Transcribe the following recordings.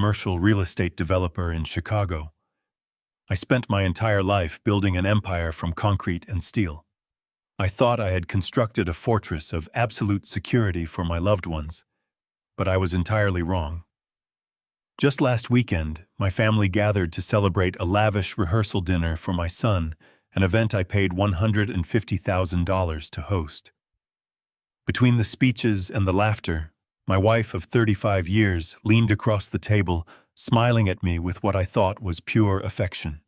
commercial real estate developer in Chicago. I spent my entire life building an empire from concrete and steel. I thought I had constructed a fortress of absolute security for my loved ones, but I was entirely wrong. Just last weekend, my family gathered to celebrate a lavish rehearsal dinner for my son, an event I paid $150,000 to host. Between the speeches and the laughter, my wife of 35 years leaned across the table, smiling at me with what I thought was pure affection.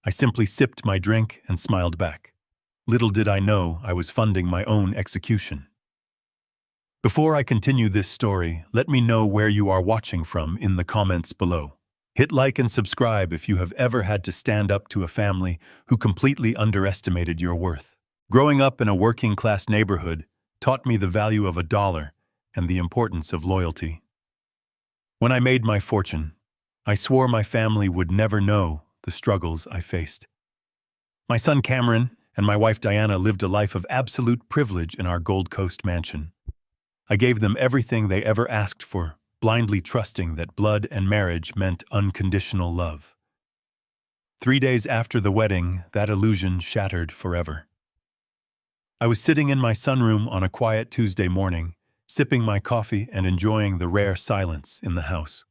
I simply sipped my drink and smiled back. Little did I know I was funding my own execution. Before I continue this story, let me know where you are watching from in the comments below. Hit like and subscribe if you have ever had to stand up to a family who completely underestimated your worth. Growing up in a working-class neighborhood taught me the value of $1 and the importance of loyalty. When I made my fortune, I swore my family would never know the struggles I faced. My son Cameron and my wife Diana lived a life of absolute privilege in our Gold Coast mansion. I gave them everything they ever asked for, blindly trusting that blood and marriage meant unconditional love. 3 days after the wedding, that illusion shattered forever. I was sitting in my sunroom on a quiet Tuesday morning, sipping my coffee and enjoying the rare silence in the house.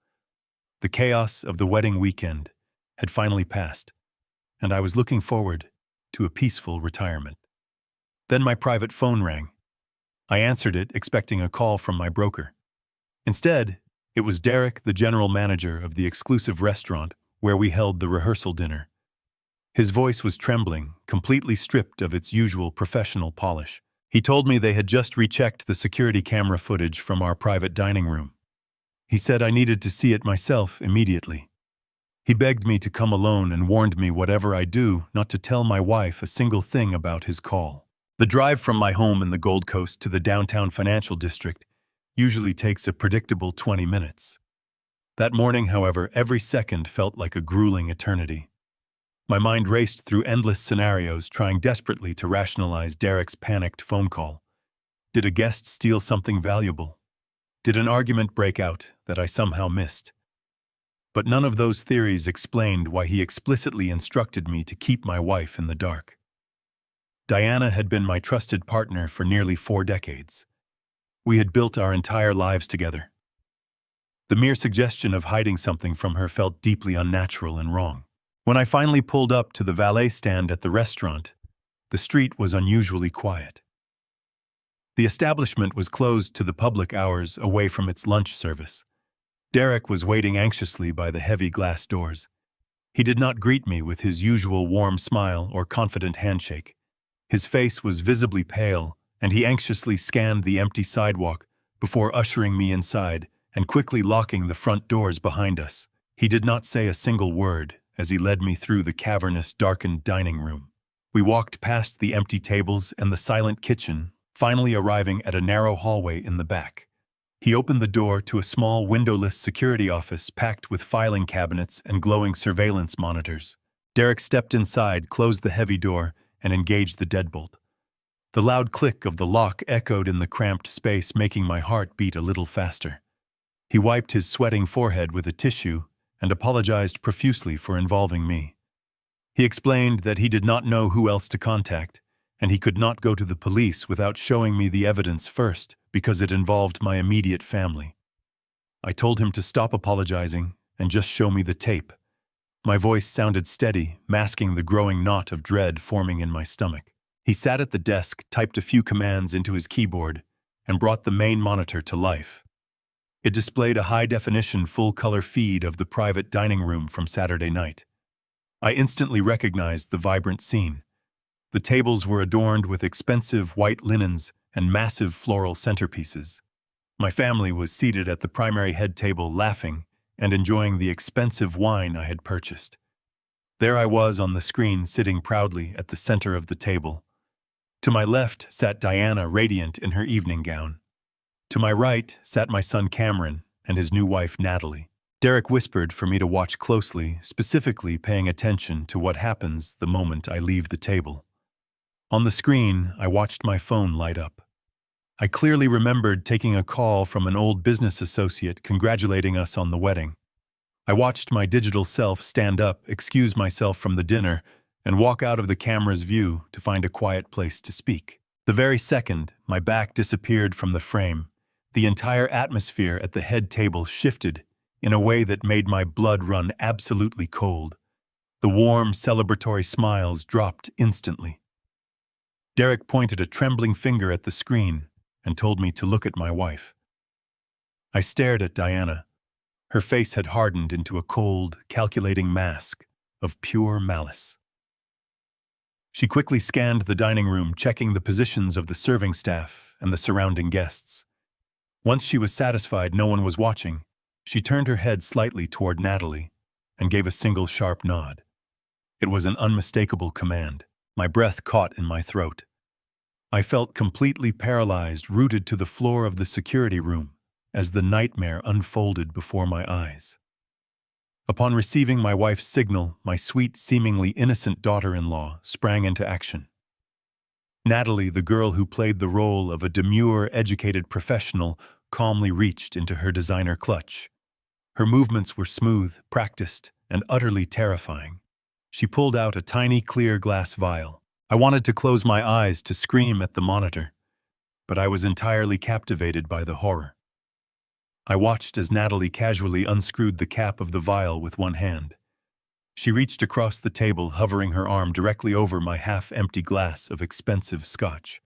The chaos of the wedding weekend had finally passed, and I was looking forward to a peaceful retirement. Then my private phone rang. I answered it, expecting a call from my broker. Instead, it was Derek, the general manager of the exclusive restaurant where we held the rehearsal dinner. His voice was trembling, completely stripped of its usual professional polish. He told me they had just rechecked the security camera footage from our private dining room. He said I needed to see it myself immediately. He begged me to come alone and warned me whatever I do not to tell my wife a single thing about his call. The drive from my home in the Gold Coast to the downtown financial district usually takes a predictable 20 minutes. That morning, however, every second felt like a grueling eternity. My mind raced through endless scenarios, trying desperately to rationalize Derek's panicked phone call. Did a guest steal something valuable? Did an argument break out that I somehow missed? But none of those theories explained why he explicitly instructed me to keep my wife in the dark. Diana had been my trusted partner for nearly 4 decades. We had built our entire lives together. The mere suggestion of hiding something from her felt deeply unnatural and wrong. When I finally pulled up to the valet stand at the restaurant, the street was unusually quiet. The establishment was closed to the public hours away from its lunch service. Derek was waiting anxiously by the heavy glass doors. He did not greet me with his usual warm smile or confident handshake. His face was visibly pale, and he anxiously scanned the empty sidewalk before ushering me inside and quickly locking the front doors behind us. He did not say a single word as he led me through the cavernous, darkened dining room. We walked past the empty tables and the silent kitchen, finally arriving at a narrow hallway in the back. He opened the door to a small windowless security office packed with filing cabinets and glowing surveillance monitors. Derek stepped inside, closed the heavy door, and engaged the deadbolt. The loud click of the lock echoed in the cramped space, making my heart beat a little faster. He wiped his sweating forehead with a tissue and apologized profusely for involving me. He explained that he did not know who else to contact, and he could not go to the police without showing me the evidence first because it involved my immediate family. I told him to stop apologizing and just show me the tape. My voice sounded steady, masking the growing knot of dread forming in my stomach. He sat at the desk, typed a few commands into his keyboard, and brought the main monitor to life. It displayed a high-definition, full-color feed of the private dining room from Saturday night. I instantly recognized the vibrant scene. The tables were adorned with expensive white linens and massive floral centerpieces. My family was seated at the primary head table, laughing and enjoying the expensive wine I had purchased. There I was on the screen, sitting proudly at the center of the table. To my left sat Diana, radiant in her evening gown. To my right sat my son Cameron and his new wife Natalie. Derek whispered for me to watch closely, specifically paying attention to what happens the moment I leave the table. On the screen, I watched my phone light up. I clearly remembered taking a call from an old business associate congratulating us on the wedding. I watched my digital self stand up, excuse myself from the dinner, and walk out of the camera's view to find a quiet place to speak. The very second my back disappeared from the frame, the entire atmosphere at the head table shifted in a way that made my blood run absolutely cold. The warm, celebratory smiles dropped instantly. Derek pointed a trembling finger at the screen and told me to look at my wife. I stared at Diana. Her face had hardened into a cold, calculating mask of pure malice. She quickly scanned the dining room, checking the positions of the serving staff and the surrounding guests. Once she was satisfied no one was watching, she turned her head slightly toward Natalie and gave a single sharp nod. It was an unmistakable command. My breath caught in my throat. I felt completely paralyzed, rooted to the floor of the security room as the nightmare unfolded before my eyes. Upon receiving my wife's signal, my sweet, seemingly innocent daughter-in-law sprang into action. Natalie, the girl who played the role of a demure, educated professional, calmly reached into her designer clutch. Her movements were smooth, practiced, and utterly terrifying. She pulled out a tiny, clear glass vial. I wanted to close my eyes to scream at the monitor, but I was entirely captivated by the horror. I watched as Natalie casually unscrewed the cap of the vial with one hand. She reached across the table, hovering her arm directly over my half-empty glass of expensive scotch.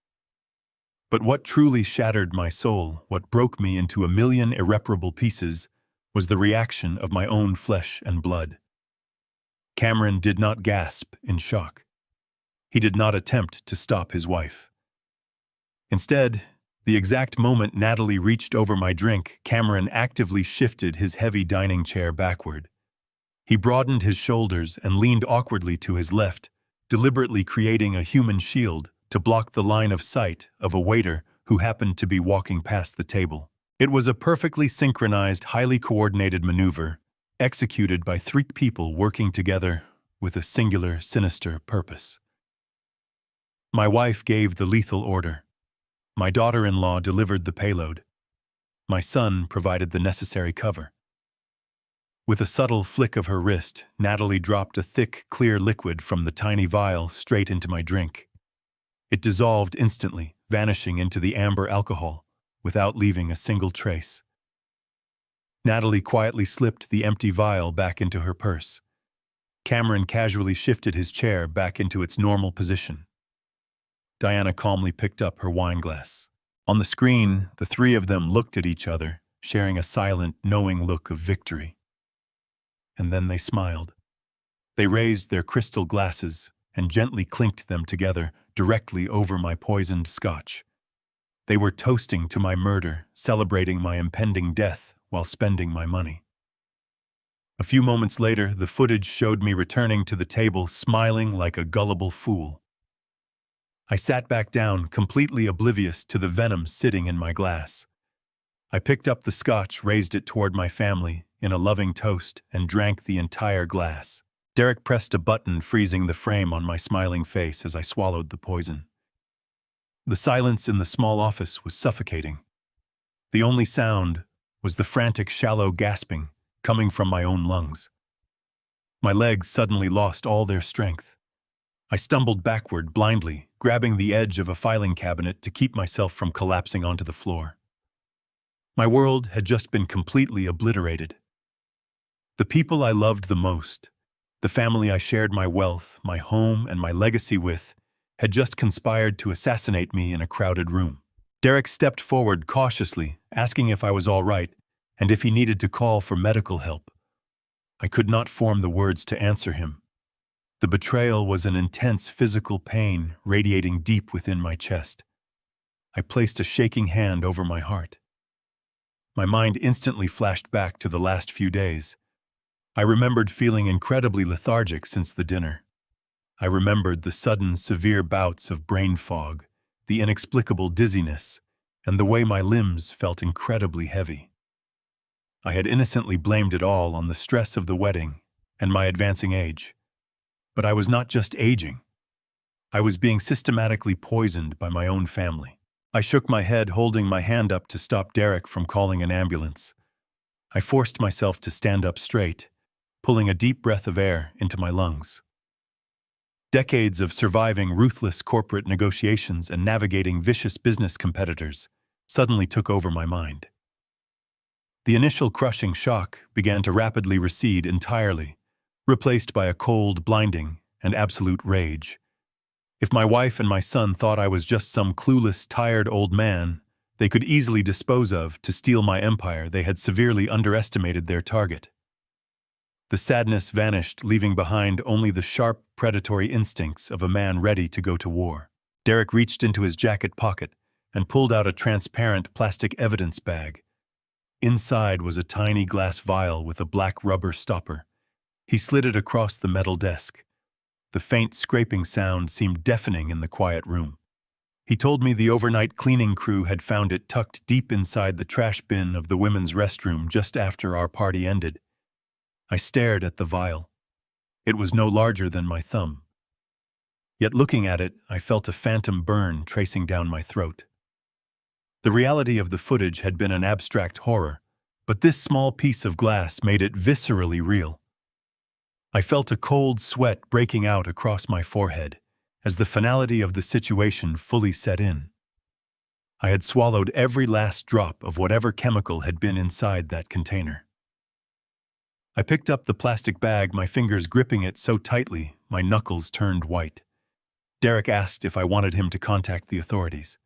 But what truly shattered my soul, what broke me into a million irreparable pieces, was the reaction of my own flesh and blood. Cameron did not gasp in shock. He did not attempt to stop his wife. Instead, the exact moment Natalie reached over my drink, Cameron actively shifted his heavy dining chair backward. He broadened his shoulders and leaned awkwardly to his left, deliberately creating a human shield to block the line of sight of a waiter who happened to be walking past the table. It was a perfectly synchronized, highly coordinated maneuver, executed by three people working together with a singular, sinister purpose. My wife gave the lethal order. My daughter-in-law delivered the payload. My son provided the necessary cover. With a subtle flick of her wrist, Natalie dropped a thick, clear liquid from the tiny vial straight into my drink. It dissolved instantly, vanishing into the amber alcohol, without leaving a single trace. Natalie quietly slipped the empty vial back into her purse. Cameron casually shifted his chair back into its normal position. Diana calmly picked up her wine glass. On the screen, the three of them looked at each other, sharing a silent, knowing look of victory. And then they smiled. They raised their crystal glasses and gently clinked them together directly over my poisoned scotch. They were toasting to my murder, celebrating my impending death while spending my money. A few moments later, the footage showed me returning to the table, smiling like a gullible fool. I sat back down, completely oblivious to the venom sitting in my glass. I picked up the scotch, raised it toward my family in a loving toast, and drank the entire glass. Derek pressed a button, freezing the frame on my smiling face as I swallowed the poison. The silence in the small office was suffocating. The only sound was the frantic, shallow gasping coming from my own lungs. My legs suddenly lost all their strength. I stumbled backward blindly, grabbing the edge of a filing cabinet to keep myself from collapsing onto the floor. My world had just been completely obliterated. The people I loved the most, the family I shared my wealth, my home, and my legacy with, had just conspired to assassinate me in a crowded room. Derek stepped forward cautiously, asking if I was all right and if he needed to call for medical help. I could not form the words to answer him. The betrayal was an intense physical pain radiating deep within my chest. I placed a shaking hand over my heart. My mind instantly flashed back to the last few days. I remembered feeling incredibly lethargic since the dinner. I remembered the sudden, severe bouts of brain fog, the inexplicable dizziness, and the way my limbs felt incredibly heavy. I had innocently blamed it all on the stress of the wedding and my advancing age. But I was not just aging. I was being systematically poisoned by my own family. I shook my head, holding my hand up to stop Derek from calling an ambulance. I forced myself to stand up straight, pulling a deep breath of air into my lungs. Decades of surviving ruthless corporate negotiations and navigating vicious business competitors suddenly took over my mind. The initial crushing shock began to rapidly recede entirely, replaced by a cold, blinding, and absolute rage. If my wife and my son thought I was just some clueless, tired old man they could easily dispose of to steal my empire, they had severely underestimated their target. The sadness vanished, leaving behind only the sharp, predatory instincts of a man ready to go to war. Derek reached into his jacket pocket and pulled out a transparent plastic evidence bag. Inside was a tiny glass vial with a black rubber stopper. He slid it across the metal desk. The faint scraping sound seemed deafening in the quiet room. He told me the overnight cleaning crew had found it tucked deep inside the trash bin of the women's restroom just after our party ended. I stared at the vial. It was no larger than my thumb. Yet looking at it, I felt a phantom burn tracing down my throat. The reality of the footage had been an abstract horror, but this small piece of glass made it viscerally real. I felt a cold sweat breaking out across my forehead as the finality of the situation fully set in. I had swallowed every last drop of whatever chemical had been inside that container. I picked up the plastic bag, my fingers gripping it so tightly my knuckles turned white. Derek asked if I wanted him to contact the authorities.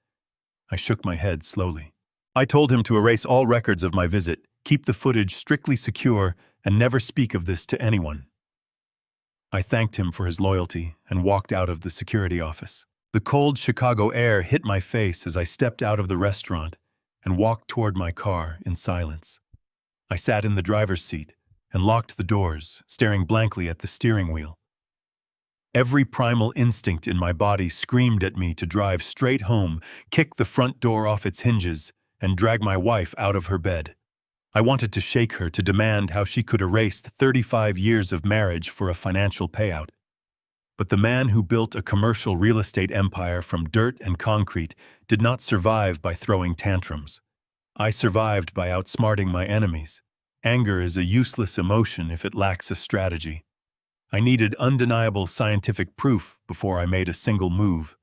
I shook my head slowly. I told him to erase all records of my visit, keep the footage strictly secure, and never speak of this to anyone. I thanked him for his loyalty and walked out of the security office. The cold Chicago air hit my face as I stepped out of the restaurant and walked toward my car in silence. I sat in the driver's seat and locked the doors, staring blankly at the steering wheel. Every primal instinct in my body screamed at me to drive straight home, kick the front door off its hinges, and drag my wife out of her bed. I wanted to shake her, to demand how she could erase 35 years of marriage for a financial payout. But the man who built a commercial real estate empire from dirt and concrete did not survive by throwing tantrums. I survived by outsmarting my enemies. Anger is a useless emotion if it lacks a strategy. I needed undeniable scientific proof before I made a single move.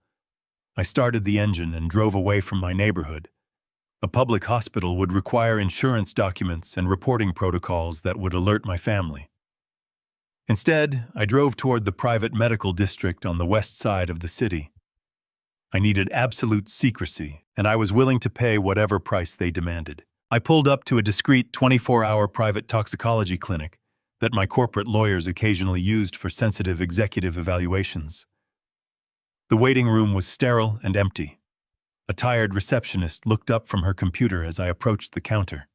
I started the engine and drove away from my neighborhood. A public hospital would require insurance documents and reporting protocols that would alert my family. Instead, I drove toward the private medical district on the west side of the city. I needed absolute secrecy, and I was willing to pay whatever price they demanded. I pulled up to a discreet 24-hour private toxicology clinic that my corporate lawyers occasionally used for sensitive executive evaluations. The waiting room was sterile and empty. A tired receptionist looked up from her computer as I approached the counter.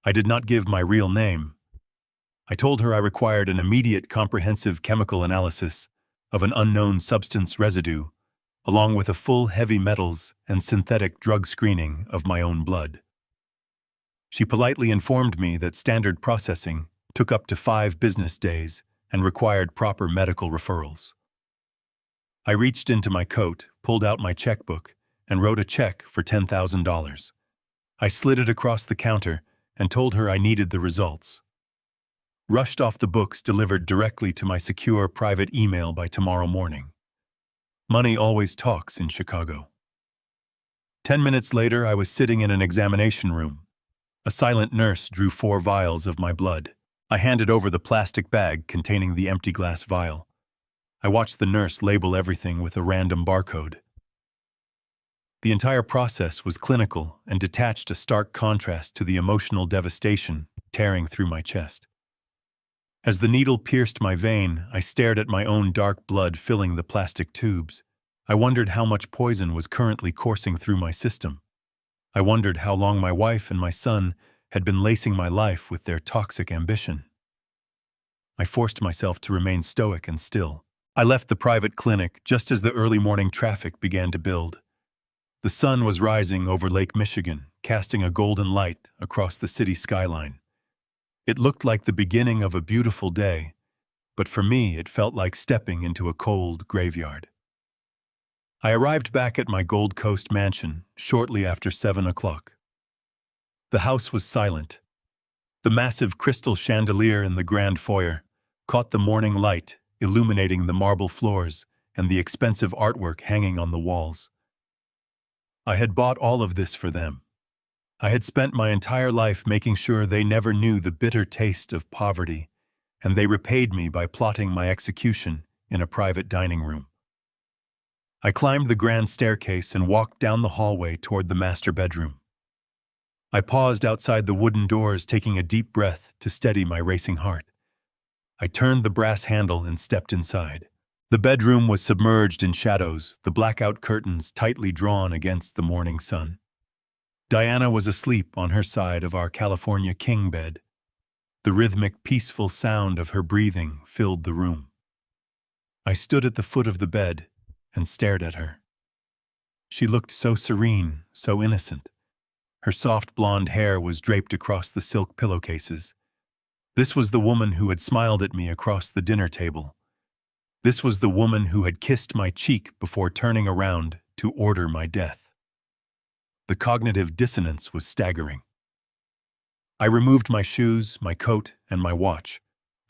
I did not give my real name. I told her I required an immediate comprehensive chemical analysis of an unknown substance residue, along with a full heavy metals and synthetic drug screening of my own blood. She politely informed me that standard processing took up to 5 business days and required proper medical referrals. I reached into my coat, pulled out my checkbook, and wrote a check for $10,000. I slid it across the counter and told her I needed the results. Rushed off the books delivered directly to my secure private email by tomorrow morning. Money always talks in Chicago. 10 minutes later, I was sitting in an examination room. A silent nurse drew 4 vials of my blood. I handed over the plastic bag containing the empty glass vial. I watched the nurse label everything with a random barcode. The entire process was clinical and detached a stark contrast to the emotional devastation tearing through my chest. As the needle pierced my vein, I stared at my own dark blood filling the plastic tubes. I wondered how much poison was currently coursing through my system. I wondered how long my wife and my son had been lacing my life with their toxic ambition. I forced myself to remain stoic and still. I left the private clinic just as the early morning traffic began to build. The sun was rising over Lake Michigan, casting a golden light across the city skyline. It looked like the beginning of a beautiful day, but for me it felt like stepping into a cold graveyard. I arrived back at my Gold Coast mansion shortly after 7 o'clock. The house was silent. The massive crystal chandelier in the grand foyer caught the morning light, illuminating the marble floors and the expensive artwork hanging on the walls. I had bought all of this for them. I had spent my entire life making sure they never knew the bitter taste of poverty, and they repaid me by plotting my execution in a private dining room. I climbed the grand staircase and walked down the hallway toward the master bedroom. I paused outside the wooden doors, taking a deep breath to steady my racing heart. I turned the brass handle and stepped inside. The bedroom was submerged in shadows, the blackout curtains tightly drawn against the morning sun. Diana was asleep on her side of our California king bed. The rhythmic, peaceful sound of her breathing filled the room. I stood at the foot of the bed and stared at her. She looked so serene, so innocent. Her soft blonde hair was draped across the silk pillowcases. This was the woman who had smiled at me across the dinner table. This was the woman who had kissed my cheek before turning around to order my death. The cognitive dissonance was staggering. I removed my shoes, my coat, and my watch.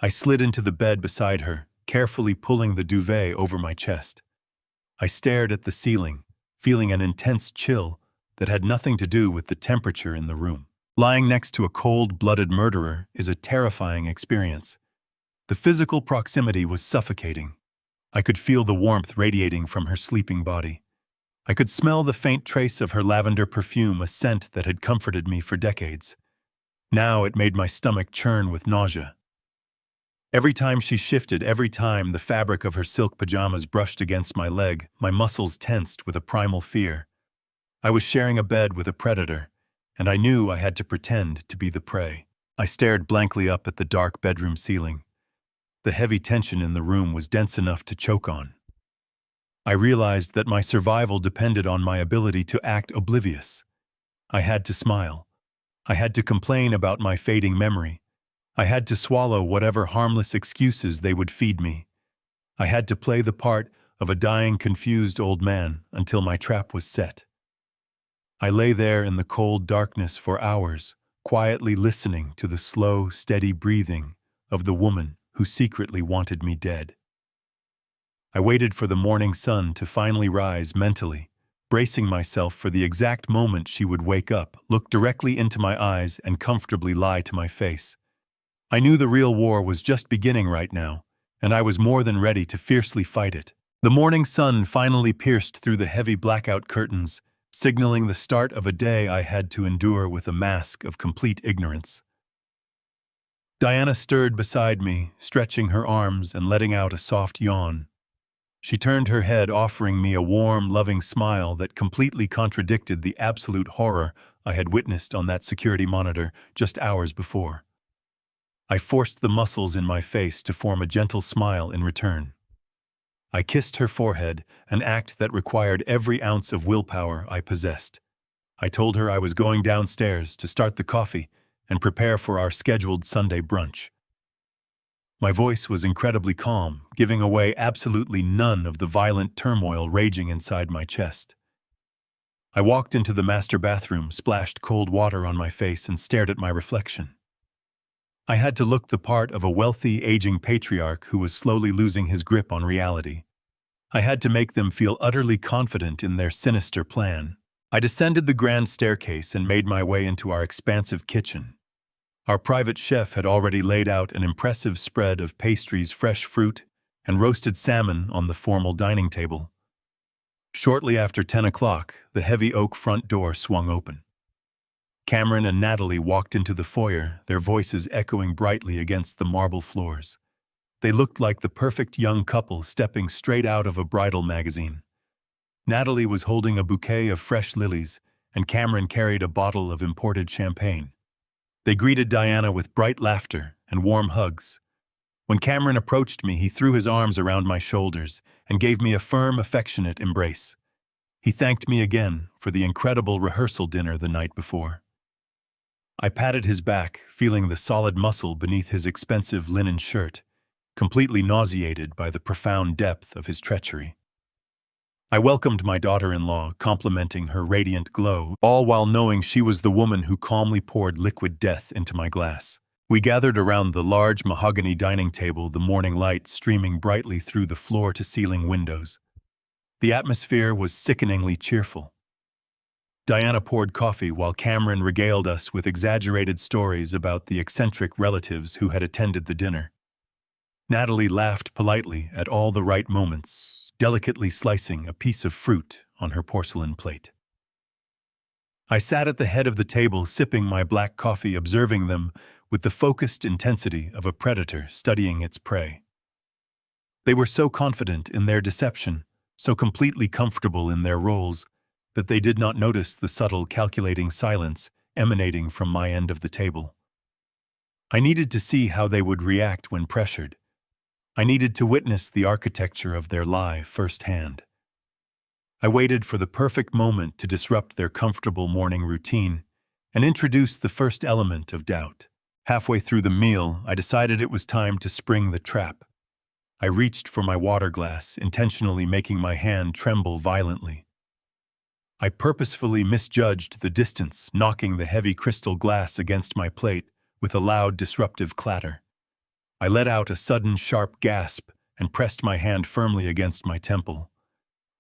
I slid into the bed beside her, carefully pulling the duvet over my chest. I stared at the ceiling, feeling an intense chill that had nothing to do with the temperature in the room. Lying next to a cold-blooded murderer is a terrifying experience. The physical proximity was suffocating. I could feel the warmth radiating from her sleeping body. I could smell the faint trace of her lavender perfume, a scent that had comforted me for decades. Now it made my stomach churn with nausea. Every time she shifted, every time the fabric of her silk pajamas brushed against my leg, my muscles tensed with a primal fear. I was sharing a bed with a predator, and I knew I had to pretend to be the prey. I stared blankly up at the dark bedroom ceiling. The heavy tension in the room was dense enough to choke on. I realized that my survival depended on my ability to act oblivious. I had to smile. I had to complain about my fading memory. I had to swallow whatever harmless excuses they would feed me. I had to play the part of a dying, confused old man until my trap was set. I lay there in the cold darkness for hours, quietly listening to the slow, steady breathing of the woman who secretly wanted me dead. I waited for the morning sun to finally rise mentally, bracing myself for the exact moment she would wake up, look directly into my eyes, and comfortably lie to my face. I knew the real war was just beginning right now, and I was more than ready to fiercely fight it. The morning sun finally pierced through the heavy blackout curtains, signaling the start of a day I had to endure with a mask of complete ignorance. Diana stirred beside me, stretching her arms and letting out a soft yawn. She turned her head, offering me a warm, loving smile that completely contradicted the absolute horror I had witnessed on that security monitor just hours before. I forced the muscles in my face to form a gentle smile in return. I kissed her forehead, an act that required every ounce of willpower I possessed. I told her I was going downstairs to start the coffee and prepare for our scheduled Sunday brunch. My voice was incredibly calm, giving away absolutely none of the violent turmoil raging inside my chest. I walked into the master bathroom, splashed cold water on my face, and stared at my reflection. I had to look the part of a wealthy, aging patriarch who was slowly losing his grip on reality. I had to make them feel utterly confident in their sinister plan. I descended the grand staircase and made my way into our expansive kitchen. Our private chef had already laid out an impressive spread of pastries, fresh fruit, and roasted salmon on the formal dining table. Shortly after 10 o'clock, the heavy oak front door swung open. Cameron and Natalie walked into the foyer, their voices echoing brightly against the marble floors. They looked like the perfect young couple stepping straight out of a bridal magazine. Natalie was holding a bouquet of fresh lilies, and Cameron carried a bottle of imported champagne. They greeted Diana with bright laughter and warm hugs. When Cameron approached me, he threw his arms around my shoulders and gave me a firm, affectionate embrace. He thanked me again for the incredible rehearsal dinner the night before. I patted his back, feeling the solid muscle beneath his expensive linen shirt, completely nauseated by the profound depth of his treachery. I welcomed my daughter-in-law, complimenting her radiant glow, all while knowing she was the woman who calmly poured liquid death into my glass. We gathered around the large mahogany dining table, the morning light streaming brightly through the floor-to-ceiling windows. The atmosphere was sickeningly cheerful. Diana poured coffee while Cameron regaled us with exaggerated stories about the eccentric relatives who had attended the dinner. Natalie laughed politely at all the right moments, delicately slicing a piece of fruit on her porcelain plate. I sat at the head of the table sipping my black coffee, observing them with the focused intensity of a predator studying its prey. They were so confident in their deception, so completely comfortable in their roles, that they did not notice the subtle, calculating silence emanating from my end of the table. I needed to see how they would react when pressured. I needed to witness the architecture of their lie firsthand. I waited for the perfect moment to disrupt their comfortable morning routine and introduce the first element of doubt. Halfway through the meal, I decided it was time to spring the trap. I reached for my water glass, intentionally making my hand tremble violently. I purposefully misjudged the distance, knocking the heavy crystal glass against my plate with a loud, disruptive clatter. I let out a sudden, sharp gasp and pressed my hand firmly against my temple.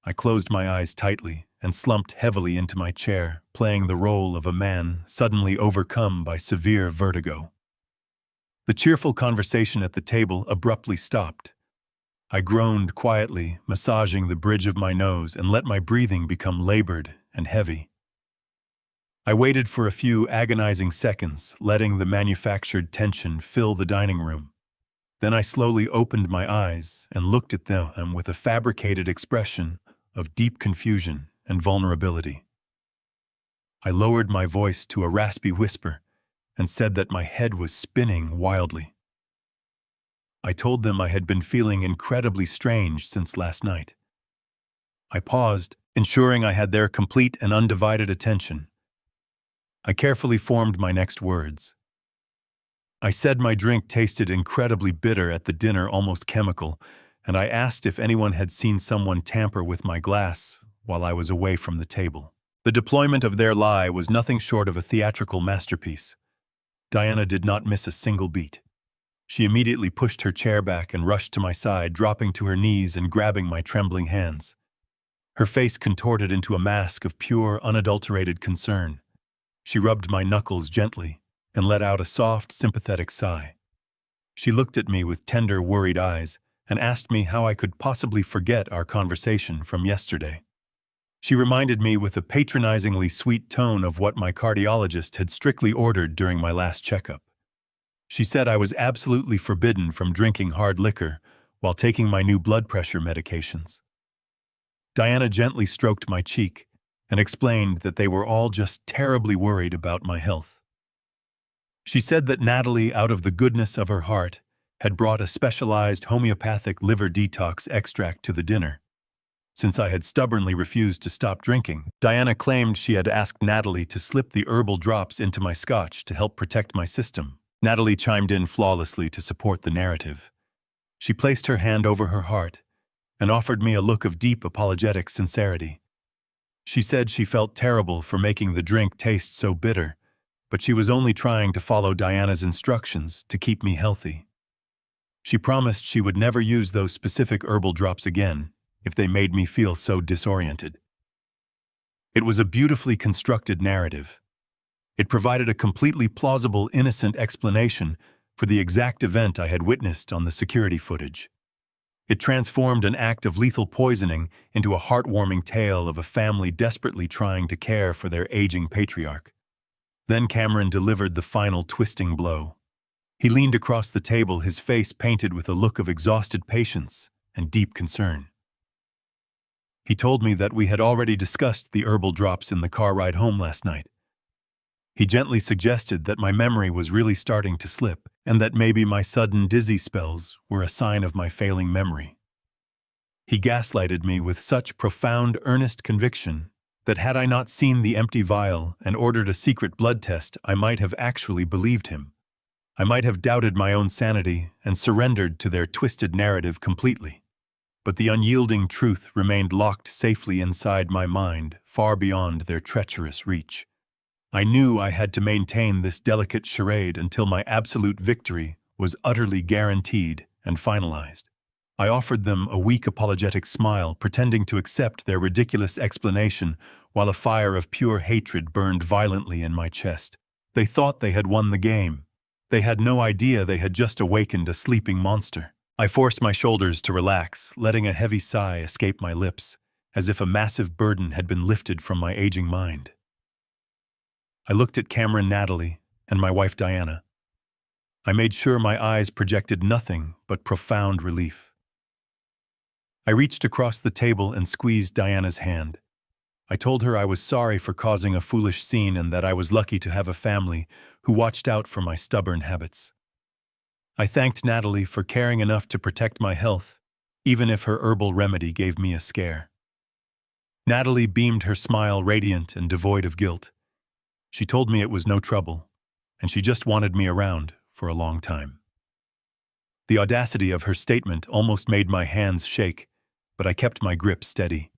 I closed my eyes tightly and slumped heavily into my chair, playing the role of a man suddenly overcome by severe vertigo. The cheerful conversation at the table abruptly stopped. I groaned quietly, massaging the bridge of my nose, and let my breathing become labored and heavy. I waited for a few agonizing seconds, letting the manufactured tension fill the dining room. Then I slowly opened my eyes and looked at them with a fabricated expression of deep confusion and vulnerability. I lowered my voice to a raspy whisper and said that my head was spinning wildly. I told them I had been feeling incredibly strange since last night. I paused, ensuring I had their complete and undivided attention. I carefully formed my next words. I said my drink tasted incredibly bitter at the dinner, almost chemical, and I asked if anyone had seen someone tamper with my glass while I was away from the table. The deployment of their lie was nothing short of a theatrical masterpiece. Diana did not miss a single beat. She immediately pushed her chair back and rushed to my side, dropping to her knees and grabbing my trembling hands. Her face contorted into a mask of pure, unadulterated concern. She rubbed my knuckles gently and let out a soft, sympathetic sigh. She looked at me with tender, worried eyes and asked me how I could possibly forget our conversation from yesterday. She reminded me with a patronizingly sweet tone of what my cardiologist had strictly ordered during my last checkup. She said I was absolutely forbidden from drinking hard liquor while taking my new blood pressure medications. Diana gently stroked my cheek and explained that they were all just terribly worried about my health. She said that Natalie, out of the goodness of her heart, had brought a specialized homeopathic liver detox extract to the dinner. Since I had stubbornly refused to stop drinking, Diana claimed she had asked Natalie to slip the herbal drops into my scotch to help protect my system. Natalie chimed in flawlessly to support the narrative. She placed her hand over her heart and offered me a look of deep apologetic sincerity. She said she felt terrible for making the drink taste so bitter, but she was only trying to follow Diana's instructions to keep me healthy. She promised she would never use those specific herbal drops again if they made me feel so disoriented. It was a beautifully constructed narrative. It provided a completely plausible, innocent explanation for the exact event I had witnessed on the security footage. It transformed an act of lethal poisoning into a heartwarming tale of a family desperately trying to care for their aging patriarch. Then Cameron delivered the final twisting blow. He leaned across the table, his face painted with a look of exhausted patience and deep concern. He told me that we had already discussed the herbal drops in the car ride home last night. He gently suggested that my memory was really starting to slip, and that maybe my sudden dizzy spells were a sign of my failing memory. He gaslighted me with such profound, earnest conviction that had I not seen the empty vial and ordered a secret blood test, I might have actually believed him. I might have doubted my own sanity and surrendered to their twisted narrative completely. but the unyielding truth remained locked safely inside my mind, far beyond their treacherous reach. I knew I had to maintain this delicate charade until my absolute victory was utterly guaranteed and finalized. I offered them a weak apologetic smile, pretending to accept their ridiculous explanation while a fire of pure hatred burned violently in my chest. They thought they had won the game. They had no idea they had just awakened a sleeping monster. I forced my shoulders to relax, letting a heavy sigh escape my lips, as if a massive burden had been lifted from my aging mind. I looked at Cameron, Natalie, and my wife Diana. I made sure my eyes projected nothing but profound relief. I reached across the table and squeezed Diana's hand. I told her I was sorry for causing a foolish scene and that I was lucky to have a family who watched out for my stubborn habits. I thanked Natalie for caring enough to protect my health, even if her herbal remedy gave me a scare. Natalie beamed her smile radiant and devoid of guilt. She told me it was no trouble, and she just wanted me around for a long time. The audacity of her statement almost made my hands shake, but I kept my grip steady.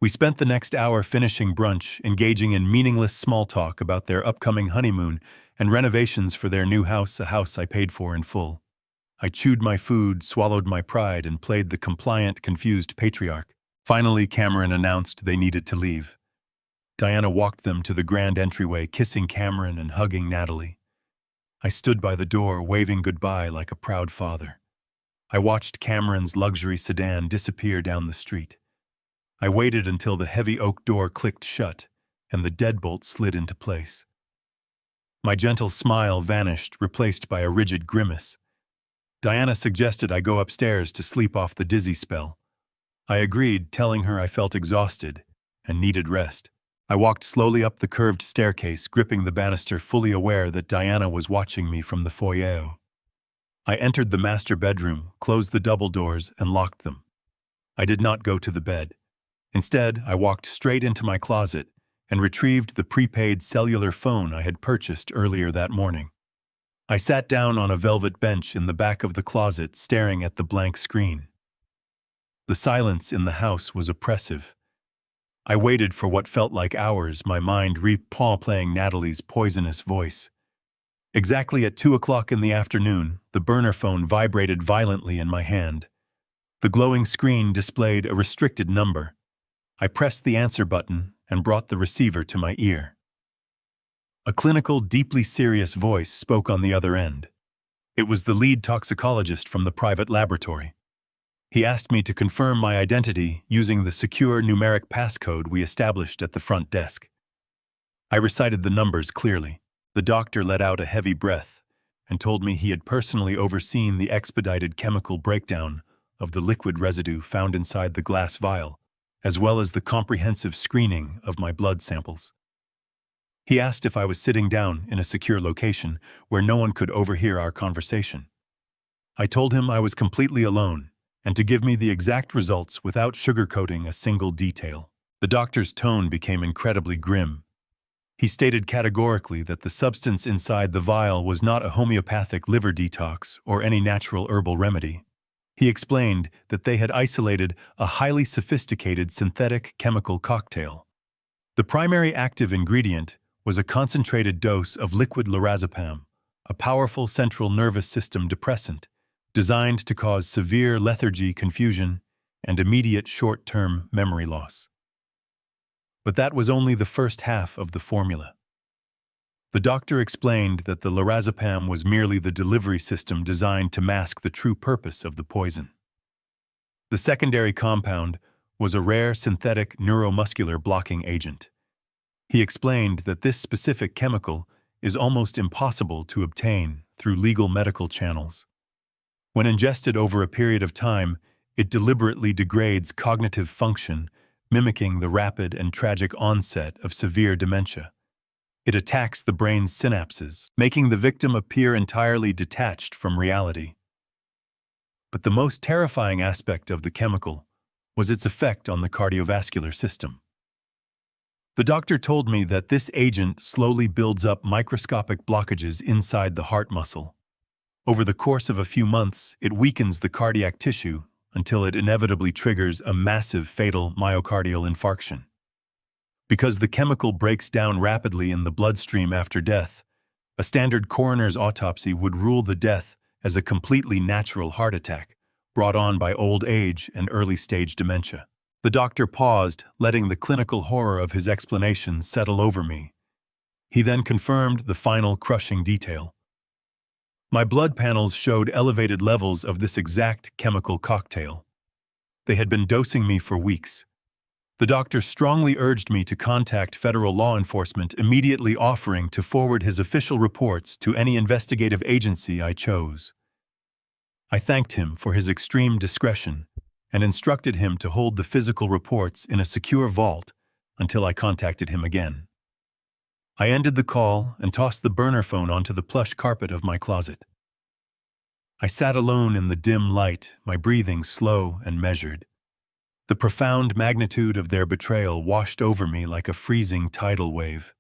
We spent the next hour finishing brunch, engaging in meaningless small talk about their upcoming honeymoon and renovations for their new house, a house I paid for in full. I chewed my food, swallowed my pride, and played the compliant, confused patriarch. Finally, Cameron announced they needed to leave. Diana walked them to the grand entryway, kissing Cameron and hugging Natalie. I stood by the door, waving goodbye like a proud father. I watched Cameron's luxury sedan disappear down the street. I waited until the heavy oak door clicked shut and the deadbolt slid into place. My gentle smile vanished, replaced by a rigid grimace. Diana suggested I go upstairs to sleep off the dizzy spell. I agreed, telling her I felt exhausted and needed rest. I walked slowly up the curved staircase, gripping the banister, fully aware that Diana was watching me from the foyer. I entered the master bedroom, closed the double doors, and locked them. I did not go to the bed. Instead, I walked straight into my closet and retrieved the prepaid cellular phone I had purchased earlier that morning. I sat down on a velvet bench in the back of the closet, staring at the blank screen. The silence in the house was oppressive. I waited for what felt like hours, my mind replaying Natalie's poisonous voice. Exactly at 2 o'clock in the afternoon, the burner phone vibrated violently in my hand. The glowing screen displayed a restricted number. I pressed the answer button and brought the receiver to my ear. A clinical, deeply serious voice spoke on the other end. It was the lead toxicologist from the private laboratory. He asked me to confirm my identity using the secure numeric passcode we established at the front desk. I recited the numbers clearly. The doctor let out a heavy breath and told me he had personally overseen the expedited chemical breakdown of the liquid residue found inside the glass vial, as well as the comprehensive screening of my blood samples. He asked if I was sitting down in a secure location where no one could overhear our conversation. I told him I was completely alone and to give me the exact results without sugarcoating a single detail. The doctor's tone became incredibly grim. He stated categorically that the substance inside the vial was not a homeopathic liver detox or any natural herbal remedy. He explained that they had isolated a highly sophisticated synthetic chemical cocktail. The primary active ingredient was a concentrated dose of liquid lorazepam, a powerful central nervous system depressant designed to cause severe lethargy, confusion, and immediate short-term memory loss. But that was only the first half of the formula. The doctor explained that the lorazepam was merely the delivery system designed to mask the true purpose of the poison. The secondary compound was a rare synthetic neuromuscular blocking agent. He explained that this specific chemical is almost impossible to obtain through legal medical channels. When ingested over a period of time, it deliberately degrades cognitive function, mimicking the rapid and tragic onset of severe dementia. It attacks the brain's synapses, making the victim appear entirely detached from reality. But the most terrifying aspect of the chemical was its effect on the cardiovascular system. The doctor told me that this agent slowly builds up microscopic blockages inside the heart muscle. Over the course of a few months, it weakens the cardiac tissue, until it inevitably triggers a massive fatal myocardial infarction. Because the chemical breaks down rapidly in the bloodstream after death, a standard coroner's autopsy would rule the death as a completely natural heart attack, brought on by old age and early-stage dementia. The doctor paused, letting the clinical horror of his explanation settle over me. He then confirmed the final crushing detail. My blood panels showed elevated levels of this exact chemical cocktail. They had been dosing me for weeks. The doctor strongly urged me to contact federal law enforcement, immediately offering to forward his official reports to any investigative agency I chose. I thanked him for his extreme discretion and instructed him to hold the physical reports in a secure vault until I contacted him again. I ended the call and tossed the burner phone onto the plush carpet of my closet. I sat alone in the dim light, my breathing slow and measured. The profound magnitude of their betrayal washed over me like a freezing tidal wave.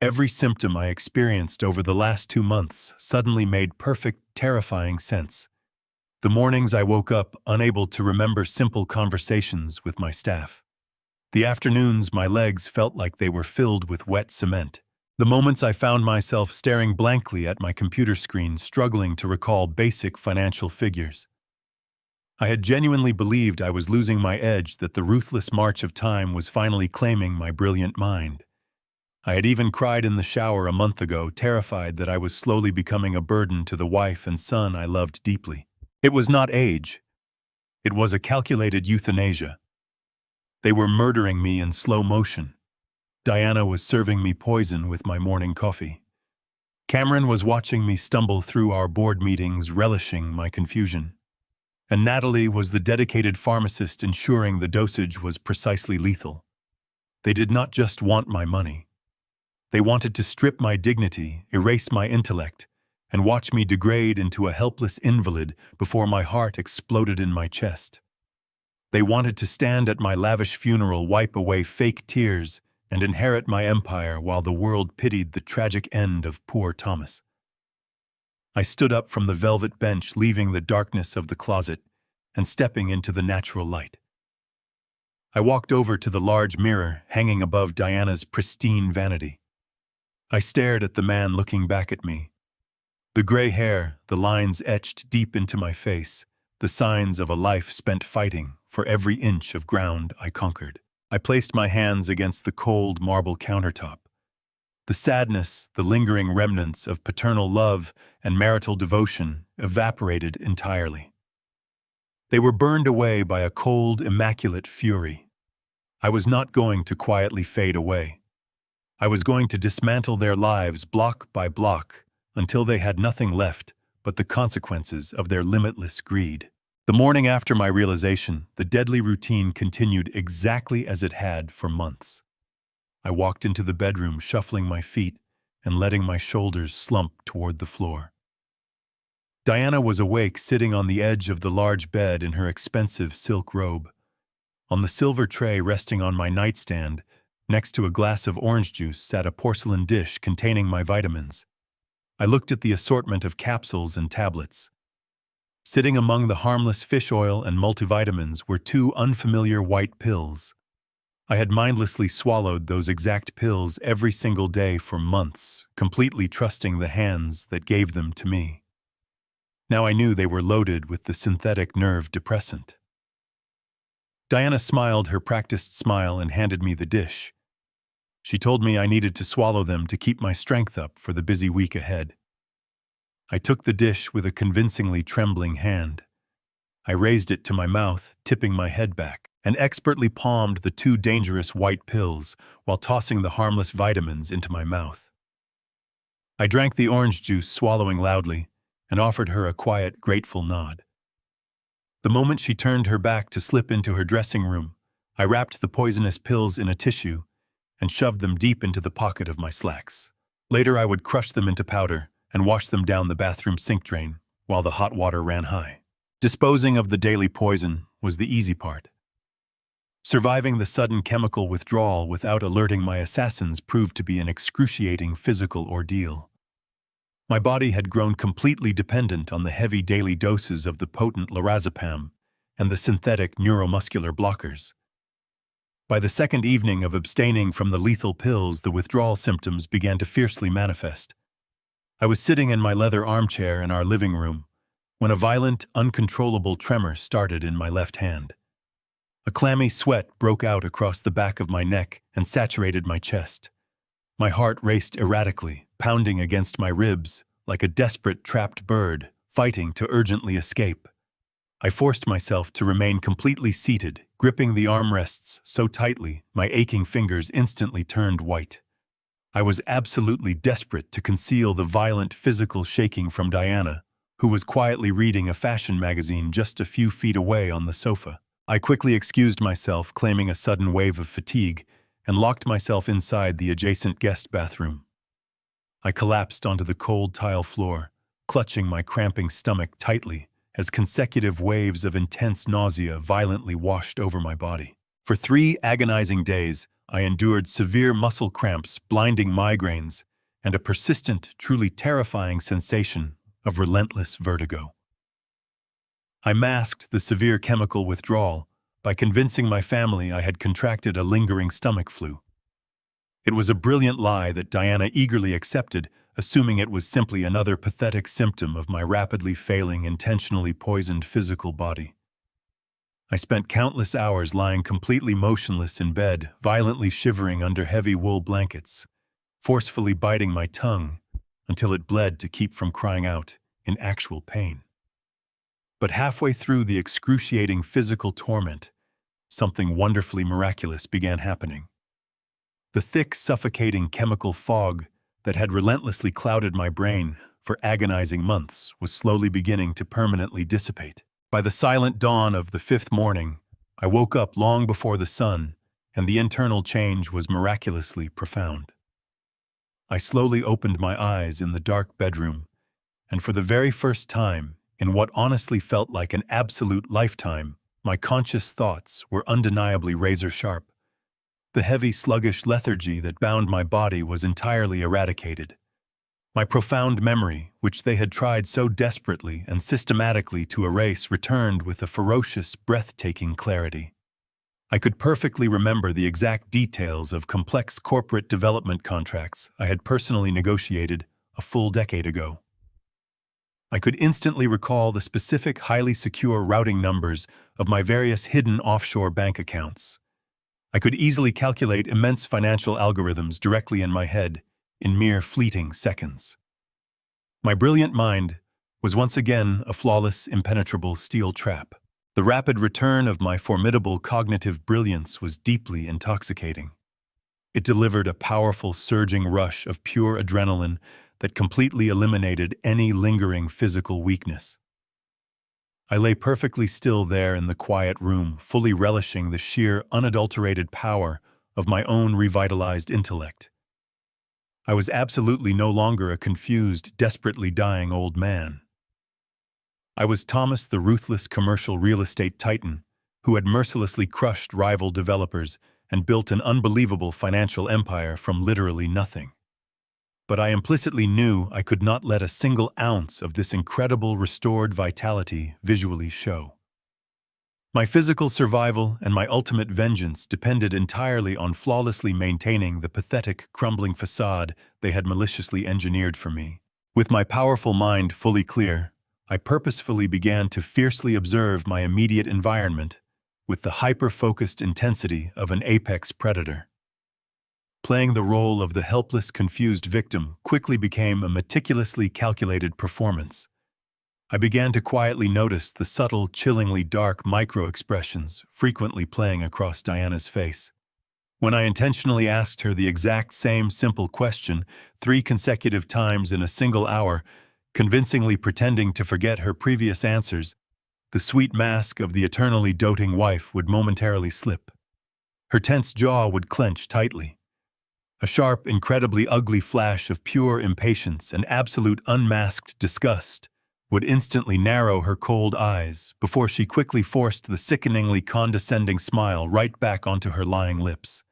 Every symptom I experienced over the last 2 months suddenly made perfect, terrifying sense. The mornings I woke up unable to remember simple conversations with my staff. The afternoons my legs felt like they were filled with wet cement. The moments I found myself staring blankly at my computer screen, struggling to recall basic financial figures. I had genuinely believed I was losing my edge, that the ruthless march of time was finally claiming my brilliant mind. I had even cried in the shower a month ago, terrified that I was slowly becoming a burden to the wife and son I loved deeply. It was not age. It was a calculated euthanasia. They were murdering me in slow motion. Diana was serving me poison with my morning coffee. Cameron was watching me stumble through our board meetings, relishing my confusion. And Natalie was the dedicated pharmacist, ensuring the dosage was precisely lethal. They did not just want my money. They wanted to strip my dignity, erase my intellect, and watch me degrade into a helpless invalid before my heart exploded in my chest. They wanted to stand at my lavish funeral, wipe away fake tears, and inherit my empire while the world pitied the tragic end of poor Thomas. I stood up from the velvet bench, leaving the darkness of the closet and stepping into the natural light. I walked over to the large mirror hanging above Diana's pristine vanity. I stared at the man looking back at me. The gray hair, the lines etched deep into my face, the signs of a life spent fighting for every inch of ground I conquered. I placed my hands against the cold marble countertop. The sadness, the lingering remnants of paternal love and marital devotion evaporated entirely. They were burned away by a cold, immaculate fury. I was not going to quietly fade away. I was going to dismantle their lives block by block until they had nothing left but the consequences of their limitless greed. The morning after my realization, the deadly routine continued exactly as it had for months. I walked into the bedroom, shuffling my feet and letting my shoulders slump toward the floor. Diana was awake, sitting on the edge of the large bed in her expensive silk robe. On the silver tray resting on my nightstand, next to a glass of orange juice, sat a porcelain dish containing my vitamins. I looked at the assortment of capsules and tablets. Sitting among the harmless fish oil and multivitamins were 2 unfamiliar white pills. I had mindlessly swallowed those exact pills every single day for months, completely trusting the hands that gave them to me. Now I knew they were loaded with the synthetic nerve depressant. Diana smiled her practiced smile and handed me the dish. She told me I needed to swallow them to keep my strength up for the busy week ahead. I took the dish with a convincingly trembling hand. I raised it to my mouth, tipping my head back, and expertly palmed the 2 dangerous white pills while tossing the harmless vitamins into my mouth. I drank the orange juice, swallowing loudly, and offered her a quiet, grateful nod. The moment she turned her back to slip into her dressing room, I wrapped the poisonous pills in a tissue and shoved them deep into the pocket of my slacks. Later I would crush them into powder and wash them down the bathroom sink drain while the hot water ran high. Disposing of the daily poison was the easy part. Surviving the sudden chemical withdrawal without alerting my assassins proved to be an excruciating physical ordeal. My body had grown completely dependent on the heavy daily doses of the potent lorazepam, and the synthetic neuromuscular blockers. By the second evening of abstaining from the lethal pills, the withdrawal symptoms began to fiercely manifest. I was sitting in my leather armchair in our living room when a violent, uncontrollable tremor started in my left hand. A clammy sweat broke out across the back of my neck and saturated my chest. My heart raced erratically, pounding against my ribs like a desperate trapped bird fighting to urgently escape. I forced myself to remain completely seated, gripping the armrests so tightly my aching fingers instantly turned white. I was absolutely desperate to conceal the violent physical shaking from Diana, who was quietly reading a fashion magazine just a few feet away on the sofa. I quickly excused myself, claiming a sudden wave of fatigue, and locked myself inside the adjacent guest bathroom. I collapsed onto the cold tile floor, clutching my cramping stomach tightly as consecutive waves of intense nausea violently washed over my body. For 3 agonizing days, I endured severe muscle cramps, blinding migraines, and a persistent, truly terrifying sensation of relentless vertigo. I masked the severe chemical withdrawal by convincing my family I had contracted a lingering stomach flu. It was a brilliant lie that Diana eagerly accepted, assuming it was simply another pathetic symptom of my rapidly failing, intentionally poisoned physical body. I spent countless hours lying completely motionless in bed, violently shivering under heavy wool blankets, forcefully biting my tongue until it bled to keep from crying out in actual pain. But halfway through the excruciating physical torment, something wonderfully miraculous began happening. The thick, suffocating chemical fog that had relentlessly clouded my brain for agonizing months was slowly beginning to permanently dissipate. By the silent dawn of the 5th morning, I woke up long before the sun, and the internal change was miraculously profound. I slowly opened my eyes in the dark bedroom, and for the very first time, in what honestly felt like an absolute lifetime, my conscious thoughts were undeniably razor-sharp. The heavy, sluggish lethargy that bound my body was entirely eradicated. My profound memory, which they had tried so desperately and systematically to erase, returned with a ferocious, breathtaking clarity. I could perfectly remember the exact details of complex corporate development contracts I had personally negotiated a full decade ago. I could instantly recall the specific, highly secure routing numbers of my various hidden offshore bank accounts. I could easily calculate immense financial algorithms directly in my head in mere fleeting seconds. My brilliant mind was once again a flawless, impenetrable steel trap. The rapid return of my formidable cognitive brilliance was deeply intoxicating. It delivered a powerful, surging rush of pure adrenaline that completely eliminated any lingering physical weakness. I lay perfectly still there in the quiet room, fully relishing the sheer, unadulterated power of my own revitalized intellect. I was absolutely no longer a confused, desperately dying old man. I was Thomas, the ruthless commercial real estate titan, who had mercilessly crushed rival developers and built an unbelievable financial empire from literally nothing. But I implicitly knew I could not let a single ounce of this incredible restored vitality visually show. My physical survival and my ultimate vengeance depended entirely on flawlessly maintaining the pathetic, crumbling facade they had maliciously engineered for me. With my powerful mind fully clear, I purposefully began to fiercely observe my immediate environment with the hyper-focused intensity of an apex predator. Playing the role of the helpless, confused victim quickly became a meticulously calculated performance. I began to quietly notice the subtle, chillingly dark micro-expressions frequently playing across Diana's face. When I intentionally asked her the exact same simple question 3 consecutive times in a single hour, convincingly pretending to forget her previous answers, the sweet mask of the eternally doting wife would momentarily slip. Her tense jaw would clench tightly. A sharp, incredibly ugly flash of pure impatience and absolute unmasked disgust would instantly narrow her cold eyes before she quickly forced the sickeningly condescending smile right back onto her lying lips.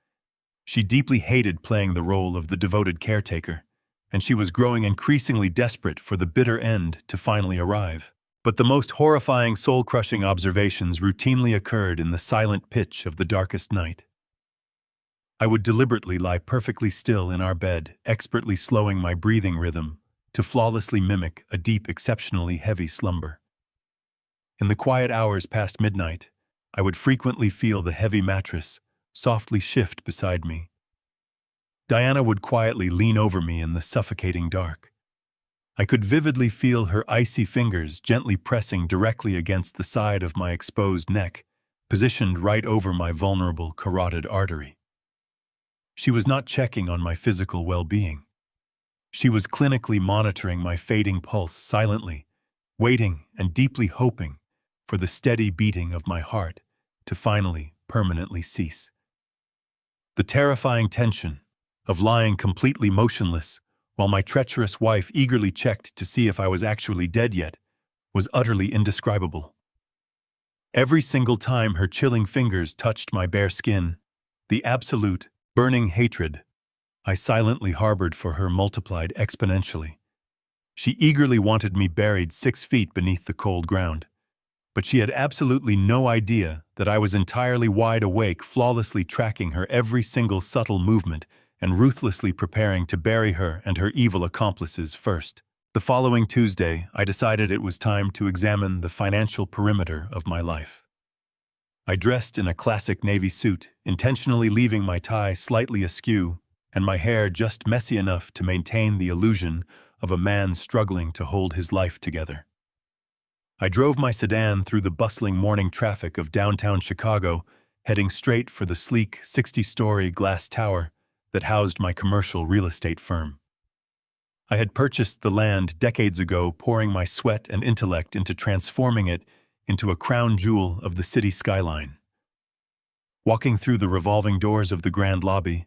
She deeply hated playing the role of the devoted caretaker, and she was growing increasingly desperate for the bitter end to finally arrive. But the most horrifying, soul-crushing observations routinely occurred in the silent pitch of the darkest night. I would deliberately lie perfectly still in our bed, expertly slowing my breathing rhythm to flawlessly mimic a deep, exceptionally heavy slumber. In the quiet hours past midnight, I would frequently feel the heavy mattress softly shift beside me. Diana would quietly lean over me in the suffocating dark. I could vividly feel her icy fingers gently pressing directly against the side of my exposed neck, positioned right over my vulnerable carotid artery. She was not checking on my physical well-being. She was clinically monitoring my fading pulse silently, waiting and deeply hoping for the steady beating of my heart to finally, permanently cease. The terrifying tension of lying completely motionless while my treacherous wife eagerly checked to see if I was actually dead yet was utterly indescribable. Every single time her chilling fingers touched my bare skin, the absolute, burning hatred I silently harbored for her multiplied exponentially. She eagerly wanted me buried 6 feet beneath the cold ground, but she had absolutely no idea that I was entirely wide awake, flawlessly tracking her every single subtle movement and ruthlessly preparing to bury her and her evil accomplices first. The following Tuesday, I decided it was time to examine the financial perimeter of my life. I dressed in a classic navy suit, intentionally leaving my tie slightly askew and my hair just messy enough to maintain the illusion of a man struggling to hold his life together. I drove my sedan through the bustling morning traffic of downtown Chicago, heading straight for the sleek 60-story glass tower that housed my commercial real estate firm. I had purchased the land decades ago, pouring my sweat and intellect into transforming it into a crown jewel of the city skyline. Walking through the revolving doors of the grand lobby,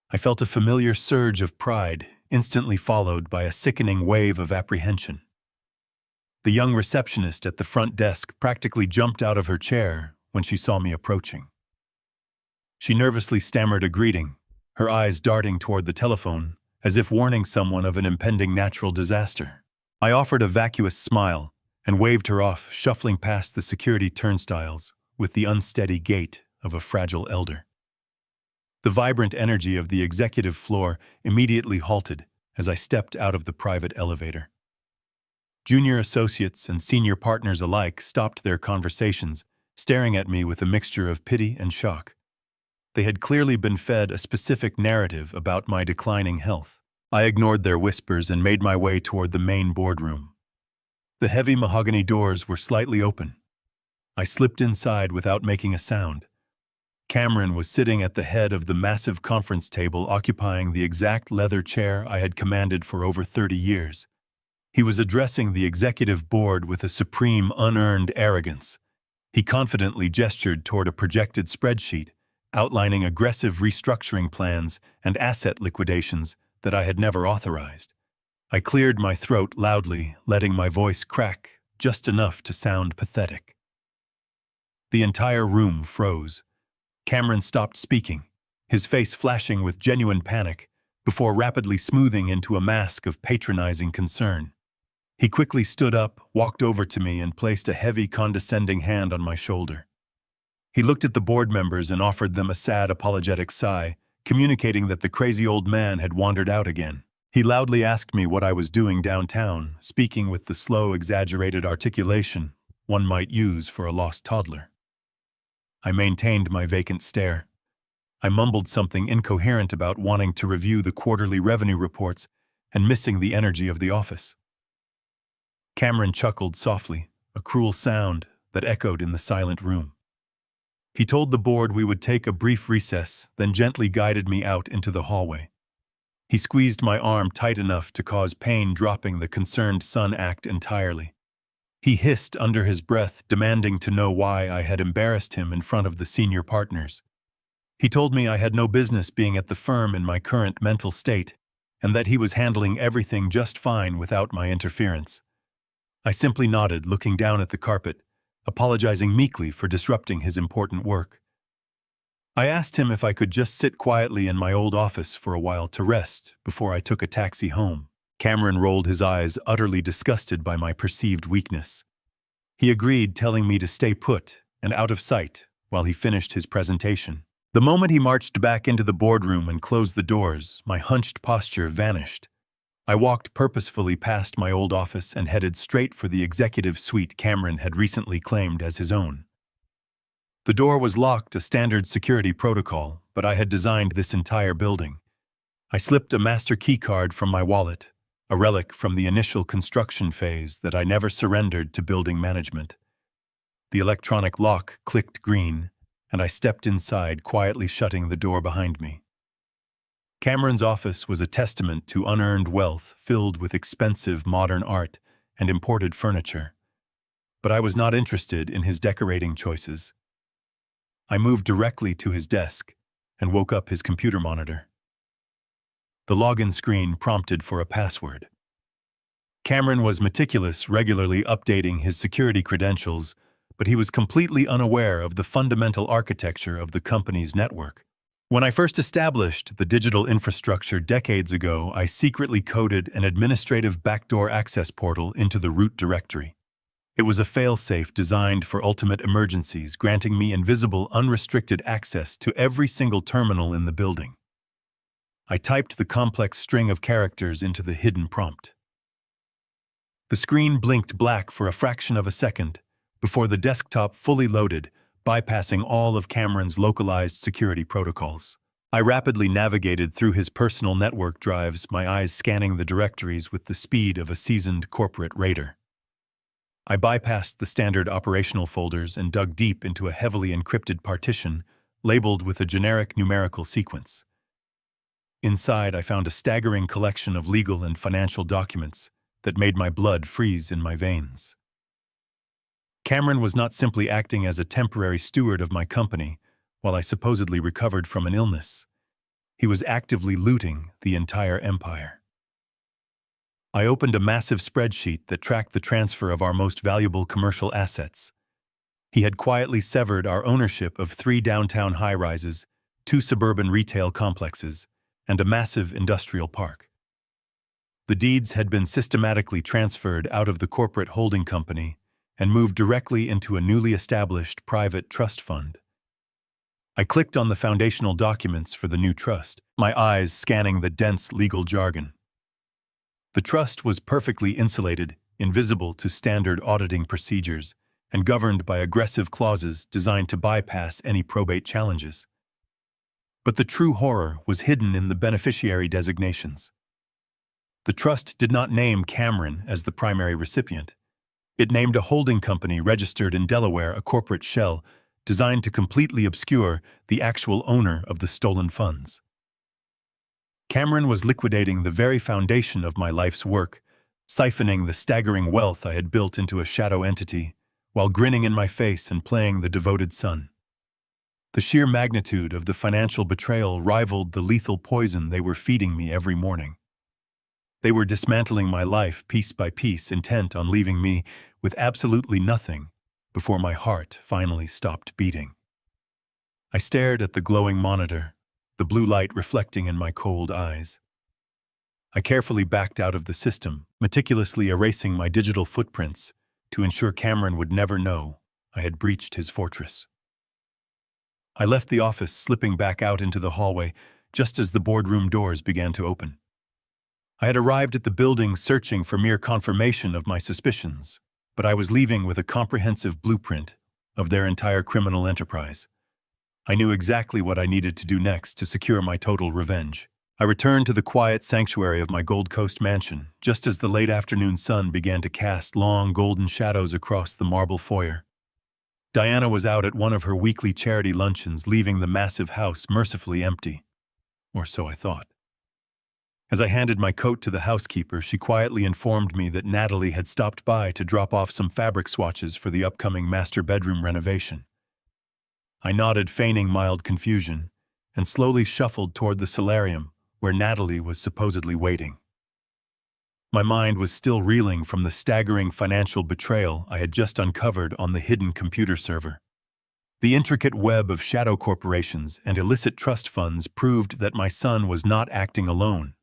I felt a familiar surge of pride, instantly followed by a sickening wave of apprehension. The young receptionist at the front desk practically jumped out of her chair when she saw me approaching. She nervously stammered a greeting, her eyes darting toward the telephone, as if warning someone of an impending natural disaster. I offered a vacuous smile and waved her off, shuffling past the security turnstiles with the unsteady gait of a fragile elder. The vibrant energy of the executive floor immediately halted as I stepped out of the private elevator. Junior associates and senior partners alike stopped their conversations, staring at me with a mixture of pity and shock. They had clearly been fed a specific narrative about my declining health. I ignored their whispers and made my way toward the main boardroom. The heavy mahogany doors were slightly open. I slipped inside without making a sound. Cameron was sitting at the head of the massive conference table, occupying the exact leather chair I had commanded for over 30 years. He was addressing the executive board with a supreme, unearned arrogance. He confidently gestured toward a projected spreadsheet, outlining aggressive restructuring plans and asset liquidations that I had never authorized. I cleared my throat loudly, letting my voice crack just enough to sound pathetic. The entire room froze. Cameron stopped speaking, his face flashing with genuine panic, before rapidly smoothing into a mask of patronizing concern. He quickly stood up, walked over to me, and placed a heavy, condescending hand on my shoulder. He looked at the board members and offered them a sad, apologetic sigh, communicating that the crazy old man had wandered out again. He loudly asked me what I was doing downtown, speaking with the slow, exaggerated articulation one might use for a lost toddler. I maintained my vacant stare. I mumbled something incoherent about wanting to review the quarterly revenue reports and missing the energy of the office. Cameron chuckled softly, a cruel sound that echoed in the silent room. He told the board we would take a brief recess, then gently guided me out into the hallway. He squeezed my arm tight enough to cause pain, dropping the concerned son act entirely. He hissed under his breath, demanding to know why I had embarrassed him in front of the senior partners. He told me I had no business being at the firm in my current mental state, and that he was handling everything just fine without my interference. I simply nodded, looking down at the carpet, apologizing meekly for disrupting his important work. I asked him if I could just sit quietly in my old office for a while to rest before I took a taxi home. Cameron rolled his eyes, utterly disgusted by my perceived weakness. He agreed, telling me to stay put and out of sight while he finished his presentation. The moment he marched back into the boardroom and closed the doors, my hunched posture vanished. I walked purposefully past my old office and headed straight for the executive suite Cameron had recently claimed as his own. The door was locked, a standard security protocol, but I had designed this entire building. I slipped a master key card from my wallet, a relic from the initial construction phase that I never surrendered to building management. The electronic lock clicked green, and I stepped inside, quietly shutting the door behind me. Cameron's office was a testament to unearned wealth filled with expensive modern art and imported furniture. But I was not interested in his decorating choices. I moved directly to his desk and woke up his computer monitor. The login screen prompted for a password. Cameron was meticulous, regularly updating his security credentials, but he was completely unaware of the fundamental architecture of the company's network. When I first established the digital infrastructure decades ago, I secretly coded an administrative backdoor access portal into the root directory. It was a failsafe designed for ultimate emergencies, granting me invisible, unrestricted access to every single terminal in the building. I typed the complex string of characters into the hidden prompt. The screen blinked black for a fraction of a second before the desktop fully loaded, bypassing all of Cameron's localized security protocols. I rapidly navigated through his personal network drives, my eyes scanning the directories with the speed of a seasoned corporate raider. I bypassed the standard operational folders and dug deep into a heavily encrypted partition labeled with a generic numerical sequence. Inside, I found a staggering collection of legal and financial documents that made my blood freeze in my veins. Cameron was not simply acting as a temporary steward of my company while I supposedly recovered from an illness. He was actively looting the entire empire. I opened a massive spreadsheet that tracked the transfer of our most valuable commercial assets. He had quietly severed our ownership of 3 downtown high-rises, 2 suburban retail complexes, and a massive industrial park. The deeds had been systematically transferred out of the corporate holding company and moved directly into a newly established private trust fund. I clicked on the foundational documents for the new trust, my eyes scanning the dense legal jargon. The trust was perfectly insulated, invisible to standard auditing procedures, and governed by aggressive clauses designed to bypass any probate challenges. But the true horror was hidden in the beneficiary designations. The trust did not name Cameron as the primary recipient. It named a holding company registered in Delaware, a corporate shell designed to completely obscure the actual owner of the stolen funds. Cameron was liquidating the very foundation of my life's work, siphoning the staggering wealth I had built into a shadow entity, while grinning in my face and playing the devoted son. The sheer magnitude of the financial betrayal rivaled the lethal poison they were feeding me every morning. They were dismantling my life piece by piece, intent on leaving me with absolutely nothing before my heart finally stopped beating. I stared at the glowing monitor, the blue light reflecting in my cold eyes. I carefully backed out of the system, meticulously erasing my digital footprints to ensure Cameron would never know I had breached his fortress. I left the office, slipping back out into the hallway just as the boardroom doors began to open. I had arrived at the building searching for mere confirmation of my suspicions, but I was leaving with a comprehensive blueprint of their entire criminal enterprise. I knew exactly what I needed to do next to secure my total revenge. I returned to the quiet sanctuary of my Gold Coast mansion just as the late afternoon sun began to cast long golden shadows across the marble foyer. Diana was out at one of her weekly charity luncheons, leaving the massive house mercifully empty. Or so I thought. As I handed my coat to the housekeeper, she quietly informed me that Natalie had stopped by to drop off some fabric swatches for the upcoming master bedroom renovation. I nodded, feigning mild confusion, and slowly shuffled toward the solarium where Natalie was supposedly waiting. My mind was still reeling from the staggering financial betrayal I had just uncovered on the hidden computer server. The intricate web of shadow corporations and illicit trust funds proved that my son was not acting alone.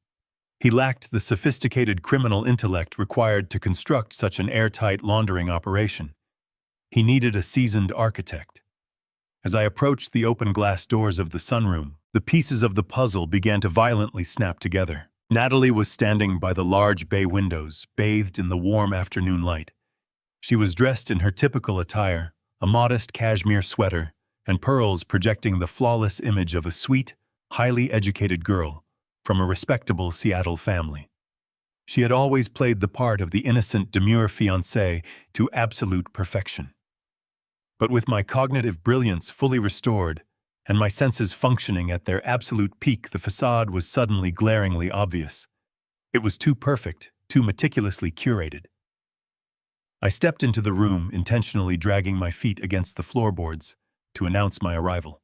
He lacked the sophisticated criminal intellect required to construct such an airtight laundering operation. He needed a seasoned architect. As I approached the open glass doors of the sunroom, the pieces of the puzzle began to violently snap together. Natalie was standing by the large bay windows, bathed in the warm afternoon light. She was dressed in her typical attire, a modest cashmere sweater, and pearls projecting the flawless image of a sweet, highly educated girl from a respectable Seattle family. She had always played the part of the innocent, demure fiancée to absolute perfection. But with my cognitive brilliance fully restored and my senses functioning at their absolute peak, the facade was suddenly glaringly obvious. It was too perfect, too meticulously curated. I stepped into the room, intentionally dragging my feet against the floorboards to announce my arrival.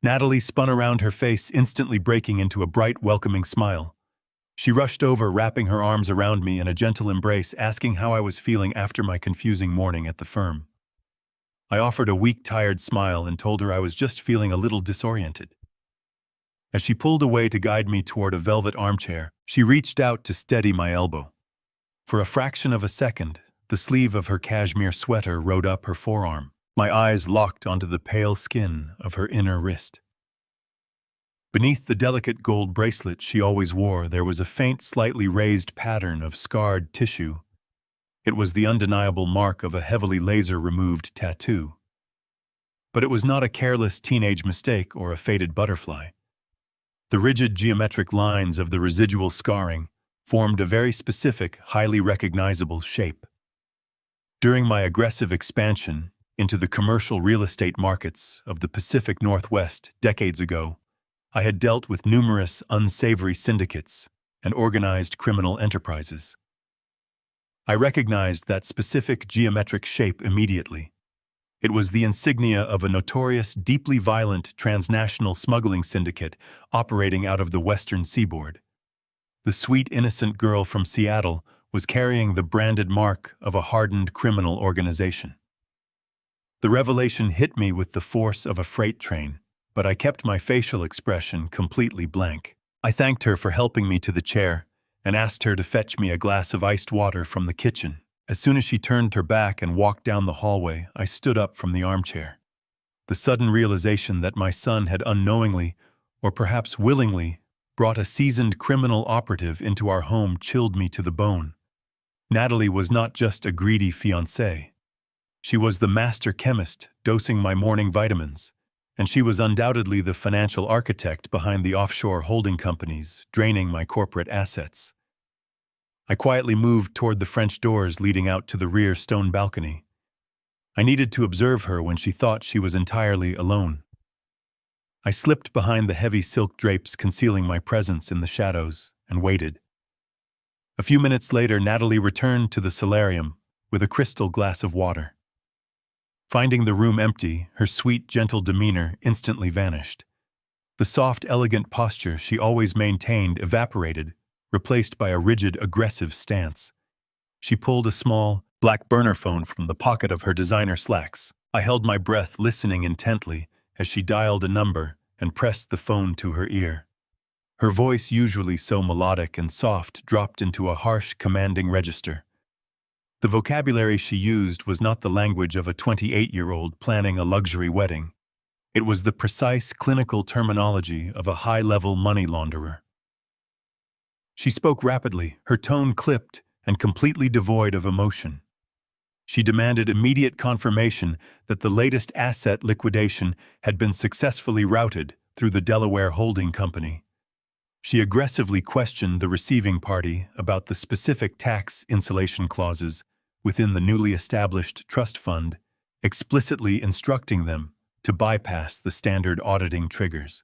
Natalie spun around, her face instantly breaking into a bright, welcoming smile. She rushed over, wrapping her arms around me in a gentle embrace, asking how I was feeling after my confusing morning at the firm. I offered a weak, tired smile and told her I was just feeling a little disoriented. As she pulled away to guide me toward a velvet armchair, she reached out to steady my elbow. For a fraction of a second, the sleeve of her cashmere sweater rode up her forearm. My eyes locked onto the pale skin of her inner wrist. Beneath the delicate gold bracelet she always wore, there was a faint, slightly raised pattern of scarred tissue. It was the undeniable mark of a heavily laser-removed tattoo. But it was not a careless teenage mistake or a faded butterfly. The rigid geometric lines of the residual scarring formed a very specific, highly recognizable shape. During my aggressive expansion into the commercial real estate markets of the Pacific Northwest decades ago, I had dealt with numerous unsavory syndicates and organized criminal enterprises. I recognized that specific geometric shape immediately. It was the insignia of a notorious, deeply violent transnational smuggling syndicate operating out of the western seaboard. The sweet, innocent girl from Seattle was carrying the branded mark of a hardened criminal organization. The revelation hit me with the force of a freight train, but I kept my facial expression completely blank. I thanked her for helping me to the chair and asked her to fetch me a glass of iced water from the kitchen. As soon as she turned her back and walked down the hallway, I stood up from the armchair. The sudden realization that my son had unknowingly, or perhaps willingly, brought a seasoned criminal operative into our home chilled me to the bone. Natalie was not just a greedy fiancée. She was the master chemist dosing my morning vitamins, and she was undoubtedly the financial architect behind the offshore holding companies draining my corporate assets. I quietly moved toward the French doors leading out to the rear stone balcony. I needed to observe her when she thought she was entirely alone. I slipped behind the heavy silk drapes concealing my presence in the shadows and waited. A few minutes later, Natalie returned to the solarium with a crystal glass of water. Finding the room empty, her sweet, gentle demeanor instantly vanished. The soft, elegant posture she always maintained evaporated, replaced by a rigid, aggressive stance. She pulled a small, black burner phone from the pocket of her designer slacks. I held my breath, listening intently as she dialed a number and pressed the phone to her ear. Her voice, usually so melodic and soft, dropped into a harsh, commanding register. The vocabulary she used was not the language of a 28-year-old planning a luxury wedding. It was the precise, clinical terminology of a high-level money launderer. She spoke rapidly, her tone clipped and completely devoid of emotion. She demanded immediate confirmation that the latest asset liquidation had been successfully routed through the Delaware holding company. She aggressively questioned the receiving party about the specific tax insulation clauses within the newly established trust fund, explicitly instructing them to bypass the standard auditing triggers.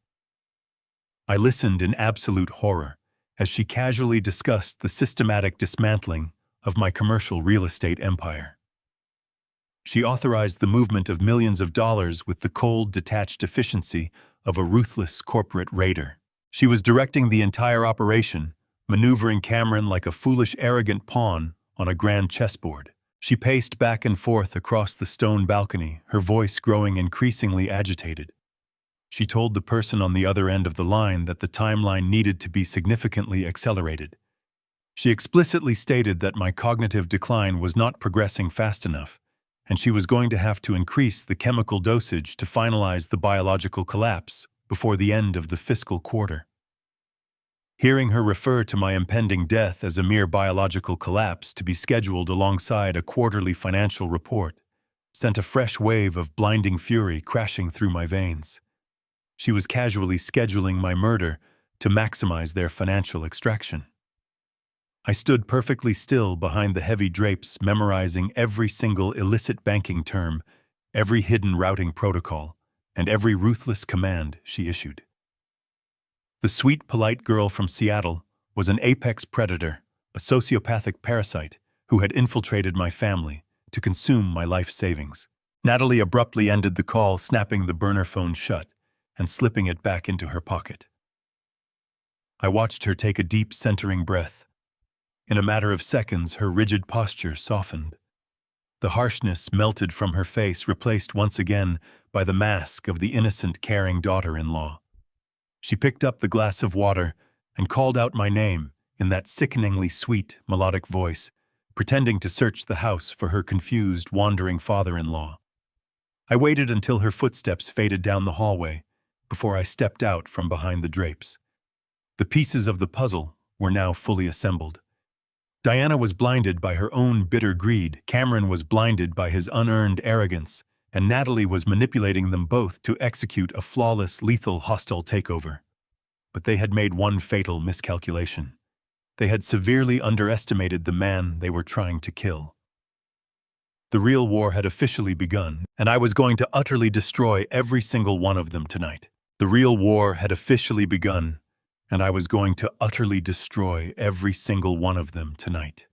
I listened in absolute horror as she casually discussed the systematic dismantling of my commercial real estate empire. She authorized the movement of millions of dollars with the cold, detached efficiency of a ruthless corporate raider. She was directing the entire operation, maneuvering Cameron like a foolish, arrogant pawn on a grand chessboard. She paced back and forth across the stone balcony, her voice growing increasingly agitated. She told the person on the other end of the line that the timeline needed to be significantly accelerated. She explicitly stated that my cognitive decline was not progressing fast enough, and she was going to have to increase the chemical dosage to finalize the biological collapse before the end of the fiscal quarter. Hearing her refer to my impending death as a mere biological collapse to be scheduled alongside a quarterly financial report sent a fresh wave of blinding fury crashing through my veins. She was casually scheduling my murder to maximize their financial extraction. I stood perfectly still behind the heavy drapes, memorizing every single illicit banking term, every hidden routing protocol, and every ruthless command she issued. The sweet, polite girl from Seattle was an apex predator, a sociopathic parasite who had infiltrated my family to consume my life savings. Natalie abruptly ended the call, snapping the burner phone shut and slipping it back into her pocket. I watched her take a deep, centering breath. In a matter of seconds, her rigid posture softened. The harshness melted from her face, replaced once again by the mask of the innocent, caring daughter-in-law. She picked up the glass of water and called out my name in that sickeningly sweet, melodic voice, pretending to search the house for her confused, wandering father-in-law. I waited until her footsteps faded down the hallway before I stepped out from behind the drapes. The pieces of the puzzle were now fully assembled. Diana was blinded by her own bitter greed, Cameron was blinded by his unearned arrogance, and Natalie was manipulating them both to execute a flawless, lethal, hostile takeover. But they had made one fatal miscalculation. They had severely underestimated the man they were trying to kill. The real war had officially begun, and I was going to utterly destroy every single one of them tonight. The real war had officially begun, and I was going to utterly destroy every single one of them tonight.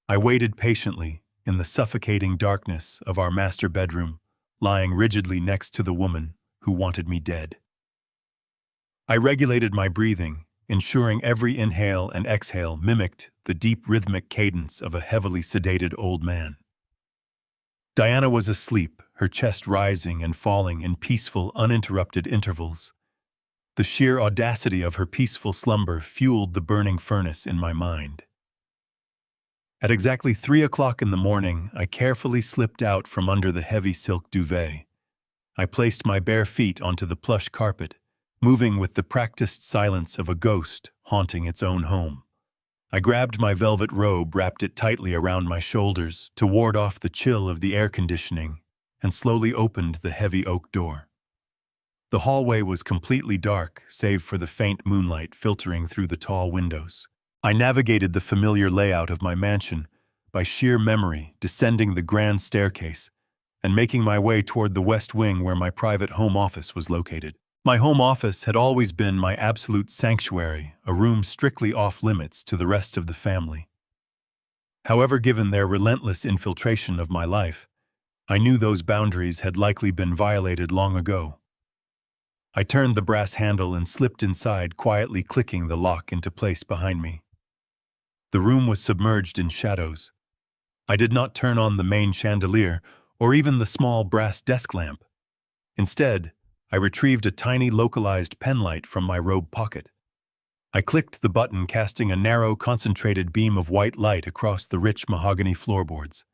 I waited patiently in the suffocating darkness of our master bedroom, lying rigidly next to the woman who wanted me dead. I regulated my breathing, ensuring every inhale and exhale mimicked the deep rhythmic cadence of a heavily sedated old man. Diana was asleep, her chest rising and falling in peaceful, uninterrupted intervals. The sheer audacity of her peaceful slumber fueled the burning furnace in my mind. At exactly 3 o'clock in the morning, I carefully slipped out from under the heavy silk duvet. I placed my bare feet onto the plush carpet, moving with the practiced silence of a ghost haunting its own home. I grabbed my velvet robe, wrapped it tightly around my shoulders to ward off the chill of the air conditioning, and slowly opened the heavy oak door. The hallway was completely dark, save for the faint moonlight filtering through the tall windows. I navigated the familiar layout of my mansion by sheer memory, descending the grand staircase and making my way toward the west wing where my private home office was located. My home office had always been my absolute sanctuary, a room strictly off-limits to the rest of the family. However, given their relentless infiltration of my life, I knew those boundaries had likely been violated long ago. I turned the brass handle and slipped inside, quietly clicking the lock into place behind me. The room was submerged in shadows. I did not turn on the main chandelier or even the small brass desk lamp. Instead, I retrieved a tiny localized pen light from my robe pocket. I clicked the button, casting a narrow, concentrated beam of white light across the rich mahogany floorboards.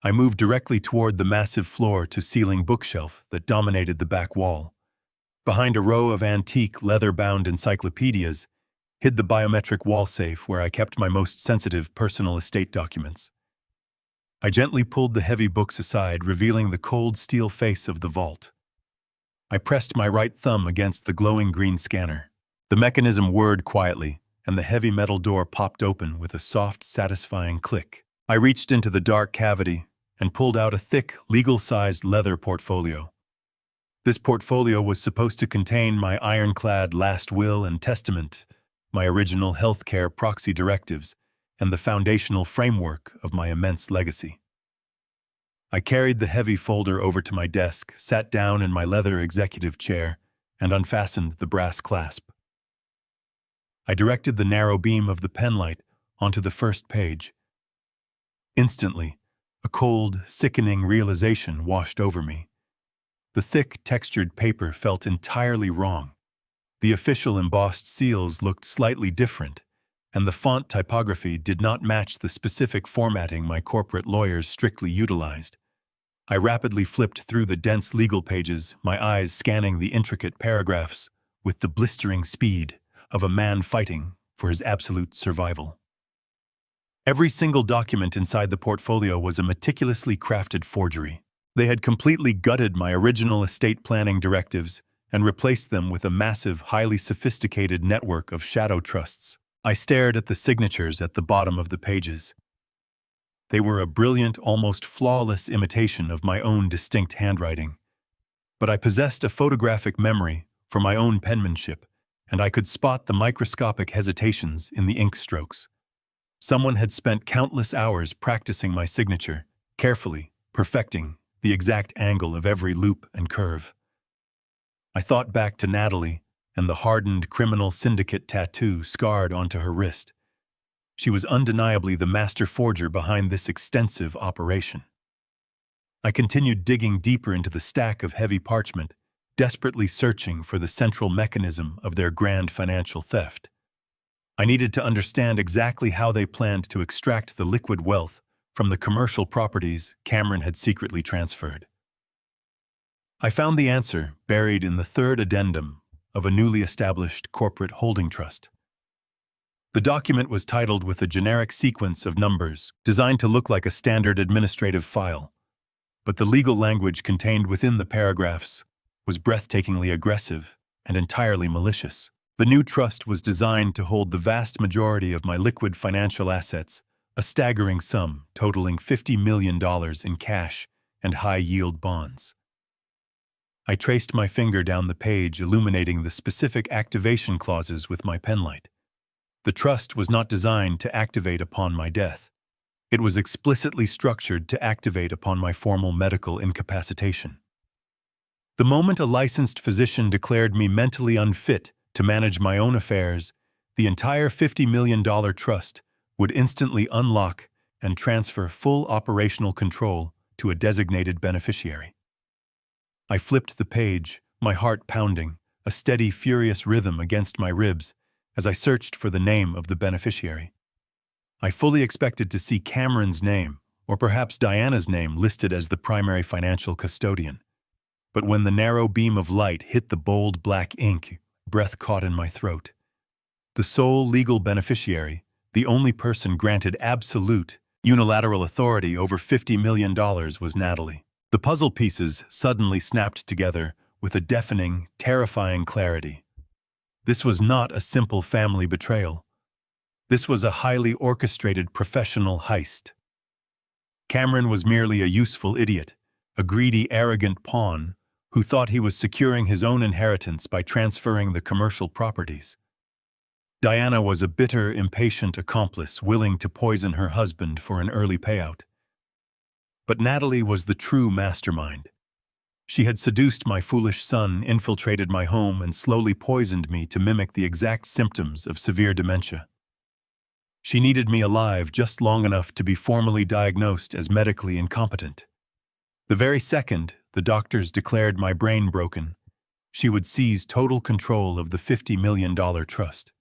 I moved directly toward the massive floor-to-ceiling bookshelf that dominated the back wall. Behind a row of antique, leather-bound encyclopedias hid the biometric wall safe where I kept my most sensitive personal estate documents. I gently pulled the heavy books aside, revealing the cold steel face of the vault. I pressed my right thumb against the glowing green scanner. The mechanism whirred quietly, and the heavy metal door popped open with a soft, satisfying click. I reached into the dark cavity and pulled out a thick, legal-sized leather portfolio. This portfolio was supposed to contain my ironclad last will and testament, my original healthcare proxy directives, and the foundational framework of my immense legacy. I carried the heavy folder over to my desk, sat down in my leather executive chair, and unfastened the brass clasp. I directed the narrow beam of the penlight onto the first page. Instantly, a cold, sickening realization washed over me. The thick, textured paper felt entirely wrong. The official embossed seals looked slightly different, and the font typography did not match the specific formatting my corporate lawyers strictly utilized. I rapidly flipped through the dense legal pages, my eyes scanning the intricate paragraphs with the blistering speed of a man fighting for his absolute survival. Every single document inside the portfolio was a meticulously crafted forgery. They had completely gutted my original estate planning directives and replaced them with a massive, highly sophisticated network of shadow trusts. I stared at the signatures at the bottom of the pages. They were a brilliant, almost flawless imitation of my own distinct handwriting. But I possessed a photographic memory for my own penmanship, and I could spot the microscopic hesitations in the ink strokes. Someone had spent countless hours practicing my signature, carefully perfecting the exact angle of every loop and curve. I thought back to Natalie and the hardened criminal syndicate tattoo scarred onto her wrist. She was undeniably the master forger behind this extensive operation. I continued digging deeper into the stack of heavy parchment, desperately searching for the central mechanism of their grand financial theft. I needed to understand exactly how they planned to extract the liquid wealth from the commercial properties Cameron had secretly transferred. I found the answer buried in the third addendum of a newly established corporate holding trust. The document was titled with a generic sequence of numbers designed to look like a standard administrative file, but the legal language contained within the paragraphs was breathtakingly aggressive and entirely malicious. The new trust was designed to hold the vast majority of my liquid financial assets, a staggering sum totaling $50 million in cash and high-yield bonds. I traced my finger down the page, illuminating the specific activation clauses with my penlight. The trust was not designed to activate upon my death. It was explicitly structured to activate upon my formal medical incapacitation. The moment a licensed physician declared me mentally unfit to manage my own affairs, the entire $50 million trust would instantly unlock and transfer full operational control to a designated beneficiary. I flipped the page, my heart pounding, a steady, furious rhythm against my ribs as I searched for the name of the beneficiary. I fully expected to see Cameron's name, or perhaps Diana's name, listed as the primary financial custodian. But when the narrow beam of light hit the bold black ink, breath caught in my throat. The sole legal beneficiary, the only person granted absolute, unilateral authority over $50 million was Natalie. The puzzle pieces suddenly snapped together with a deafening, terrifying clarity. This was not a simple family betrayal. This was a highly orchestrated professional heist. Cameron was merely a useful idiot, a greedy, arrogant pawn who thought he was securing his own inheritance by transferring the commercial properties. Diana was a bitter, impatient accomplice willing to poison her husband for an early payout. But Natalie was the true mastermind. She had seduced my foolish son, infiltrated my home, and slowly poisoned me to mimic the exact symptoms of severe dementia. She needed me alive just long enough to be formally diagnosed as medically incompetent. The very second the doctors declared my brain broken, she would seize total control of the $50 million trust.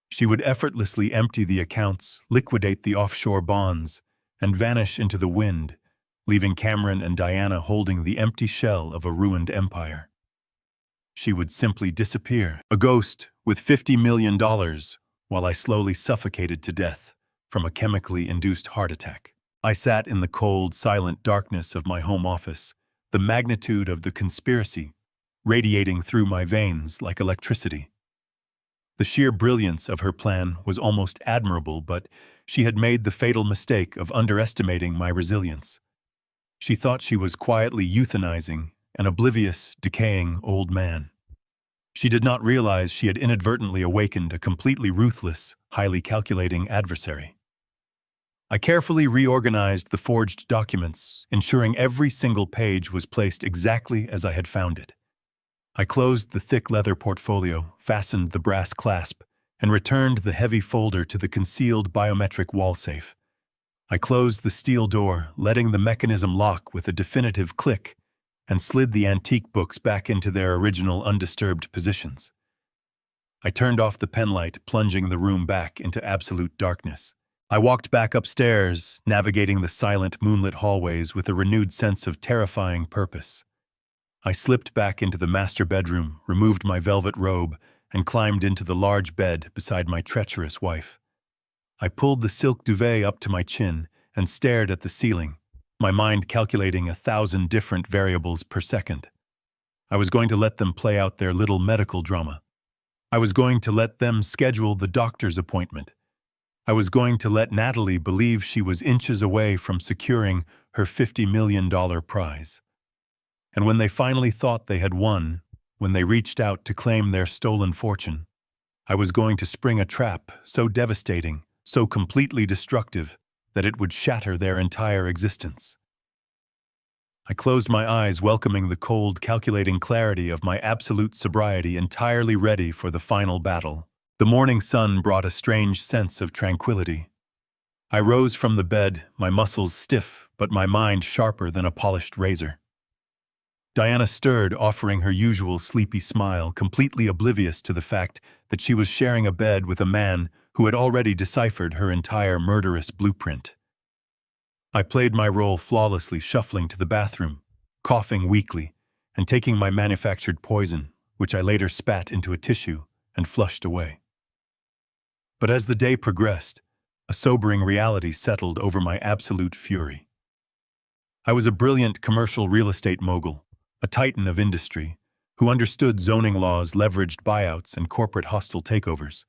She would effortlessly empty the accounts, liquidate the offshore bonds, and vanish into the wind, leaving Cameron and Diana holding the empty shell of a ruined empire. She would simply disappear, a ghost with $50 million, while I slowly suffocated to death from a chemically induced heart attack. I sat in the cold, silent darkness of my home office, the magnitude of the conspiracy radiating through my veins like electricity. The sheer brilliance of her plan was almost admirable, but she had made the fatal mistake of underestimating my resilience. She thought she was quietly euthanizing an oblivious, decaying old man. She did not realize she had inadvertently awakened a completely ruthless, highly calculating adversary. I carefully reorganized the forged documents, ensuring every single page was placed exactly as I had found it. I closed the thick leather portfolio, fastened the brass clasp, and returned the heavy folder to the concealed biometric wall safe. I closed the steel door, letting the mechanism lock with a definitive click, and slid the antique books back into their original undisturbed positions. I turned off the penlight, plunging the room back into absolute darkness. I walked back upstairs, navigating the silent, moonlit hallways with a renewed sense of terrifying purpose. I slipped back into the master bedroom, removed my velvet robe, and climbed into the large bed beside my treacherous wife. I pulled the silk duvet up to my chin and stared at the ceiling, my mind calculating 1,000 different variables per second. I was going to let them play out their little medical drama. I was going to let them schedule the doctor's appointment. I was going to let Natalie believe she was inches away from securing her $50 million prize. And when they finally thought they had won, when they reached out to claim their stolen fortune, I was going to spring a trap so devastating, so completely destructive, that it would shatter their entire existence. I closed my eyes, welcoming the cold, calculating clarity of my absolute sobriety, entirely ready for the final battle. The morning sun brought a strange sense of tranquility. I rose from the bed, my muscles stiff, but my mind sharper than a polished razor. Diana stirred, offering her usual sleepy smile, completely oblivious to the fact that she was sharing a bed with a man who had already deciphered her entire murderous blueprint. I played my role flawlessly, shuffling to the bathroom, coughing weakly, and taking my manufactured poison, which I later spat into a tissue and flushed away. But as the day progressed, a sobering reality settled over my absolute fury. I was a brilliant commercial real estate mogul, a titan of industry, who understood zoning laws, leveraged buyouts, and corporate hostile takeovers.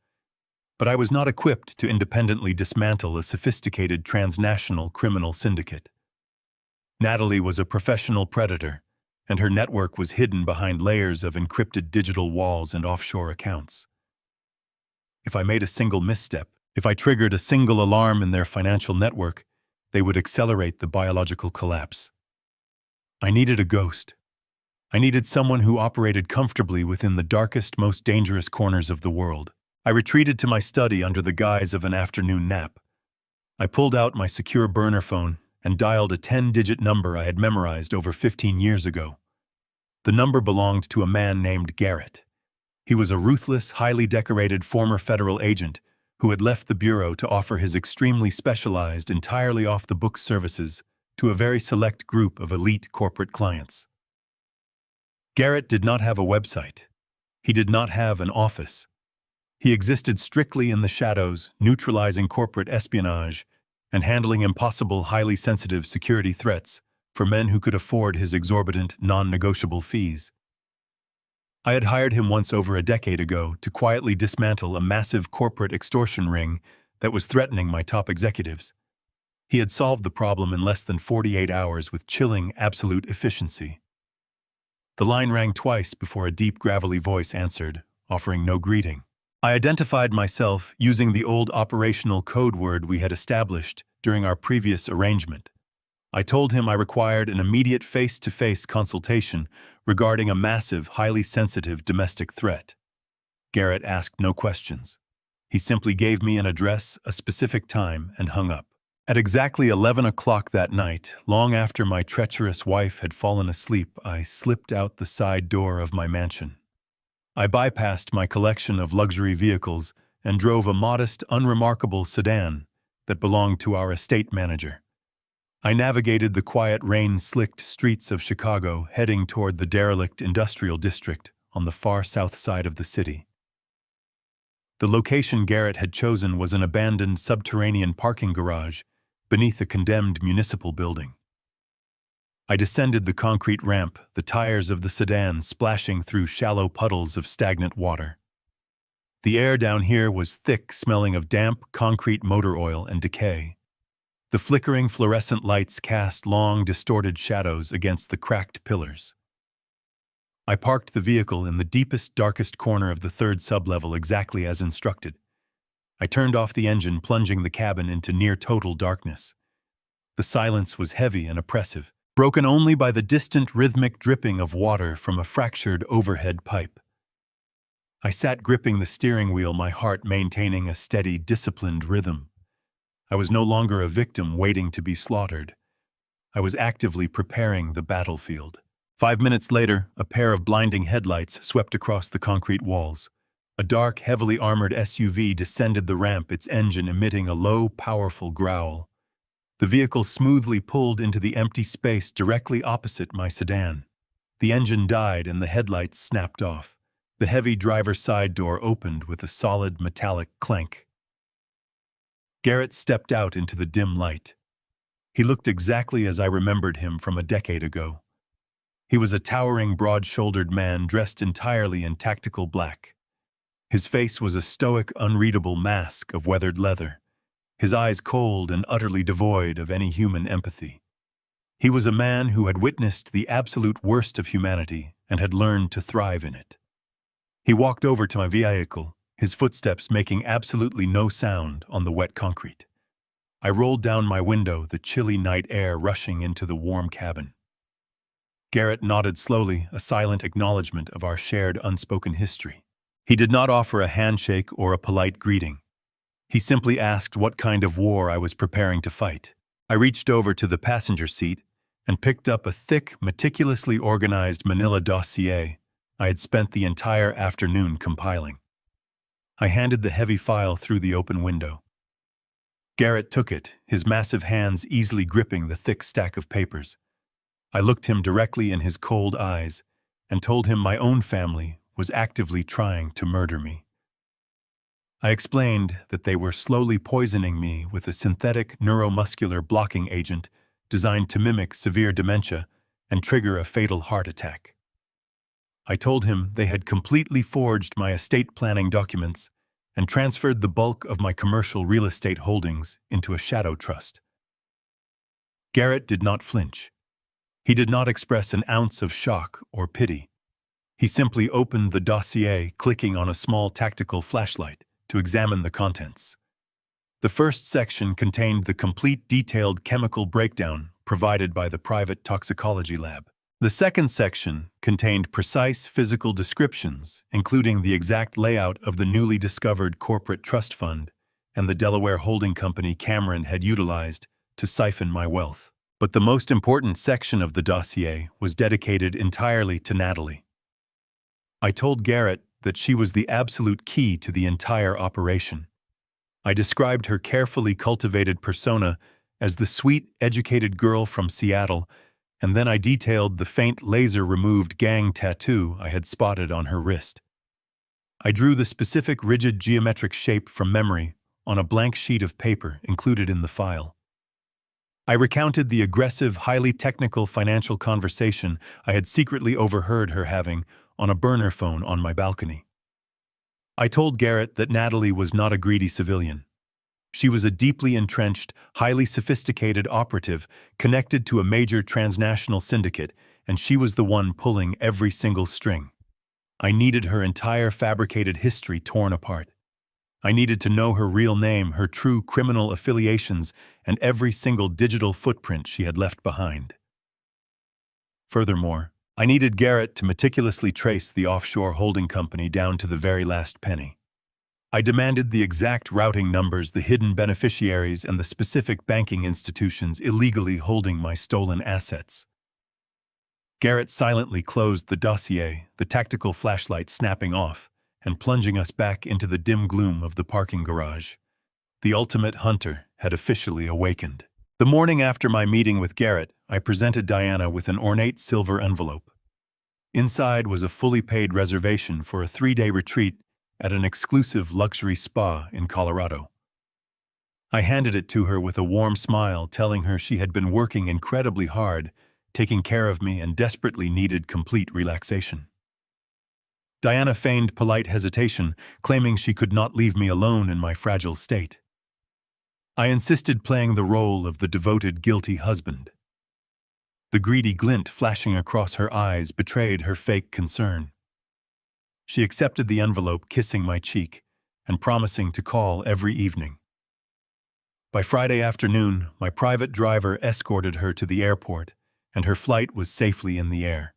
But I was not equipped to independently dismantle a sophisticated transnational criminal syndicate. Natalie was a professional predator, and her network was hidden behind layers of encrypted digital walls and offshore accounts. If I made a single misstep, if I triggered a single alarm in their financial network, they would accelerate the biological collapse. I needed a ghost. I needed someone who operated comfortably within the darkest, most dangerous corners of the world. I retreated to my study under the guise of an afternoon nap. I pulled out my secure burner phone and dialed a 10-digit number I had memorized over 15 years ago. The number belonged to a man named Garrett. He was a ruthless, highly decorated former federal agent who had left the bureau to offer his extremely specialized, entirely off-the-books services to a very select group of elite corporate clients. Garrett did not have a website. He did not have an office. He existed strictly in the shadows, neutralizing corporate espionage and handling impossible, highly sensitive security threats for men who could afford his exorbitant, non-negotiable fees. I had hired him once over a decade ago to quietly dismantle a massive corporate extortion ring that was threatening my top executives. He had solved the problem in less than 48 hours with chilling, absolute efficiency. The line rang twice before a deep, gravelly voice answered, offering no greeting. I identified myself using the old operational code word we had established during our previous arrangement. I told him I required an immediate face-to-face consultation regarding a massive, highly sensitive domestic threat. Garrett asked no questions. He simply gave me an address, a specific time, and hung up. At exactly 11 o'clock that night, long after my treacherous wife had fallen asleep, I slipped out the side door of my mansion. I bypassed my collection of luxury vehicles and drove a modest, unremarkable sedan that belonged to our estate manager. I navigated the quiet, rain-slicked streets of Chicago, heading toward the derelict industrial district on the far south side of the city. The location Garrett had chosen was an abandoned subterranean parking garage beneath a condemned municipal building. I descended the concrete ramp, the tires of the sedan splashing through shallow puddles of stagnant water. The air down here was thick, smelling of damp concrete motor oil and decay. The flickering fluorescent lights cast long, distorted shadows against the cracked pillars. I parked the vehicle in the deepest, darkest corner of the third sublevel exactly as instructed. I turned off the engine, plunging the cabin into near-total darkness. The silence was heavy and oppressive, broken only by the distant, rhythmic dripping of water from a fractured overhead pipe. I sat gripping the steering wheel, my heart maintaining a steady, disciplined rhythm. I was no longer a victim waiting to be slaughtered. I was actively preparing the battlefield. 5 minutes later, a pair of blinding headlights swept across the concrete walls. A dark, heavily armored SUV descended the ramp, its engine emitting a low, powerful growl. The vehicle smoothly pulled into the empty space directly opposite my sedan. The engine died and the headlights snapped off. The heavy driver's side door opened with a solid metallic clank. Garrett stepped out into the dim light. He looked exactly as I remembered him from a decade ago. He was a towering, broad-shouldered man dressed entirely in tactical black. His face was a stoic, unreadable mask of weathered leather, his eyes cold and utterly devoid of any human empathy. He was a man who had witnessed the absolute worst of humanity and had learned to thrive in it. He walked over to my vehicle, his footsteps making absolutely no sound on the wet concrete. I rolled down my window, the chilly night air rushing into the warm cabin. Garrett nodded slowly, a silent acknowledgement of our shared unspoken history. He did not offer a handshake or a polite greeting. He simply asked what kind of war I was preparing to fight. I reached over to the passenger seat and picked up a thick, meticulously organized manila dossier I had spent the entire afternoon compiling. I handed the heavy file through the open window. Garrett took it, his massive hands easily gripping the thick stack of papers. I looked him directly in his cold eyes and told him my own family was actively trying to murder me. I explained that they were slowly poisoning me with a synthetic neuromuscular blocking agent designed to mimic severe dementia and trigger a fatal heart attack. I told him they had completely forged my estate planning documents and transferred the bulk of my commercial real estate holdings into a shadow trust. Garrett did not flinch. He did not express an ounce of shock or pity. He simply opened the dossier, clicking on a small tactical flashlight to examine the contents. The first section contained the complete detailed chemical breakdown provided by the private toxicology lab. The second section contained precise physical descriptions, including the exact layout of the newly discovered corporate trust fund and the Delaware holding company Cameron had utilized to siphon my wealth. But the most important section of the dossier was dedicated entirely to Natalie. I told Garrett that she was the absolute key to the entire operation. I described her carefully cultivated persona as the sweet, educated girl from Seattle, and then I detailed the faint laser-removed gang tattoo I had spotted on her wrist. I drew the specific rigid geometric shape from memory on a blank sheet of paper included in the file. I recounted the aggressive, highly technical financial conversation I had secretly overheard her having on a burner phone on my balcony. I told Garrett that Natalie was not a greedy civilian. She was a deeply entrenched, highly sophisticated operative connected to a major transnational syndicate, and she was the one pulling every single string. I needed her entire fabricated history torn apart. I needed to know her real name, her true criminal affiliations, and every single digital footprint she had left behind. Furthermore, I needed Garrett to meticulously trace the offshore holding company down to the very last penny. I demanded the exact routing numbers, the hidden beneficiaries, and the specific banking institutions illegally holding my stolen assets. Garrett silently closed the dossier, the tactical flashlight snapping off and plunging us back into the dim gloom of the parking garage. The ultimate hunter had officially awakened. The morning after my meeting with Garrett, I presented Diana with an ornate silver envelope. Inside was a fully paid reservation for a 3-day retreat at an exclusive luxury spa in Colorado. I handed it to her with a warm smile, telling her she had been working incredibly hard, taking care of me, and desperately needed complete relaxation. Diana feigned polite hesitation, claiming she could not leave me alone in my fragile state. I insisted, playing the role of the devoted, guilty husband. The greedy glint flashing across her eyes betrayed her fake concern. She accepted the envelope, kissing my cheek and promising to call every evening. By Friday afternoon, my private driver escorted her to the airport, and her flight was safely in the air.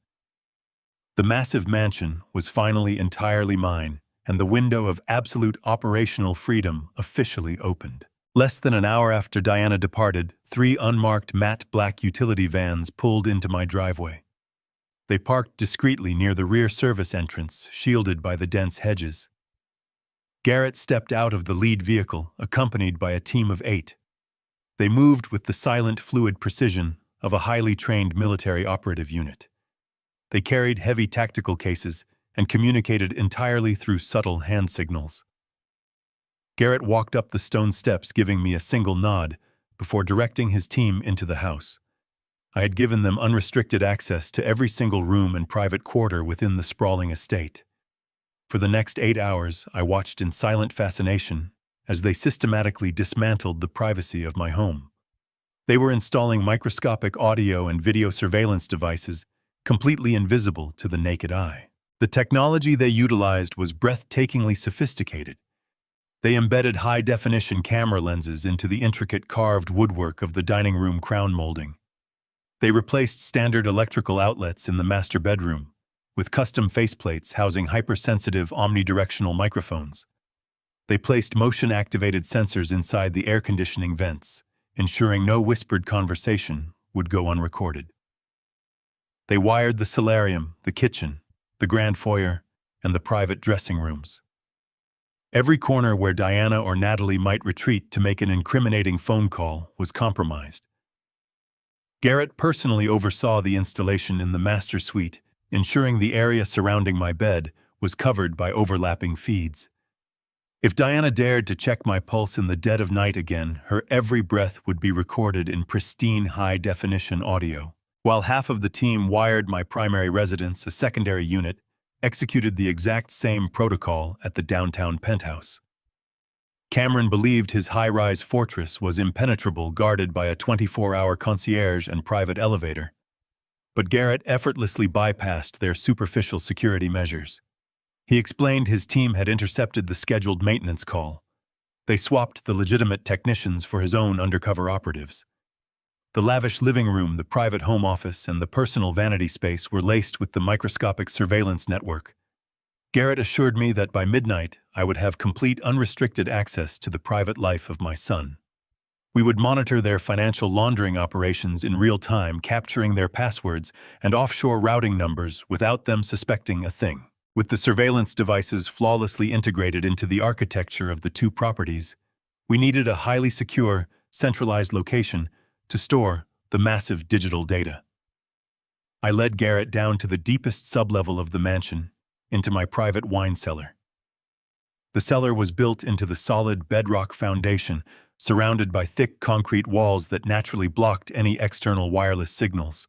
The massive mansion was finally entirely mine, and the window of absolute operational freedom officially opened. Less than an hour after Diana departed, 3 unmarked matte black utility vans pulled into my driveway. They parked discreetly near the rear service entrance, shielded by the dense hedges. Garrett stepped out of the lead vehicle, accompanied by a team of 8. They moved with the silent, fluid precision of a highly trained military operative unit. They carried heavy tactical cases and communicated entirely through subtle hand signals. Garrett walked up the stone steps, giving me a single nod before directing his team into the house. I had given them unrestricted access to every single room and private quarter within the sprawling estate. For the next 8 hours, I watched in silent fascination as they systematically dismantled the privacy of my home. They were installing microscopic audio and video surveillance devices completely invisible to the naked eye. The technology they utilized was breathtakingly sophisticated. They embedded high-definition camera lenses into the intricate carved woodwork of the dining room crown molding. They replaced standard electrical outlets in the master bedroom, with custom faceplates housing hypersensitive omnidirectional microphones. They placed motion-activated sensors inside the air conditioning vents, ensuring no whispered conversation would go unrecorded. They wired the solarium, the kitchen, the grand foyer, and the private dressing rooms. Every corner where Diana or Natalie might retreat to make an incriminating phone call was compromised. Garrett personally oversaw the installation in the master suite, ensuring the area surrounding my bed was covered by overlapping feeds. If Diana dared to check my pulse in the dead of night again, her every breath would be recorded in pristine high-definition audio. While half of the team wired my primary residence, a secondary unit executed the exact same protocol at the downtown penthouse. Cameron believed his high-rise fortress was impenetrable, guarded by a 24-hour concierge and private elevator. But Garrett effortlessly bypassed their superficial security measures. He explained his team had intercepted the scheduled maintenance call. They swapped the legitimate technicians for his own undercover operatives. The lavish living room, the private home office, and the personal vanity space were laced with the microscopic surveillance network. Garrett assured me that by midnight I would have complete unrestricted access to the private life of my son. We would monitor their financial laundering operations in real time, capturing their passwords and offshore routing numbers without them suspecting a thing. With the surveillance devices flawlessly integrated into the architecture of the two properties, we needed a highly secure, centralized location to store the massive digital data. I led Garrett down to the deepest sublevel of the mansion, into my private wine cellar. The cellar was built into the solid bedrock foundation, surrounded by thick concrete walls that naturally blocked any external wireless signals.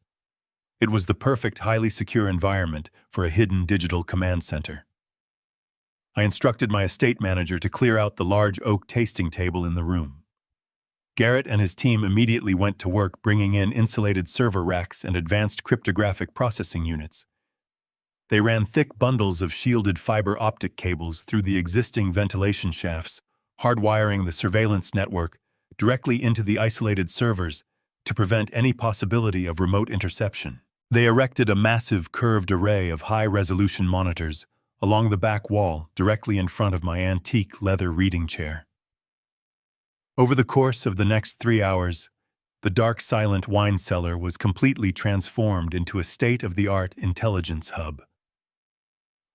It was the perfect, highly secure environment for a hidden digital command center. I instructed my estate manager to clear out the large oak tasting table in the room. Garrett and his team immediately went to work bringing in insulated server racks and advanced cryptographic processing units. They ran thick bundles of shielded fiber optic cables through the existing ventilation shafts, hardwiring the surveillance network directly into the isolated servers to prevent any possibility of remote interception. They erected a massive curved array of high-resolution monitors along the back wall directly in front of my antique leather reading chair. Over the course of the next 3 hours, the dark, silent wine cellar was completely transformed into a state-of-the-art intelligence hub.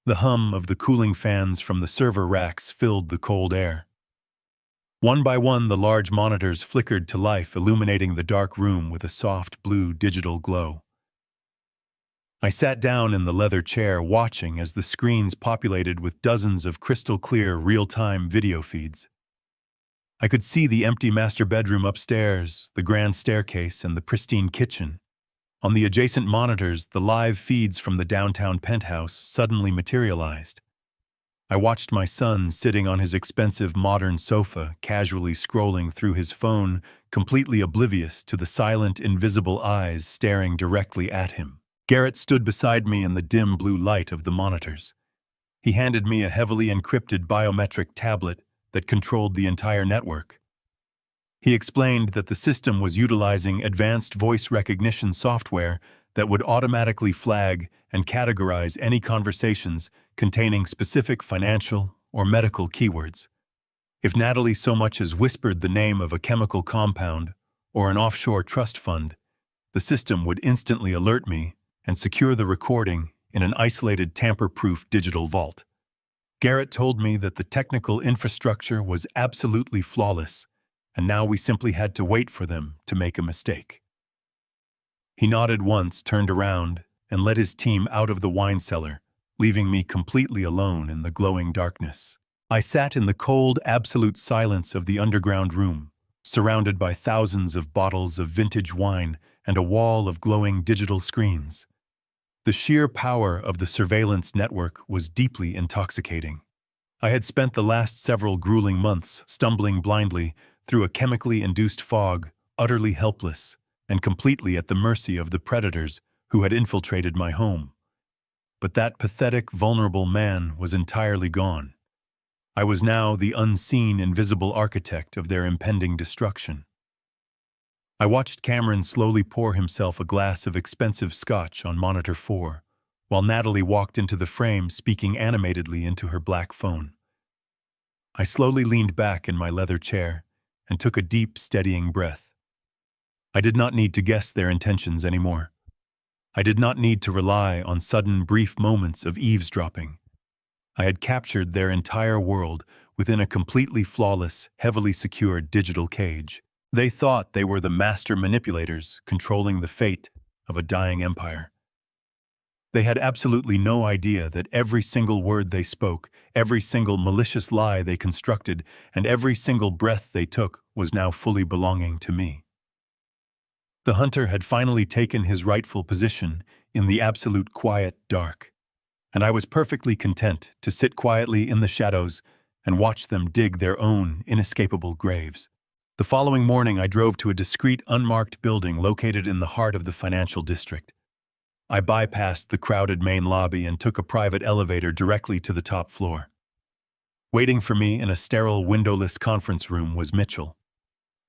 The hum of the cooling fans from the server racks filled the cold air. One by one, the large monitors flickered to life, illuminating the dark room with a soft blue digital glow. I sat down in the leather chair, watching as the screens populated with dozens of crystal-clear, real-time video feeds. I could see the empty master bedroom upstairs, the grand staircase, and the pristine kitchen. On the adjacent monitors, the live feeds from the downtown penthouse suddenly materialized. I watched my son sitting on his expensive modern sofa, casually scrolling through his phone, completely oblivious to the silent, invisible eyes staring directly at him. Garrett stood beside me in the dim blue light of the monitors. He handed me a heavily encrypted biometric tablet that controlled the entire network. He explained that the system was utilizing advanced voice recognition software that would automatically flag and categorize any conversations containing specific financial or medical keywords. If Natalie so much as whispered the name of a chemical compound or an offshore trust fund, the system would instantly alert me and secure the recording in an isolated tamper-proof digital vault. Garrett told me that the technical infrastructure was absolutely flawless, and now we simply had to wait for them to make a mistake. He nodded once, turned around, and led his team out of the wine cellar, leaving me completely alone in the glowing darkness. I sat in the cold, absolute silence of the underground room, surrounded by thousands of bottles of vintage wine and a wall of glowing digital screens. The sheer power of the surveillance network was deeply intoxicating. I had spent the last several grueling months stumbling blindly through a chemically induced fog, utterly helpless, and completely at the mercy of the predators who had infiltrated my home. But that pathetic, vulnerable man was entirely gone. I was now the unseen, invisible architect of their impending destruction. I watched Cameron slowly pour himself a glass of expensive scotch on monitor 4, while Natalie walked into the frame speaking animatedly into her black phone. I slowly leaned back in my leather chair and took a deep, steadying breath. I did not need to guess their intentions anymore. I did not need to rely on sudden, brief moments of eavesdropping. I had captured their entire world within a completely flawless, heavily secured digital cage. They thought they were the master manipulators controlling the fate of a dying empire. They had absolutely no idea that every single word they spoke, every single malicious lie they constructed, and every single breath they took was now fully belonging to me. The hunter had finally taken his rightful position in the absolute quiet dark, and I was perfectly content to sit quietly in the shadows and watch them dig their own inescapable graves. The following morning, I drove to a discreet, unmarked building located in the heart of the financial district. I bypassed the crowded main lobby and took a private elevator directly to the top floor. Waiting for me in a sterile, windowless conference room was Mitchell.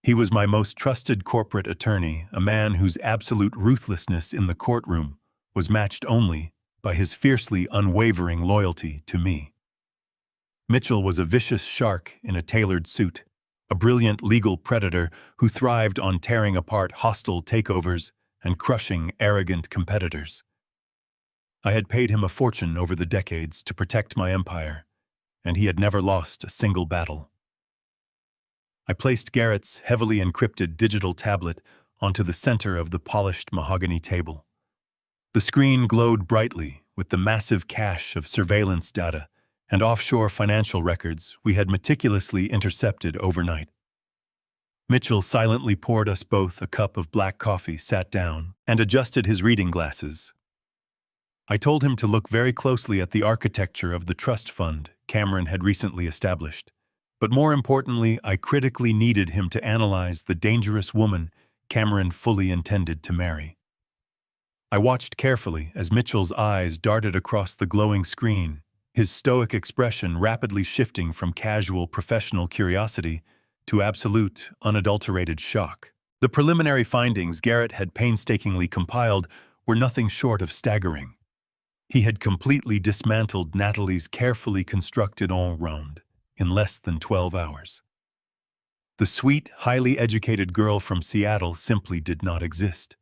He was my most trusted corporate attorney, a man whose absolute ruthlessness in the courtroom was matched only by his fiercely unwavering loyalty to me. Mitchell was a vicious shark in a tailored suit, a brilliant legal predator who thrived on tearing apart hostile takeovers and crushing arrogant competitors. I had paid him a fortune over the decades to protect my empire, and he had never lost a single battle. I placed Garrett's heavily encrypted digital tablet onto the center of the polished mahogany table. The screen glowed brightly with the massive cache of surveillance data and offshore financial records we had meticulously intercepted overnight. Mitchell silently poured us both a cup of black coffee, sat down, and adjusted his reading glasses. I told him to look very closely at the architecture of the trust fund Cameron had recently established. But more importantly, I critically needed him to analyze the dangerous woman Cameron fully intended to marry. I watched carefully as Mitchell's eyes darted across the glowing screen, his stoic expression rapidly shifting from casual professional curiosity to absolute, unadulterated shock. The preliminary findings Garrett had painstakingly compiled were nothing short of staggering. He had completely dismantled Natalie's carefully constructed all-round in less than 12 hours. The sweet, highly educated girl from Seattle simply did not exist.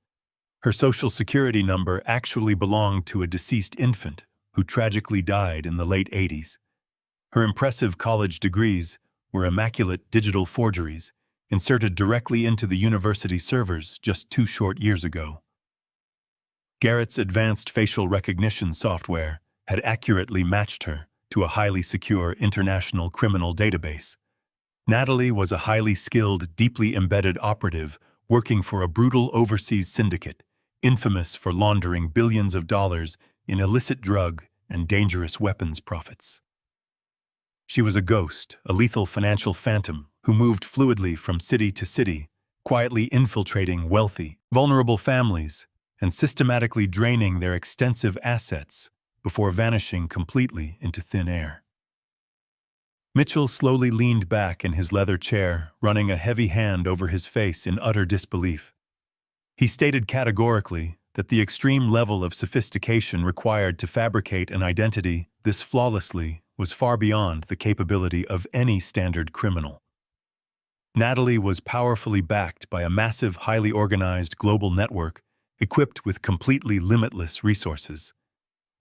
Her social security number actually belonged to a deceased infant who tragically died in the late 80s. Her impressive college degrees were immaculate digital forgeries inserted directly into the university servers just 2 short years ago. Garrett's advanced facial recognition software had accurately matched her to a highly secure international criminal database. Natalie was a highly skilled, deeply embedded operative working for a brutal overseas syndicate, infamous for laundering billions of dollars in illicit drug and dangerous weapons profits. She was a ghost, a lethal financial phantom who moved fluidly from city to city, quietly infiltrating wealthy, vulnerable families and systematically draining their extensive assets before vanishing completely into thin air. Mitchell slowly leaned back in his leather chair, running a heavy hand over his face in utter disbelief. He stated categorically that the extreme level of sophistication required to fabricate an identity this flawlessly was far beyond the capability of any standard criminal. Natalie was powerfully backed by a massive, highly organized global network equipped with completely limitless resources.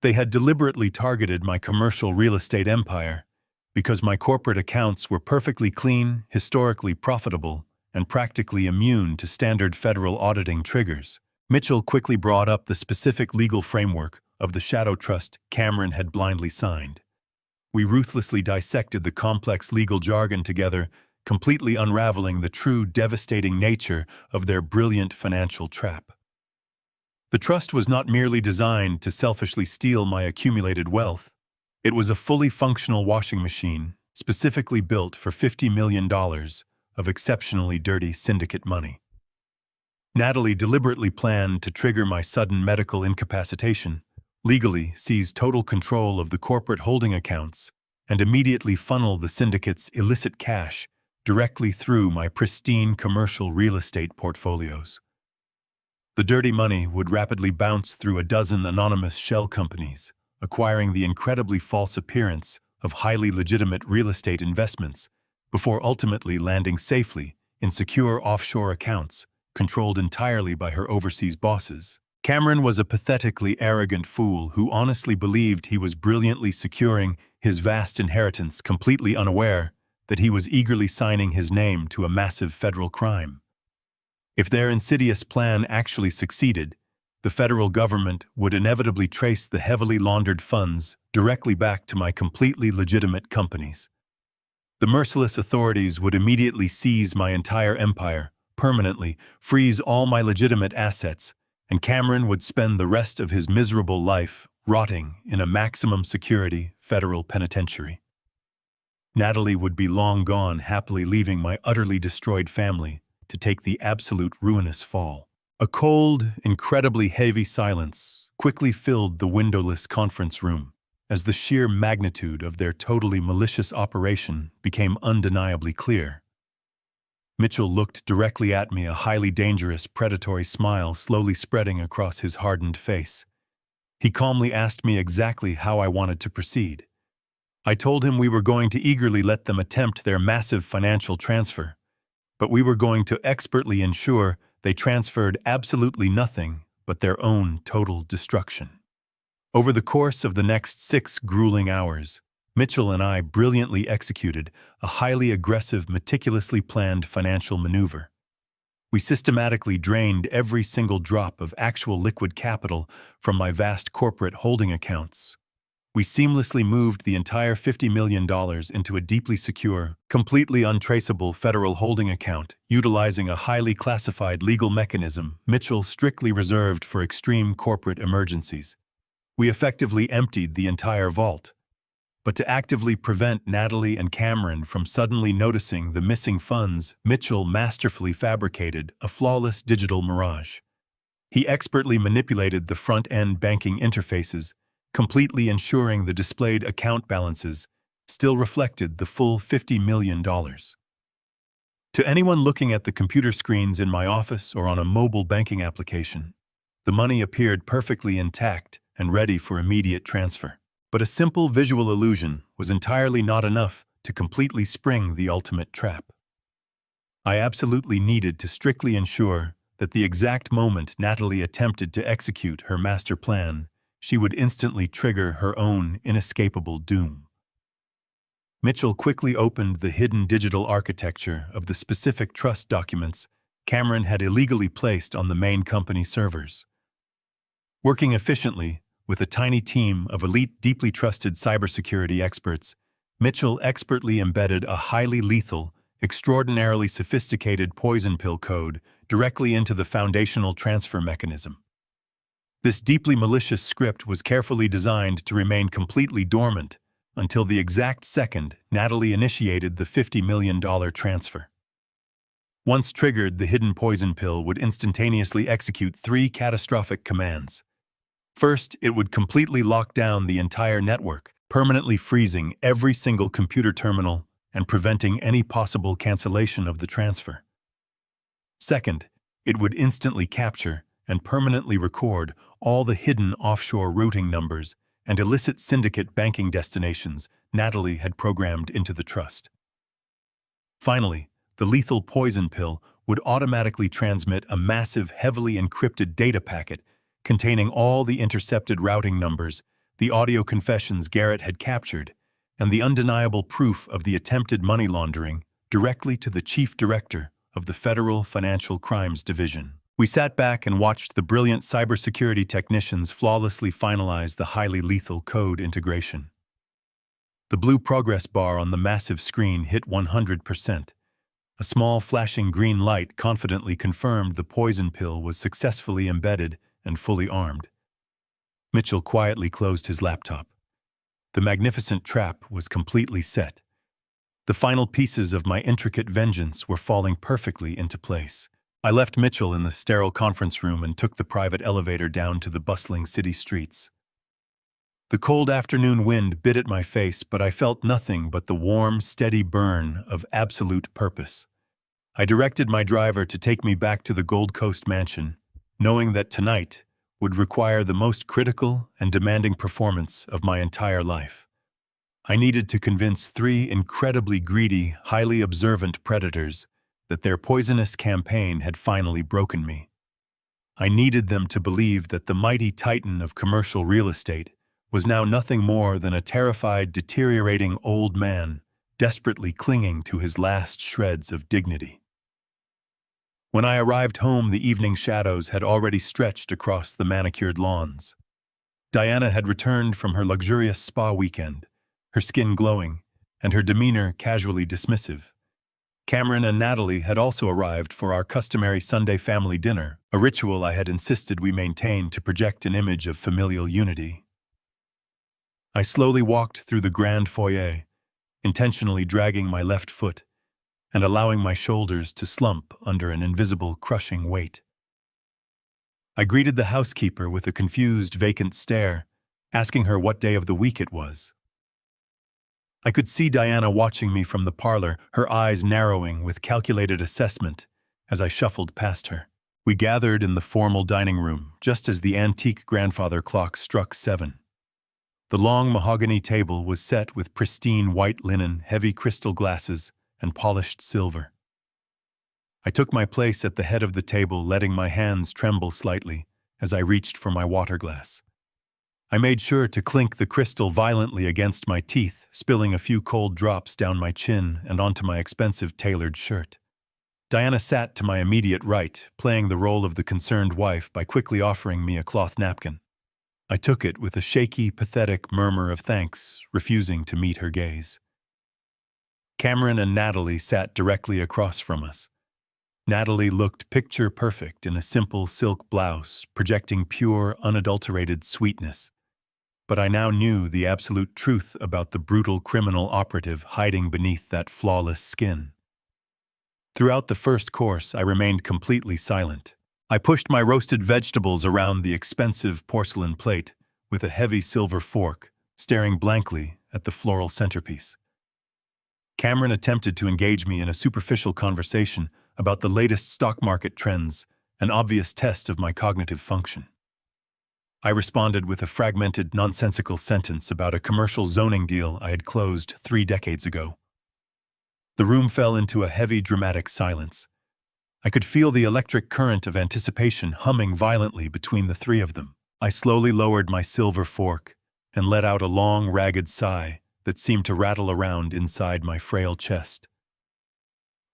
They had deliberately targeted my commercial real estate empire because my corporate accounts were perfectly clean, historically profitable, and practically immune to standard federal auditing triggers. Mitchell quickly brought up the specific legal framework of the shadow trust Cameron had blindly signed. We ruthlessly dissected the complex legal jargon together, completely unraveling the true devastating nature of their brilliant financial trap. The trust was not merely designed to selfishly steal my accumulated wealth. It was a fully functional washing machine, specifically built for $50 million of exceptionally dirty syndicate money. Natalie deliberately planned to trigger my sudden medical incapacitation, legally seize total control of the corporate holding accounts, and immediately funnel the syndicate's illicit cash directly through my pristine commercial real estate portfolios. The dirty money would rapidly bounce through a dozen anonymous shell companies, acquiring the incredibly false appearance of highly legitimate real estate investments, before ultimately landing safely in secure offshore accounts controlled entirely by her overseas bosses. Cameron was a pathetically arrogant fool who honestly believed he was brilliantly securing his vast inheritance, completely unaware that he was eagerly signing his name to a massive federal crime. If their insidious plan actually succeeded, the federal government would inevitably trace the heavily laundered funds directly back to my completely legitimate companies. The merciless authorities would immediately seize my entire empire, permanently freeze all my legitimate assets, and Cameron would spend the rest of his miserable life rotting in a maximum security federal penitentiary. Natalie would be long gone, happily leaving my utterly destroyed family to take the absolute ruinous fall. A cold, incredibly heavy silence quickly filled the windowless conference room as the sheer magnitude of their totally malicious operation became undeniably clear. Mitchell looked directly at me, a highly dangerous, predatory smile slowly spreading across his hardened face. He calmly asked me exactly how I wanted to proceed. I told him we were going to eagerly let them attempt their massive financial transfer, but we were going to expertly ensure they transferred absolutely nothing but their own total destruction. Over the course of the next 6 grueling hours, Mitchell and I brilliantly executed a highly aggressive, meticulously planned financial maneuver. We systematically drained every single drop of actual liquid capital from my vast corporate holding accounts. We seamlessly moved the entire $50 million into a deeply secure, completely untraceable federal holding account, utilizing a highly classified legal mechanism Mitchell strictly reserved for extreme corporate emergencies. We effectively emptied the entire vault. But to actively prevent Natalie and Cameron from suddenly noticing the missing funds, Mitchell masterfully fabricated a flawless digital mirage. He expertly manipulated the front-end banking interfaces, completely ensuring the displayed account balances still reflected the full $50 million. To anyone looking at the computer screens in my office or on a mobile banking application, the money appeared perfectly intact and ready for immediate transfer. But a simple visual illusion was entirely not enough to completely spring the ultimate trap. I absolutely needed to strictly ensure that the exact moment Natalie attempted to execute her master plan, she would instantly trigger her own inescapable doom. Mitchell quickly opened the hidden digital architecture of the specific trust documents Cameron had illegally placed on the main company servers. Working efficiently, with a tiny team of elite, deeply trusted cybersecurity experts, Mitchell expertly embedded a highly lethal, extraordinarily sophisticated poison pill code directly into the foundational transfer mechanism. This deeply malicious script was carefully designed to remain completely dormant until the exact second Natalie initiated the $50 million transfer. Once triggered, the hidden poison pill would instantaneously execute 3 catastrophic commands. First, it would completely lock down the entire network, permanently freezing every single computer terminal and preventing any possible cancellation of the transfer. Second, it would instantly capture and permanently record all the hidden offshore routing numbers and illicit syndicate banking destinations Natalie had programmed into the trust. Finally, the lethal poison pill would automatically transmit a massive, heavily encrypted data packet containing all the intercepted routing numbers the audio confessions Garrett had captured, and the undeniable proof of the attempted money laundering directly to the chief director of the Federal Financial Crimes Division. We sat back and watched the brilliant cybersecurity technicians flawlessly finalize the highly lethal code integration. The blue progress bar on the massive screen hit 100%. A small flashing green light confidently confirmed the poison pill was successfully embedded and fully armed. Mitchell quietly closed his laptop. The magnificent trap was completely set. The final pieces of my intricate vengeance were falling perfectly into place. I left Mitchell in the sterile conference room and took the private elevator down to the bustling city streets. The cold afternoon wind bit at my face, but I felt nothing but the warm, steady burn of absolute purpose. I directed my driver to take me back to the Gold Coast mansion, knowing that tonight would require the most critical and demanding performance of my entire life. I needed to convince 3 incredibly greedy, highly observant predators that their poisonous campaign had finally broken me. I needed them to believe that the mighty titan of commercial real estate was now nothing more than a terrified, deteriorating old man, desperately clinging to his last shreds of dignity. When I arrived home, the evening shadows had already stretched across the manicured lawns. Diana had returned from her luxurious spa weekend, her skin glowing, and her demeanor casually dismissive. Cameron and Natalie had also arrived for our customary Sunday family dinner, a ritual I had insisted we maintain to project an image of familial unity. I slowly walked through the grand foyer, intentionally dragging my left foot and allowing my shoulders to slump under an invisible, crushing weight. I greeted the housekeeper with a confused, vacant stare, asking her what day of the week it was. I could see Diana watching me from the parlor, her eyes narrowing with calculated assessment as I shuffled past her. We gathered in the formal dining room just as the antique grandfather clock struck 7. The long mahogany table was set with pristine white linen, heavy crystal glasses, and polished silver. I took my place at the head of the table, letting my hands tremble slightly as I reached for my water glass. I made sure to clink the crystal violently against my teeth, spilling a few cold drops down my chin and onto my expensive tailored shirt. Diana sat to my immediate right, playing the role of the concerned wife by quickly offering me a cloth napkin. I took it with a shaky, pathetic murmur of thanks, refusing to meet her gaze. Cameron and Natalie sat directly across from us. Natalie looked picture-perfect in a simple silk blouse, projecting pure, unadulterated sweetness. But I now knew the absolute truth about the brutal criminal operative hiding beneath that flawless skin. Throughout the first course, I remained completely silent. I pushed my roasted vegetables around the expensive porcelain plate with a heavy silver fork, staring blankly at the floral centerpiece. Cameron attempted to engage me in a superficial conversation about the latest stock market trends, an obvious test of my cognitive function. I responded with a fragmented, nonsensical sentence about a commercial zoning deal I had closed 3 decades ago. The room fell into a heavy, dramatic silence. I could feel the electric current of anticipation humming violently between the 3 of them. I slowly lowered my silver fork and let out a long, ragged sigh that seemed to rattle around inside my frail chest.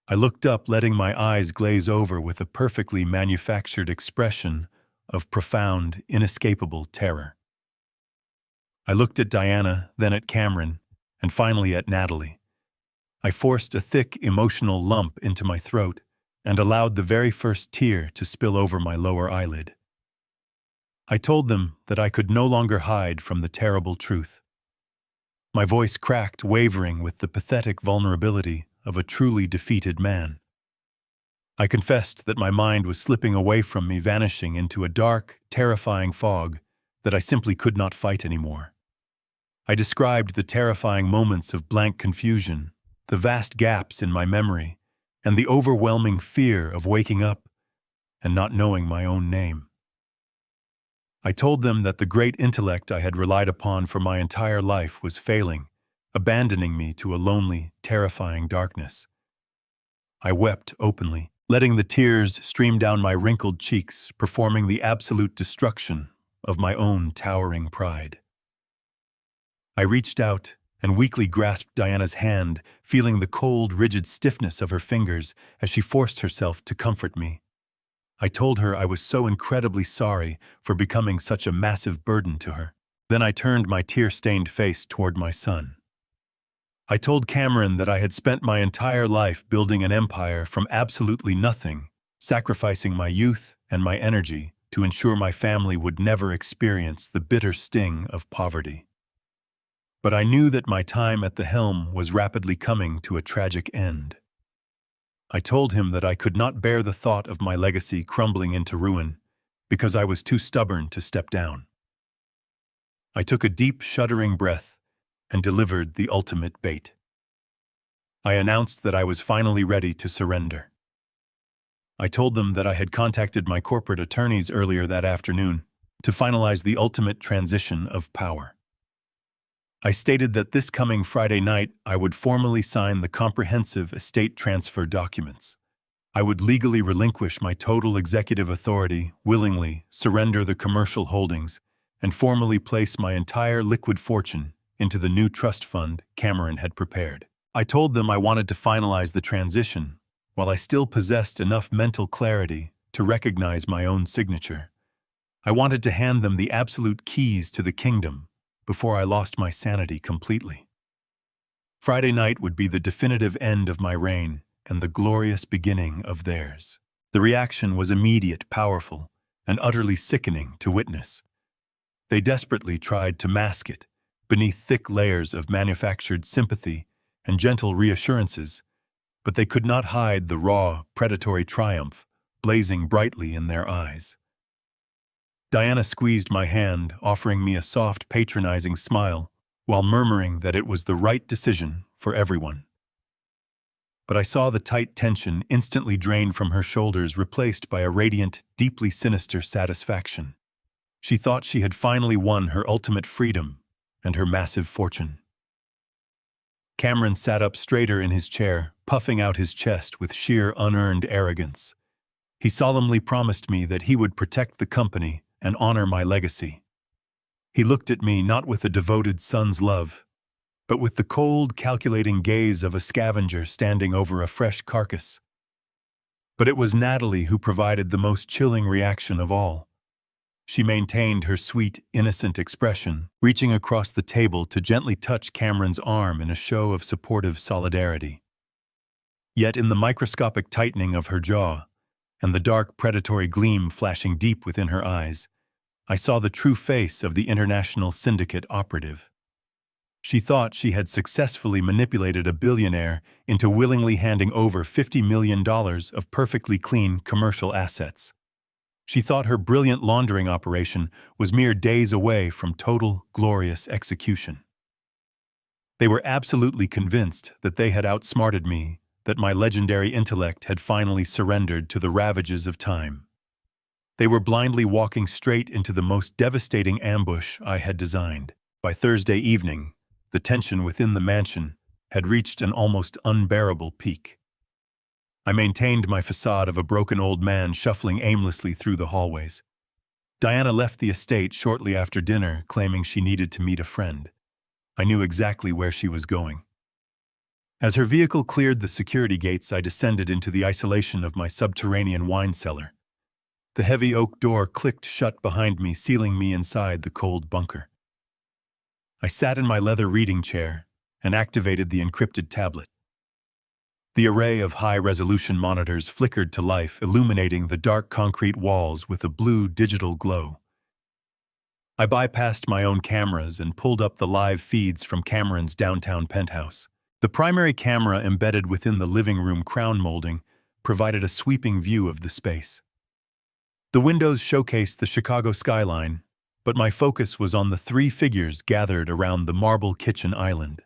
I looked up, letting my eyes glaze over with a perfectly manufactured expression of profound, inescapable terror. I looked at Diana, then at Cameron, and finally at Natalie. I forced a thick, emotional lump into my throat and allowed the very first tear to spill over my lower eyelid. I told them that I could no longer hide from the terrible truth. My voice cracked, wavering with the pathetic vulnerability of a truly defeated man. I confessed that my mind was slipping away from me, vanishing into a dark, terrifying fog that I simply could not fight anymore. I described the terrifying moments of blank confusion, the vast gaps in my memory, and the overwhelming fear of waking up and not knowing my own name. I told them that the great intellect I had relied upon for my entire life was failing, abandoning me to a lonely, terrifying darkness. I wept openly, letting the tears stream down my wrinkled cheeks, performing the absolute destruction of my own towering pride. I reached out and weakly grasped Diana's hand, feeling the cold, rigid stiffness of her fingers as she forced herself to comfort me. I told her I was so incredibly sorry for becoming such a massive burden to her. Then I turned my tear-stained face toward my son. I told Cameron that I had spent my entire life building an empire from absolutely nothing, sacrificing my youth and my energy to ensure my family would never experience the bitter sting of poverty. But I knew that my time at the helm was rapidly coming to a tragic end. I told him that I could not bear the thought of my legacy crumbling into ruin because I was too stubborn to step down. I took a deep, shuddering breath and delivered the ultimate bait. I announced that I was finally ready to surrender. I told them that I had contacted my corporate attorneys earlier that afternoon to finalize the ultimate transition of power. I stated that this coming Friday night I would formally sign the comprehensive estate transfer documents. I would legally relinquish my total executive authority, willingly surrender the commercial holdings, and formally place my entire liquid fortune into the new trust fund Cameron had prepared. I told them I wanted to finalize the transition while I still possessed enough mental clarity to recognize my own signature. I wanted to hand them the absolute keys to the kingdom before I lost my sanity completely. Friday night would be the definitive end of my reign and the glorious beginning of theirs. The reaction was immediate, powerful, and utterly sickening to witness. They desperately tried to mask it beneath thick layers of manufactured sympathy and gentle reassurances, but they could not hide the raw, predatory triumph blazing brightly in their eyes. Diana squeezed my hand, offering me a soft, patronizing smile, while murmuring that it was the right decision for everyone. But I saw the tight tension instantly drained from her shoulders, replaced by a radiant, deeply sinister satisfaction. She thought she had finally won her ultimate freedom and her massive fortune. Cameron sat up straighter in his chair, puffing out his chest with sheer unearned arrogance. He solemnly promised me that he would protect the company and honor my legacy. He looked at me not with a devoted son's love, but with the cold, calculating gaze of a scavenger standing over a fresh carcass. But it was Natalie who provided the most chilling reaction of all. She maintained her sweet, innocent expression, reaching across the table to gently touch Cameron's arm in a show of supportive solidarity. Yet in the microscopic tightening of her jaw, and the dark, predatory gleam flashing deep within her eyes, I saw the true face of the international syndicate operative. She thought she had successfully manipulated a billionaire into willingly handing over $50 million of perfectly clean commercial assets. She thought her brilliant laundering operation was mere days away from total, glorious execution. They were absolutely convinced that they had outsmarted me, that my legendary intellect had finally surrendered to the ravages of time. They were blindly walking straight into the most devastating ambush I had designed. By Thursday evening, the tension within the mansion had reached an almost unbearable peak. I maintained my facade of a broken old man shuffling aimlessly through the hallways. Diana left the estate shortly after dinner, claiming she needed to meet a friend. I knew exactly where she was going. As her vehicle cleared the security gates, I descended into the isolation of my subterranean wine cellar. The heavy oak door clicked shut behind me, sealing me inside the cold bunker. I sat in my leather reading chair and activated the encrypted tablet. The array of high-resolution monitors flickered to life, illuminating the dark concrete walls with a blue digital glow. I bypassed my own cameras and pulled up the live feeds from Cameron's downtown penthouse. The primary camera embedded within the living room crown molding provided a sweeping view of the space. The windows showcased the Chicago skyline, but my focus was on the three figures gathered around the marble kitchen island.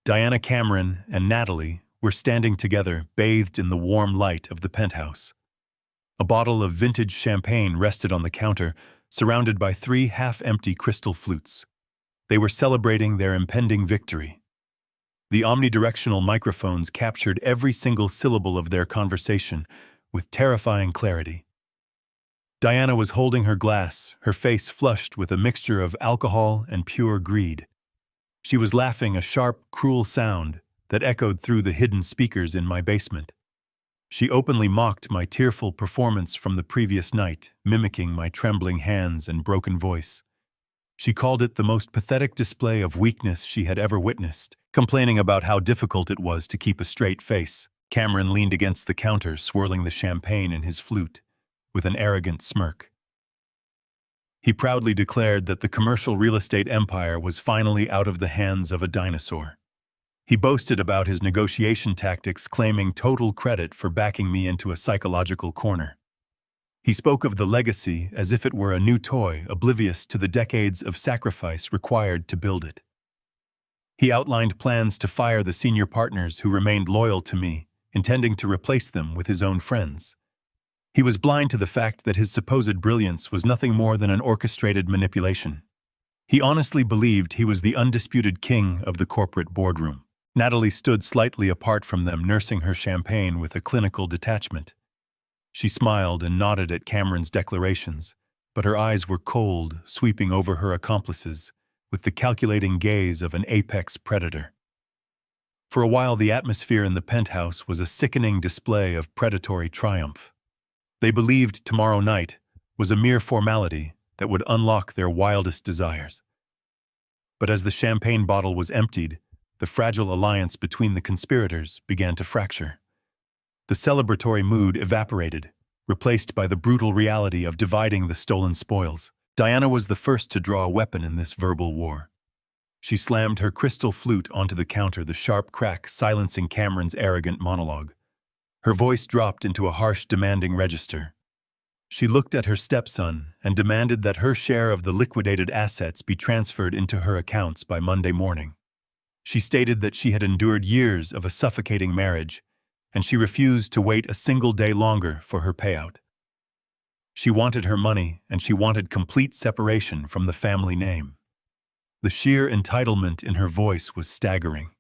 Diana, Cameron, and Natalie were standing together, bathed in the warm light of the penthouse. A bottle of vintage champagne rested on the counter, surrounded by three half-empty crystal flutes. They were celebrating their impending victory. The omnidirectional microphones captured every single syllable of their conversation with terrifying clarity. Diana was holding her glass, her face flushed with a mixture of alcohol and pure greed. She was laughing, a sharp, cruel sound that echoed through the hidden speakers in my basement. She openly mocked my tearful performance from the previous night, mimicking my trembling hands and broken voice. She called it the most pathetic display of weakness she had ever witnessed, complaining about how difficult it was to keep a straight face. Cameron leaned against the counter, swirling the champagne in his flute, with an arrogant smirk. He proudly declared that the commercial real estate empire was finally out of the hands of a dinosaur. He boasted about his negotiation tactics, claiming total credit for backing me into a psychological corner. He spoke of the legacy as if it were a new toy, oblivious to the decades of sacrifice required to build it. He outlined plans to fire the senior partners who remained loyal to me, intending to replace them with his own friends. He was blind to the fact that his supposed brilliance was nothing more than an orchestrated manipulation. He honestly believed he was the undisputed king of the corporate boardroom. Natalie stood slightly apart from them, nursing her champagne with a clinical detachment. She smiled and nodded at Cameron's declarations, but her eyes were cold, sweeping over her accomplices with the calculating gaze of an apex predator. For a while, the atmosphere in the penthouse was a sickening display of predatory triumph. They believed tomorrow night was a mere formality that would unlock their wildest desires. But as the champagne bottle was emptied, the fragile alliance between the conspirators began to fracture. The celebratory mood evaporated, replaced by the brutal reality of dividing the stolen spoils. Diana was the first to draw a weapon in this verbal war. She slammed her crystal flute onto the counter, the sharp crack silencing Cameron's arrogant monologue. Her voice dropped into a harsh, demanding register. She looked at her stepson and demanded that her share of the liquidated assets be transferred into her accounts by Monday morning. She stated that she had endured years of a suffocating marriage, and she refused to wait a single day longer for her payout. She wanted her money, and she wanted complete separation from the family name. The sheer entitlement in her voice was staggering.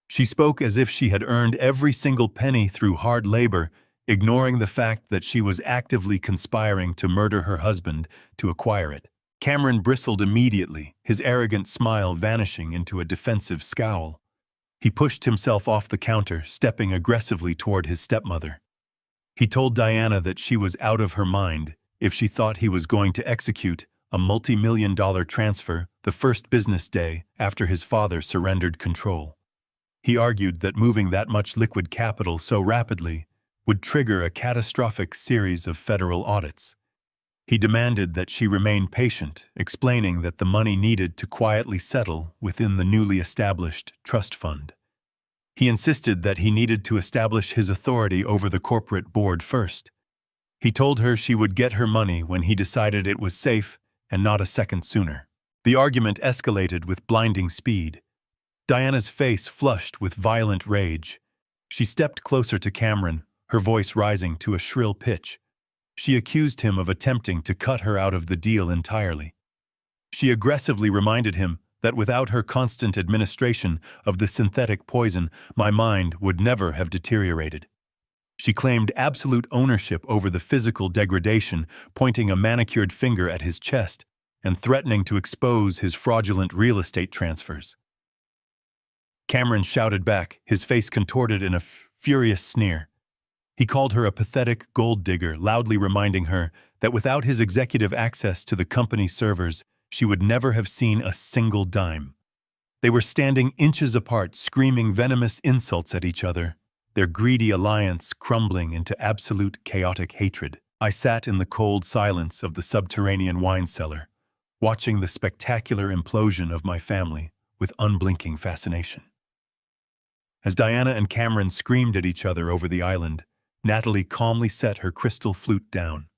She spoke as if she had earned every single penny through hard labor, ignoring the fact that she was actively conspiring to murder her husband to acquire it. Cameron bristled immediately, his arrogant smile vanishing into a defensive scowl. He pushed himself off the counter, stepping aggressively toward his stepmother. He told Diana that she was out of her mind if she thought he was going to execute a multi-million-dollar transfer the first business day after his father surrendered control. He argued that moving that much liquid capital so rapidly would trigger a catastrophic series of federal audits. He demanded that she remain patient, explaining that the money needed to quietly settle within the newly established trust fund. He insisted that he needed to establish his authority over the corporate board first. He told her she would get her money when he decided it was safe and not a second sooner. The argument escalated with blinding speed. Diana's face flushed with violent rage. She stepped closer to Cameron, her voice rising to a shrill pitch. She accused him of attempting to cut her out of the deal entirely. She aggressively reminded him that without her constant administration of the synthetic poison, my mind would never have deteriorated. She claimed absolute ownership over the physical degradation, pointing a manicured finger at his chest and threatening to expose his fraudulent real estate transfers. Cameron shouted back, his face contorted in a furious sneer. He called her a pathetic gold digger, loudly reminding her that without his executive access to the company's servers, she would never have seen a single dime. They were standing inches apart, screaming venomous insults at each other, their greedy alliance crumbling into absolute chaotic hatred. I sat in the cold silence of the subterranean wine cellar, watching the spectacular implosion of my family with unblinking fascination. As Diana and Cameron screamed at each other over the island, Natalie calmly set her crystal flute down.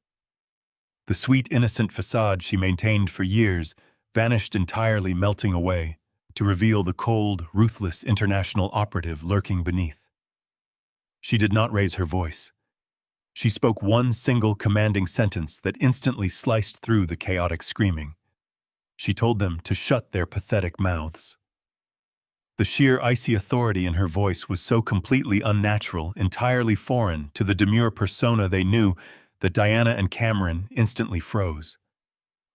The sweet, innocent facade she maintained for years vanished entirely, melting away, to reveal the cold, ruthless international operative lurking beneath. She did not raise her voice. She spoke one single commanding sentence that instantly sliced through the chaotic screaming. She told them to shut their pathetic mouths. The sheer icy authority in her voice was so completely unnatural, entirely foreign to the demure persona they knew, that Diana and Cameron instantly froze.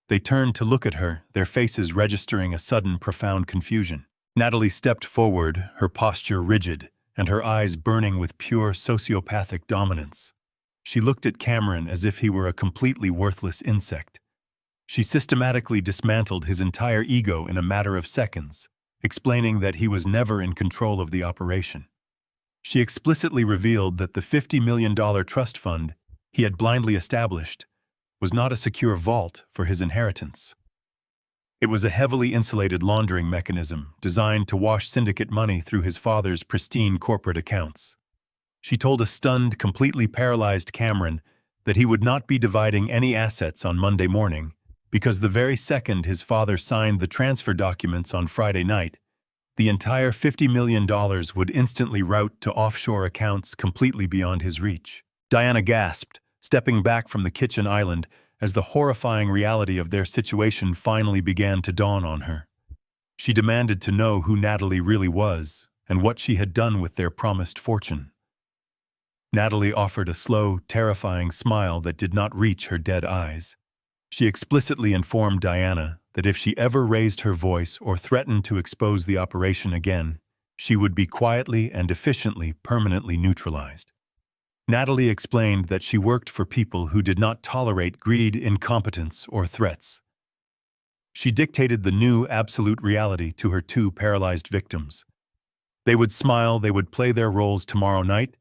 They turned to look at her, their faces registering a sudden, profound confusion. Natalie stepped forward, her posture rigid, and her eyes burning with pure sociopathic dominance. She looked at Cameron as if he were a completely worthless insect. She systematically dismantled his entire ego in a matter of seconds, explaining that he was never in control of the operation. She explicitly revealed that the $50 million trust fund he had blindly established was not a secure vault for his inheritance. It was a heavily insulated laundering mechanism designed to wash syndicate money through his father's pristine corporate accounts. She told a stunned, completely paralyzed Cameron that he would not be dividing any assets on Monday morning because the very second his father signed the transfer documents on Friday night, the entire $50 million would instantly route to offshore accounts completely beyond his reach. Diana gasped, stepping back from the kitchen island as the horrifying reality of their situation finally began to dawn on her. She demanded to know who Natalie really was and what she had done with their promised fortune. Natalie offered a slow, terrifying smile that did not reach her dead eyes. She explicitly informed Diana that if she ever raised her voice or threatened to expose the operation again, she would be quietly and efficiently permanently neutralized. Natalie explained that she worked for people who did not tolerate greed, incompetence, or threats. She dictated the new absolute reality to her two paralyzed victims. They would smile, they would play their roles tomorrow night,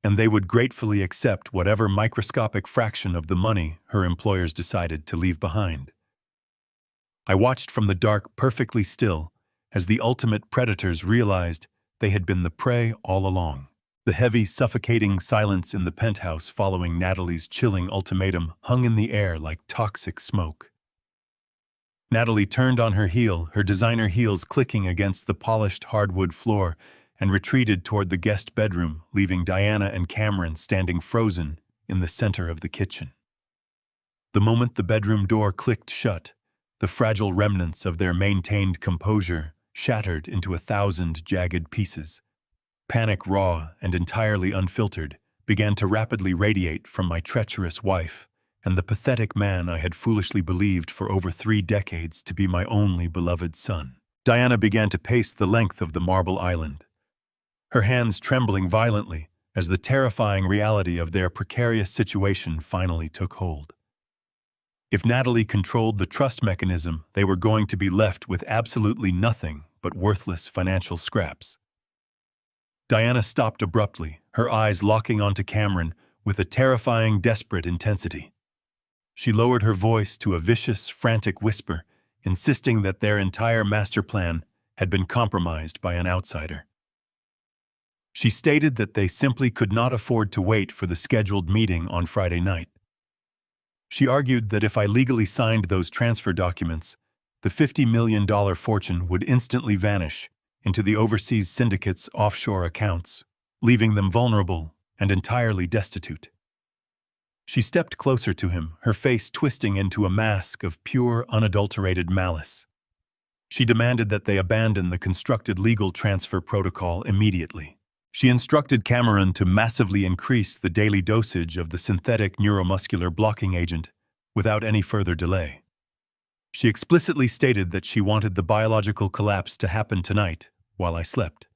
and they would gratefully accept whatever microscopic fraction of the money her employers decided to leave behind. I watched from the dark, perfectly still, as the ultimate predators realized they had been the prey all along. The heavy, suffocating silence in the penthouse following Natalie's chilling ultimatum hung in the air like toxic smoke. Natalie turned on her heel, her designer heels clicking against the polished hardwood floor, and retreated toward the guest bedroom, leaving Diana and Cameron standing frozen in the center of the kitchen. The moment the bedroom door clicked shut, the fragile remnants of their maintained composure shattered into 1,000 jagged pieces. Panic, raw and entirely unfiltered, began to rapidly radiate from my treacherous wife and the pathetic man I had foolishly believed for over 3 decades to be my only beloved son. Diana began to pace the length of the marble island, her hands trembling violently as the terrifying reality of their precarious situation finally took hold. If Natalie controlled the trust mechanism, they were going to be left with absolutely nothing but worthless financial scraps. Diana stopped abruptly, her eyes locking onto Cameron with a terrifying, desperate intensity. She lowered her voice to a vicious, frantic whisper, insisting that their entire master plan had been compromised by an outsider. She stated that they simply could not afford to wait for the scheduled meeting on Friday night. She argued that if I legally signed those transfer documents, the $50 million fortune would instantly vanish into the overseas syndicate's offshore accounts, leaving them vulnerable and entirely destitute. She stepped closer to him, her face twisting into a mask of pure, unadulterated malice. She demanded that they abandon the constructed legal transfer protocol immediately. She instructed Cameron to massively increase the daily dosage of the synthetic neuromuscular blocking agent without any further delay. She explicitly stated that she wanted the biological collapse to happen tonight while I slept.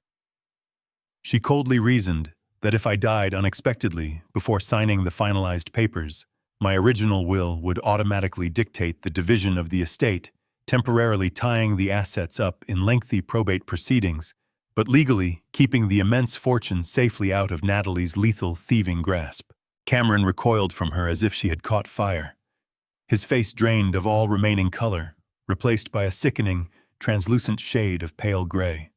She coldly reasoned that if I died unexpectedly before signing the finalized papers, my original will would automatically dictate the division of the estate, temporarily tying the assets up in lengthy probate proceedings, but legally keeping the immense fortune safely out of Natalie's lethal, thieving grasp. Cameron recoiled from her as if she had caught fire. His face drained of all remaining color, replaced by a sickening, translucent shade of pale gray.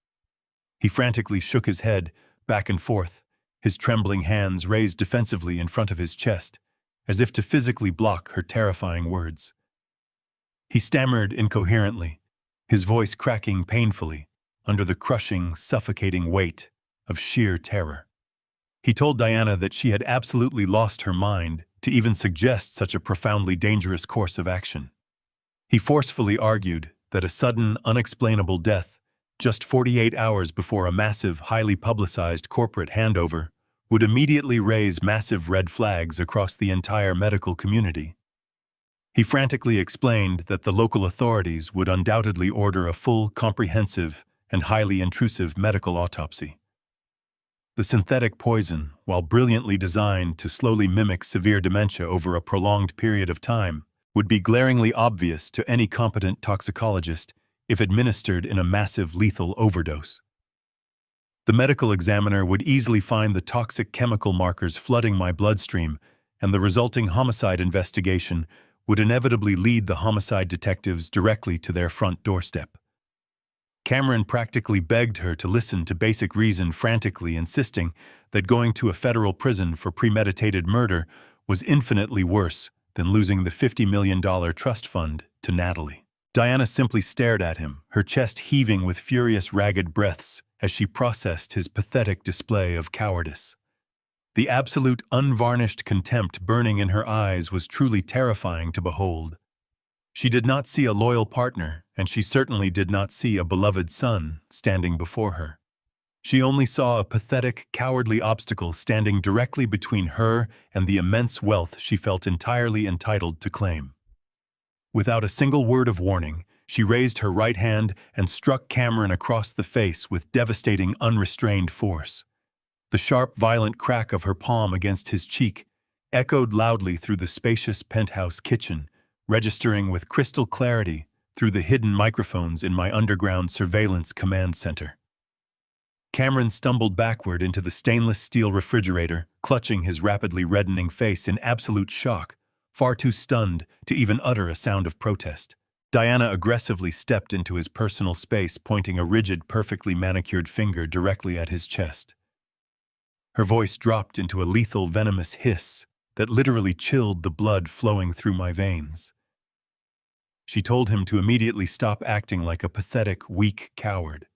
He frantically shook his head back and forth, his trembling hands raised defensively in front of his chest, as if to physically block her terrifying words. He stammered incoherently, his voice cracking painfully under the crushing, suffocating weight of sheer terror. He told Diana that she had absolutely lost her mind to even suggest such a profoundly dangerous course of action. He forcefully argued that a sudden, unexplainable death, just 48 hours before a massive, highly publicized corporate handover, would immediately raise massive red flags across the entire medical community. He frantically explained that the local authorities would undoubtedly order a full, comprehensive, and highly intrusive medical autopsy. The synthetic poison, while brilliantly designed to slowly mimic severe dementia over a prolonged period of time, would be glaringly obvious to any competent toxicologist if administered in a massive lethal overdose. The medical examiner would easily find the toxic chemical markers flooding my bloodstream, and the resulting homicide investigation would inevitably lead the homicide detectives directly to their front doorstep. Cameron practically begged her to listen to basic reason, frantically insisting that going to a federal prison for premeditated murder was infinitely worse than losing the $50 million trust fund to Natalie. Diana simply stared at him, her chest heaving with furious, ragged breaths as she processed his pathetic display of cowardice. The absolute, unvarnished contempt burning in her eyes was truly terrifying to behold. She did not see a loyal partner, and she certainly did not see a beloved son standing before her. She only saw a pathetic, cowardly obstacle standing directly between her and the immense wealth she felt entirely entitled to claim. Without a single word of warning, she raised her right hand and struck Cameron across the face with devastating, unrestrained force. The sharp, violent crack of her palm against his cheek echoed loudly through the spacious penthouse kitchen, registering with crystal clarity through the hidden microphones in my underground surveillance command center. Cameron stumbled backward into the stainless steel refrigerator, clutching his rapidly reddening face in absolute shock, far too stunned to even utter a sound of protest. Diana aggressively stepped into his personal space, pointing a rigid, perfectly manicured finger directly at his chest. Her voice dropped into a lethal, venomous hiss that literally chilled the blood flowing through my veins. She told him to immediately stop acting like a pathetic, weak coward.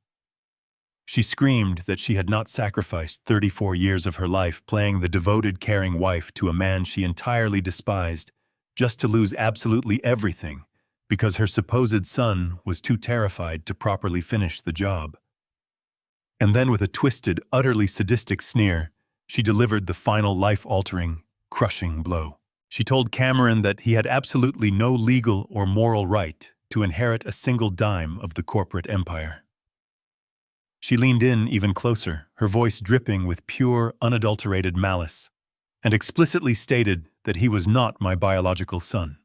She screamed that she had not sacrificed 34 years of her life playing the devoted, caring wife to a man she entirely despised, just to lose absolutely everything because her supposed son was too terrified to properly finish the job. And then with a twisted, utterly sadistic sneer, she delivered the final life-altering, crushing blow. She told Cameron that he had absolutely no legal or moral right to inherit a single dime of the corporate empire. She leaned in even closer, her voice dripping with pure, unadulterated malice, and explicitly stated that he was not my biological son.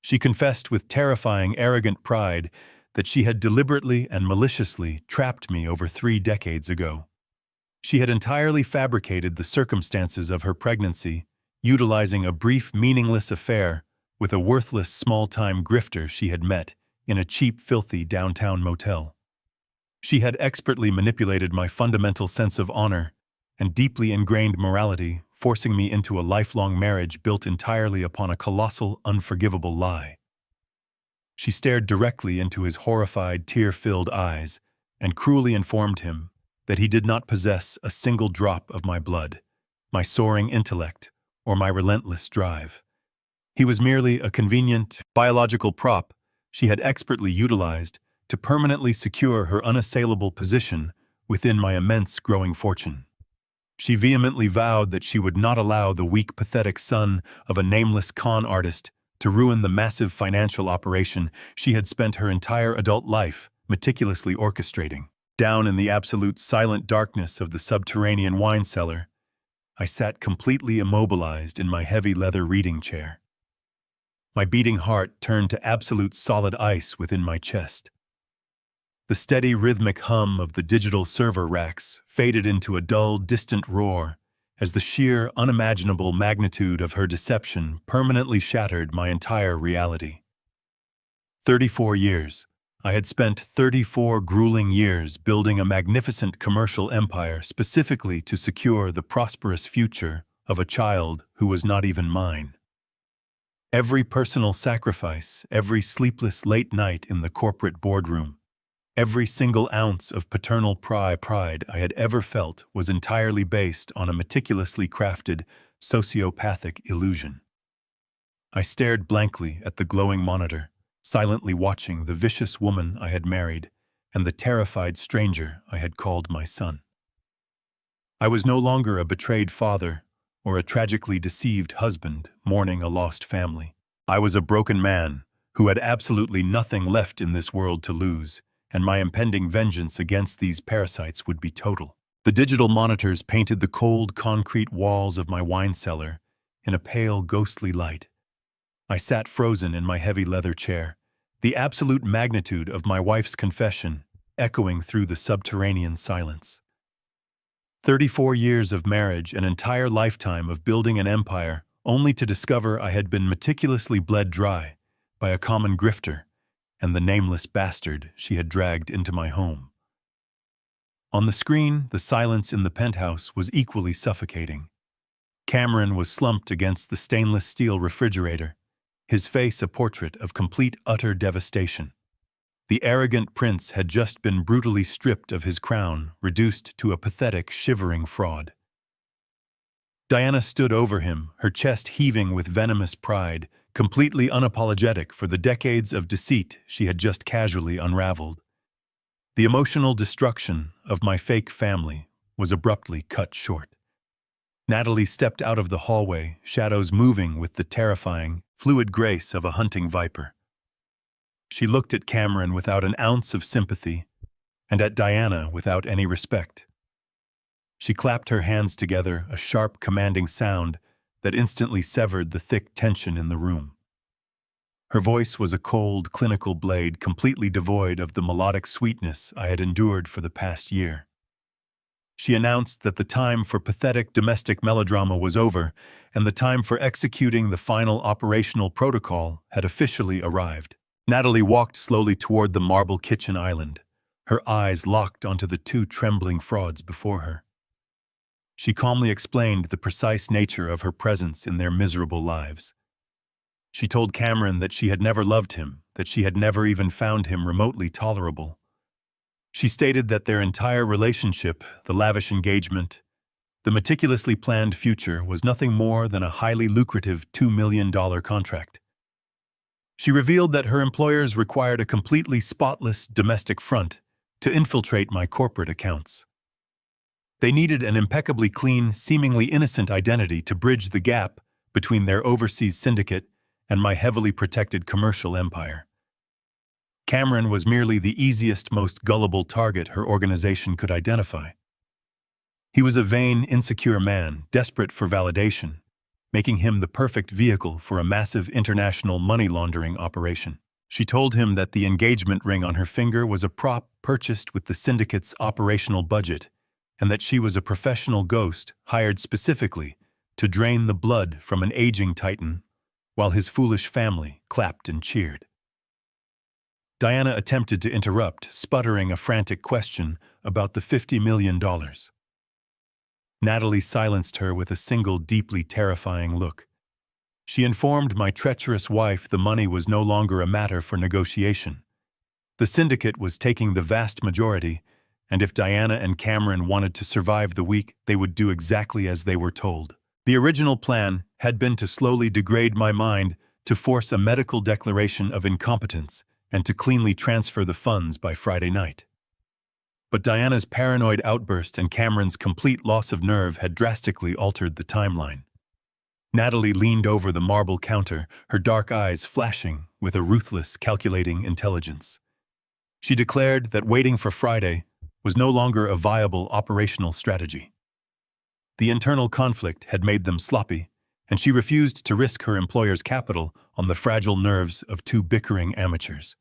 She confessed with terrifying, arrogant pride that she had deliberately and maliciously trapped me over 3 decades ago. She had entirely fabricated the circumstances of her pregnancy, utilizing a brief, meaningless affair with a worthless, small-time grifter she had met in a cheap, filthy downtown motel. She had expertly manipulated my fundamental sense of honor and deeply ingrained morality, forcing me into a lifelong marriage built entirely upon a colossal, unforgivable lie. She stared directly into his horrified, tear-filled eyes and cruelly informed him that he did not possess a single drop of my blood, my soaring intellect, or my relentless drive. He was merely a convenient, biological prop she had expertly utilized to permanently secure her unassailable position within my immense growing fortune. She vehemently vowed that she would not allow the weak, pathetic son of a nameless con artist to ruin the massive financial operation she had spent her entire adult life meticulously orchestrating. Down in the absolute silent darkness of the subterranean wine cellar, I sat completely immobilized in my heavy leather reading chair. My beating heart turned to absolute solid ice within my chest. The steady, rhythmic hum of the digital server racks faded into a dull, distant roar as the sheer, unimaginable magnitude of her deception permanently shattered my entire reality. 34 years. I had spent 34 grueling years building a magnificent commercial empire specifically to secure the prosperous future of a child who was not even mine. Every personal sacrifice, every sleepless late night in the corporate boardroom, every single ounce of paternal pride I had ever felt was entirely based on a meticulously crafted, sociopathic illusion. I stared blankly at the glowing monitor, silently watching the vicious woman I had married and the terrified stranger I had called my son. I was no longer a betrayed father or a tragically deceived husband mourning a lost family. I was a broken man who had absolutely nothing left in this world to lose, and my impending vengeance against these parasites would be total. The digital monitors painted the cold concrete walls of my wine cellar in a pale, ghostly light. I sat frozen in my heavy leather chair, the absolute magnitude of my wife's confession echoing through the subterranean silence. 34 years of marriage, an entire lifetime of building an empire, only to discover I had been meticulously bled dry by a common grifter and the nameless bastard she had dragged into my home. On the screen, the silence in the penthouse was equally suffocating. Cameron was slumped against the stainless steel refrigerator, his face a portrait of complete utter devastation. The arrogant prince had just been brutally stripped of his crown, reduced to a pathetic, shivering fraud. Diana stood over him, her chest heaving with venomous pride, completely unapologetic for the decades of deceit she had just casually unraveled. The emotional destruction of my fake family was abruptly cut short. Natalie stepped out of the hallway, shadows moving with the terrifying, fluid grace of a hunting viper. She looked at Cameron without an ounce of sympathy, and at Diana without any respect. She clapped her hands together, a sharp, commanding sound that instantly severed the thick tension in the room. Her voice was a cold, clinical blade, completely devoid of the melodic sweetness I had endured for the past year. She announced that the time for pathetic domestic melodrama was over, and the time for executing the final operational protocol had officially arrived. Natalie walked slowly toward the marble kitchen island, her eyes locked onto the two trembling frauds before her. She calmly explained the precise nature of her presence in their miserable lives. She told Cameron that she had never loved him, that she had never even found him remotely tolerable. She stated that their entire relationship, the lavish engagement, the meticulously planned future was nothing more than a highly lucrative $2 million contract. She revealed that her employers required a completely spotless domestic front to infiltrate my corporate accounts. They needed an impeccably clean, seemingly innocent identity to bridge the gap between their overseas syndicate and my heavily protected commercial empire. Cameron was merely the easiest, most gullible target her organization could identify. He was a vain, insecure man, desperate for validation, making him the perfect vehicle for a massive international money laundering operation. She told him that the engagement ring on her finger was a prop purchased with the syndicate's operational budget, and that she was a professional ghost hired specifically to drain the blood from an aging titan, while his foolish family clapped and cheered. Diana attempted to interrupt, sputtering a frantic question about the $50 million. Natalie silenced her with a single deeply terrifying look. She informed my treacherous wife the money was no longer a matter for negotiation. The syndicate was taking the vast majority, and if Diana and Cameron wanted to survive the week, they would do exactly as they were told. The original plan had been to slowly degrade my mind, to force a medical declaration of incompetence, and to cleanly transfer the funds by Friday night. But Diana's paranoid outburst and Cameron's complete loss of nerve had drastically altered the timeline. Natalie leaned over the marble counter, her dark eyes flashing with a ruthless, calculating intelligence. She declared that waiting for Friday was no longer a viable operational strategy. The internal conflict had made them sloppy, and she refused to risk her employer's capital on the fragile nerves of two bickering amateurs.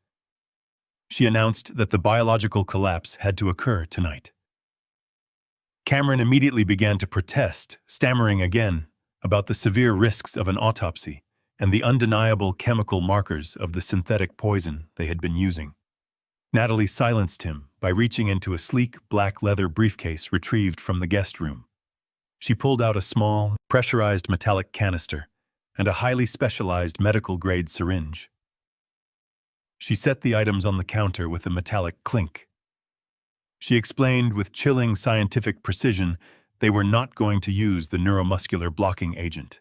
She announced that the biological collapse had to occur tonight. Cameron immediately began to protest, stammering again about the severe risks of an autopsy and the undeniable chemical markers of the synthetic poison they had been using. Natalie silenced him by reaching into a sleek black leather briefcase retrieved from the guest room. She pulled out a small, pressurized metallic canister and a highly specialized medical-grade syringe. She set the items on the counter with a metallic clink. She explained with chilling scientific precision they were not going to use the neuromuscular blocking agent.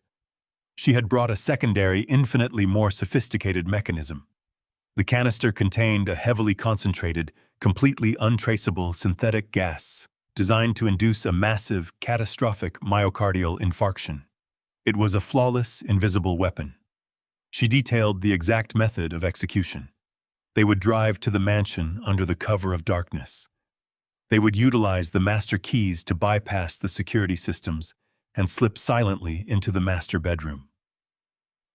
She had brought a secondary, infinitely more sophisticated mechanism. The canister contained a heavily concentrated, completely untraceable synthetic gas designed to induce a massive, catastrophic myocardial infarction. It was a flawless, invisible weapon. She detailed the exact method of execution. They would drive to the mansion under the cover of darkness. They would utilize the master keys to bypass the security systems and slip silently into the master bedroom.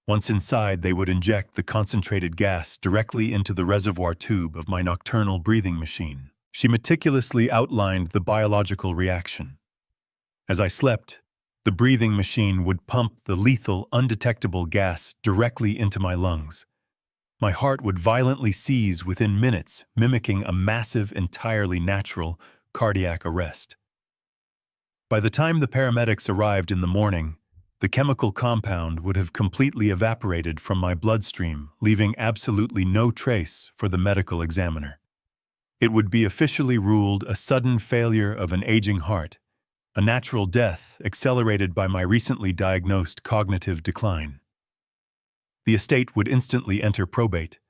Once inside, they would inject the concentrated gas directly into the reservoir tube of my nocturnal breathing machine. She meticulously outlined the biological reaction. As I slept, the breathing machine would pump the lethal, undetectable gas directly into my lungs. My heart would violently seize within minutes, mimicking a massive, entirely natural cardiac arrest. By the time the paramedics arrived in the morning, the chemical compound would have completely evaporated from my bloodstream, leaving absolutely no trace for the medical examiner. It would be officially ruled a sudden failure of an aging heart, a natural death accelerated by my recently diagnosed cognitive decline. The estate would instantly enter probate,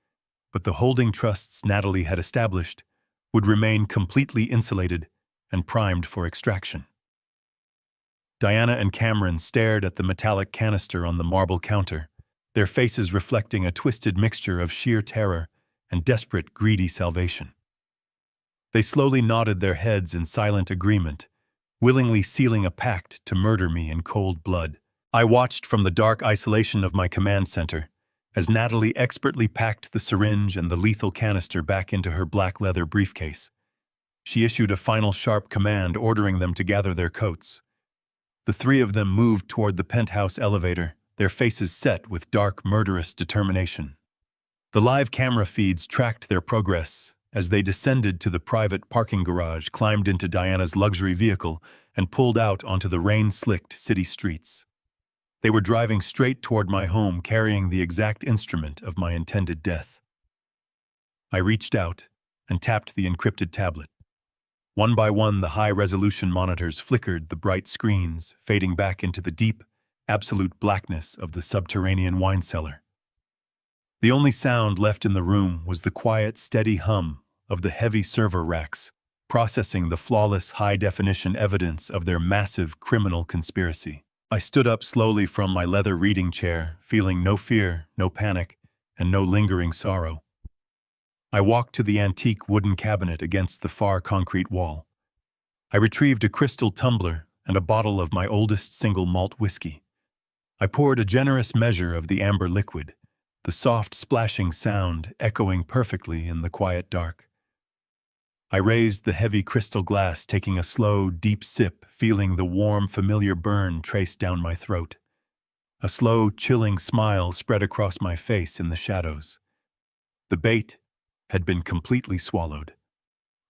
but the holding trusts Natalie had established would remain completely insulated and primed for extraction. Diana and Cameron stared at the metallic canister on the marble counter, their faces reflecting a twisted mixture of sheer terror and desperate, greedy salvation. They slowly nodded their heads in silent agreement, willingly sealing a pact to murder me in cold blood. I watched from the dark isolation of my command center as Natalie expertly packed the syringe and the lethal canister back into her black leather briefcase. She issued a final sharp command ordering them to gather their coats. The three of them moved toward the penthouse elevator, their faces set with dark, murderous determination. The live camera feeds tracked their progress as they descended to the private parking garage, climbed into Diana's luxury vehicle, and pulled out onto the rain-slicked city streets. They were driving straight toward my home, carrying the exact instrument of my intended death. I reached out and tapped the encrypted tablet. One by one, the high-resolution monitors flickered the bright screens, fading back into the deep, absolute blackness of the subterranean wine cellar. The only sound left in the room was the quiet, steady hum of the heavy server racks, processing the flawless, high-definition evidence of their massive criminal conspiracy. I stood up slowly from my leather reading chair, feeling no fear, no panic, and no lingering sorrow. I walked to the antique wooden cabinet against the far concrete wall. I retrieved a crystal tumbler and a bottle of my oldest single malt whiskey. I poured a generous measure of the amber liquid, the soft splashing sound echoing perfectly in the quiet dark. I raised the heavy crystal glass, taking a slow, deep sip, feeling the warm, familiar burn trace down my throat. A slow, chilling smile spread across my face in the shadows. The bait had been completely swallowed.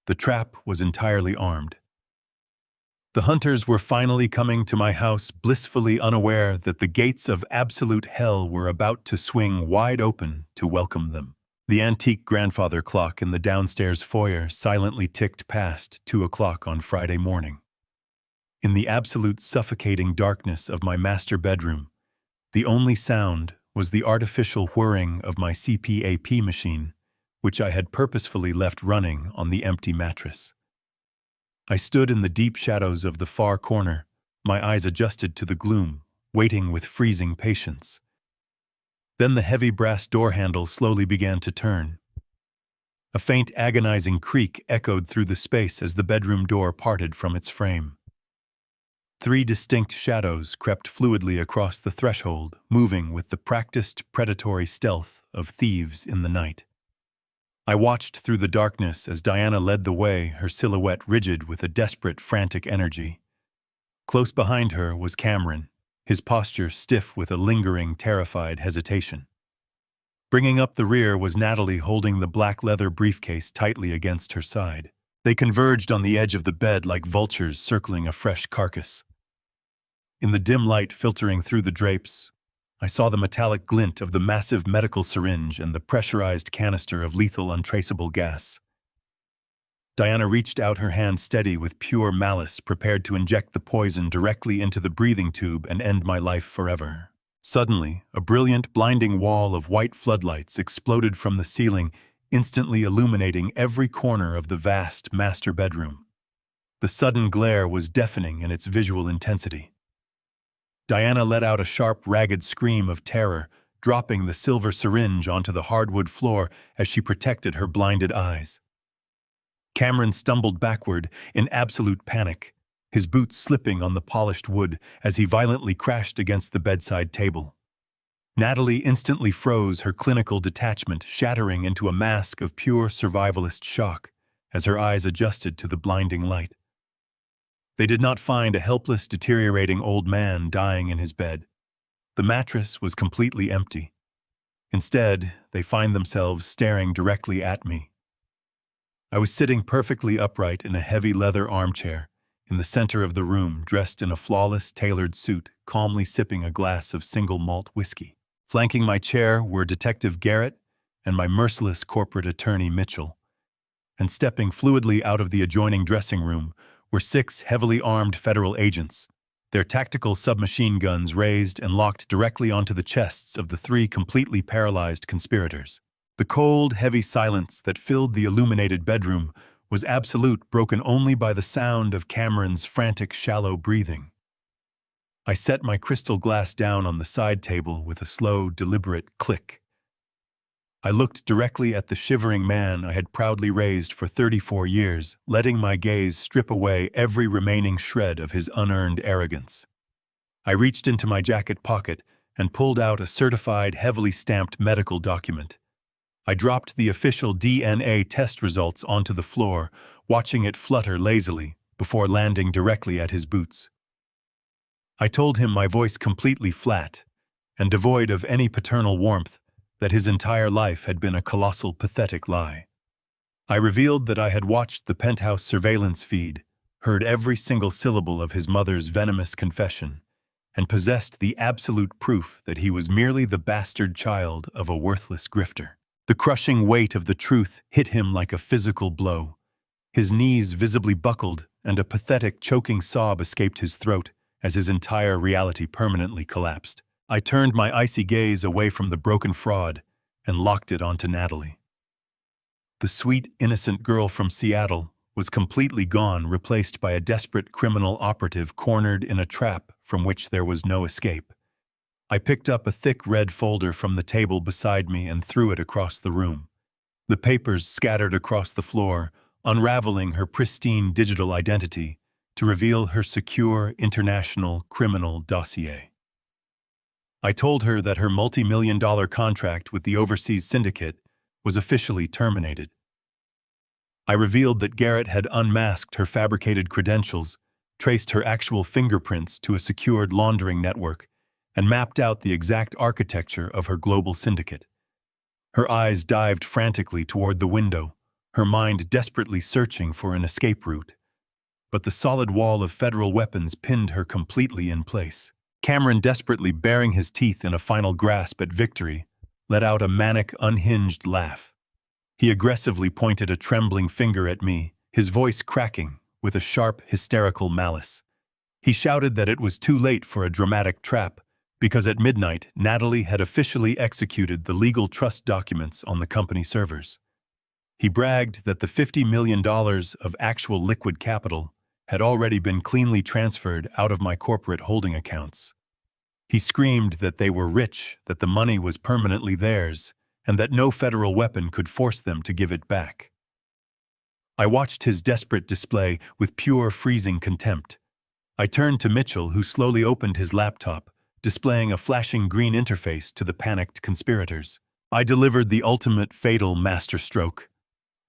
The trap was entirely armed. The hunters were finally coming to my house, blissfully unaware that the gates of absolute hell were about to swing wide open to welcome them. The antique grandfather clock in the downstairs foyer silently ticked past 2 o'clock on Friday morning. In the absolute suffocating darkness of my master bedroom, the only sound was the artificial whirring of my CPAP machine, which I had purposefully left running on the empty mattress. I stood in the deep shadows of the far corner, my eyes adjusted to the gloom, waiting with freezing patience. Then the heavy brass door handle slowly began to turn. A faint agonizing creak echoed through the space as the bedroom door parted from its frame. 3 distinct shadows crept fluidly across the threshold, moving with the practiced predatory stealth of thieves in the night. I watched through the darkness as Diana led the way, her silhouette rigid with a desperate, frantic energy. Close behind her was Cameron, his posture stiff with a lingering, terrified hesitation. Bringing up the rear was Natalie, holding the black leather briefcase tightly against her side. They converged on the edge of the bed like vultures circling a fresh carcass. In the dim light filtering through the drapes, I saw the metallic glint of the massive medical syringe and the pressurized canister of lethal untraceable gas. Diana reached out her hand steady with pure malice, prepared to inject the poison directly into the breathing tube and end my life forever. Suddenly, a brilliant, blinding wall of white floodlights exploded from the ceiling, instantly illuminating every corner of the vast master bedroom. The sudden glare was deafening in its visual intensity. Diana let out a sharp, ragged scream of terror, dropping the silver syringe onto the hardwood floor as she protected her blinded eyes. Cameron stumbled backward in absolute panic, his boots slipping on the polished wood as he violently crashed against the bedside table. Natalie instantly froze, her clinical detachment shattering into a mask of pure survivalist shock as her eyes adjusted to the blinding light. They did not find a helpless, deteriorating old man dying in his bed. The mattress was completely empty. Instead, they find themselves staring directly at me. I was sitting perfectly upright in a heavy leather armchair, in the center of the room, dressed in a flawless, tailored suit, calmly sipping a glass of single malt whiskey. Flanking my chair were Detective Garrett and my merciless corporate attorney Mitchell. And stepping fluidly out of the adjoining dressing room were 6 heavily armed federal agents, their tactical submachine guns raised and locked directly onto the chests of the 3 completely paralyzed conspirators. The cold, heavy silence that filled the illuminated bedroom was absolute, broken only by the sound of Cameron's frantic, shallow breathing. I set my crystal glass down on the side table with a slow, deliberate click. I looked directly at the shivering man I had proudly raised for 34 years, letting my gaze strip away every remaining shred of his unearned arrogance. I reached into my jacket pocket and pulled out a certified, heavily stamped medical document. I dropped the official DNA test results onto the floor, watching it flutter lazily before landing directly at his boots. I told him, my voice completely flat and devoid of any paternal warmth, that his entire life had been a colossal, pathetic lie. I revealed that I had watched the penthouse surveillance feed, heard every single syllable of his mother's venomous confession, and possessed the absolute proof that he was merely the bastard child of a worthless grifter. The crushing weight of the truth hit him like a physical blow. His knees visibly buckled, and a pathetic, choking sob escaped his throat as his entire reality permanently collapsed. I turned my icy gaze away from the broken fraud and locked it onto Natalie. The sweet, innocent girl from Seattle was completely gone, replaced by a desperate criminal operative cornered in a trap from which there was no escape. I picked up a thick red folder from the table beside me and threw it across the room. The papers scattered across the floor, unraveling her pristine digital identity to reveal her secure international criminal dossier. I told her that her multi-million-dollar contract with the overseas syndicate was officially terminated. I revealed that Garrett had unmasked her fabricated credentials, traced her actual fingerprints to a secured laundering network, and mapped out the exact architecture of her global syndicate. Her eyes dived frantically toward the window, her mind desperately searching for an escape route. But the solid wall of federal weapons pinned her completely in place. Cameron, desperately baring his teeth in a final grasp at victory, let out a manic, unhinged laugh. He aggressively pointed a trembling finger at me, his voice cracking with a sharp, hysterical malice. He shouted that it was too late for a dramatic trap, because at midnight, Natalie had officially executed the legal trust documents on the company servers. He bragged that the $50 million of actual liquid capital had already been cleanly transferred out of my corporate holding accounts. He screamed that they were rich, that the money was permanently theirs, and that no federal weapon could force them to give it back. I watched his desperate display with pure, freezing contempt. I turned to Mitchell, who slowly opened his laptop, displaying a flashing green interface to the panicked conspirators. I delivered the ultimate, fatal masterstroke.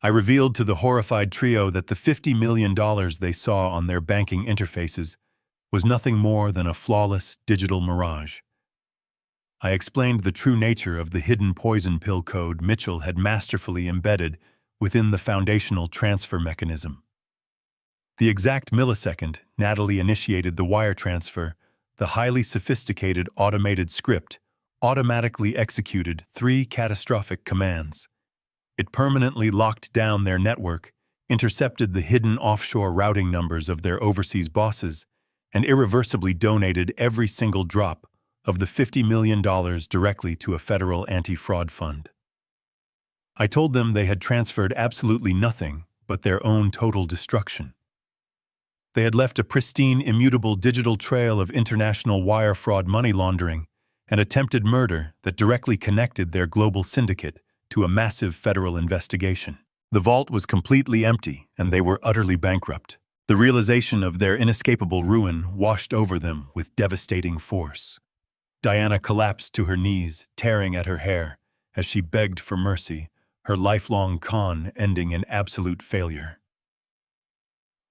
I revealed to the horrified trio that the $50 million they saw on their banking interfaces was nothing more than a flawless digital mirage. I explained the true nature of the hidden poison pill code Mitchell had masterfully embedded within the foundational transfer mechanism. The exact millisecond Natalie initiated the wire transfer, the highly sophisticated automated script automatically executed 3 catastrophic commands. It permanently locked down their network, intercepted the hidden offshore routing numbers of their overseas bosses, and irreversibly donated every single drop of the $50 million directly to a federal anti-fraud fund. I told them they had transferred absolutely nothing but their own total destruction. They had left a pristine, immutable digital trail of international wire fraud money laundering, and attempted murder that directly connected their global syndicate to a massive federal investigation. The vault was completely empty, and they were utterly bankrupt. The realization of their inescapable ruin washed over them with devastating force. Diana collapsed to her knees, tearing at her hair, as she begged for mercy, her lifelong con ending in absolute failure.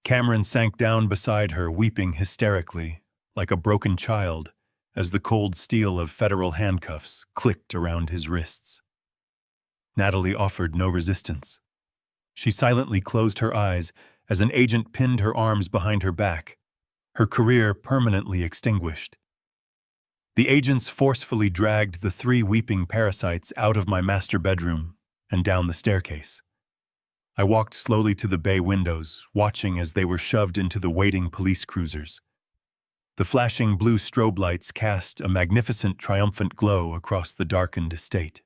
Cameron sank down beside her, weeping hysterically, like a broken child, as the cold steel of federal handcuffs clicked around his wrists. Natalie offered no resistance. She silently closed her eyes as an agent pinned her arms behind her back, her career permanently extinguished. The agents forcefully dragged the 3 weeping parasites out of my master bedroom and down the staircase. I walked slowly to the bay windows, watching as they were shoved into the waiting police cruisers. The flashing blue strobe lights cast a magnificent, triumphant glow across the darkened estate.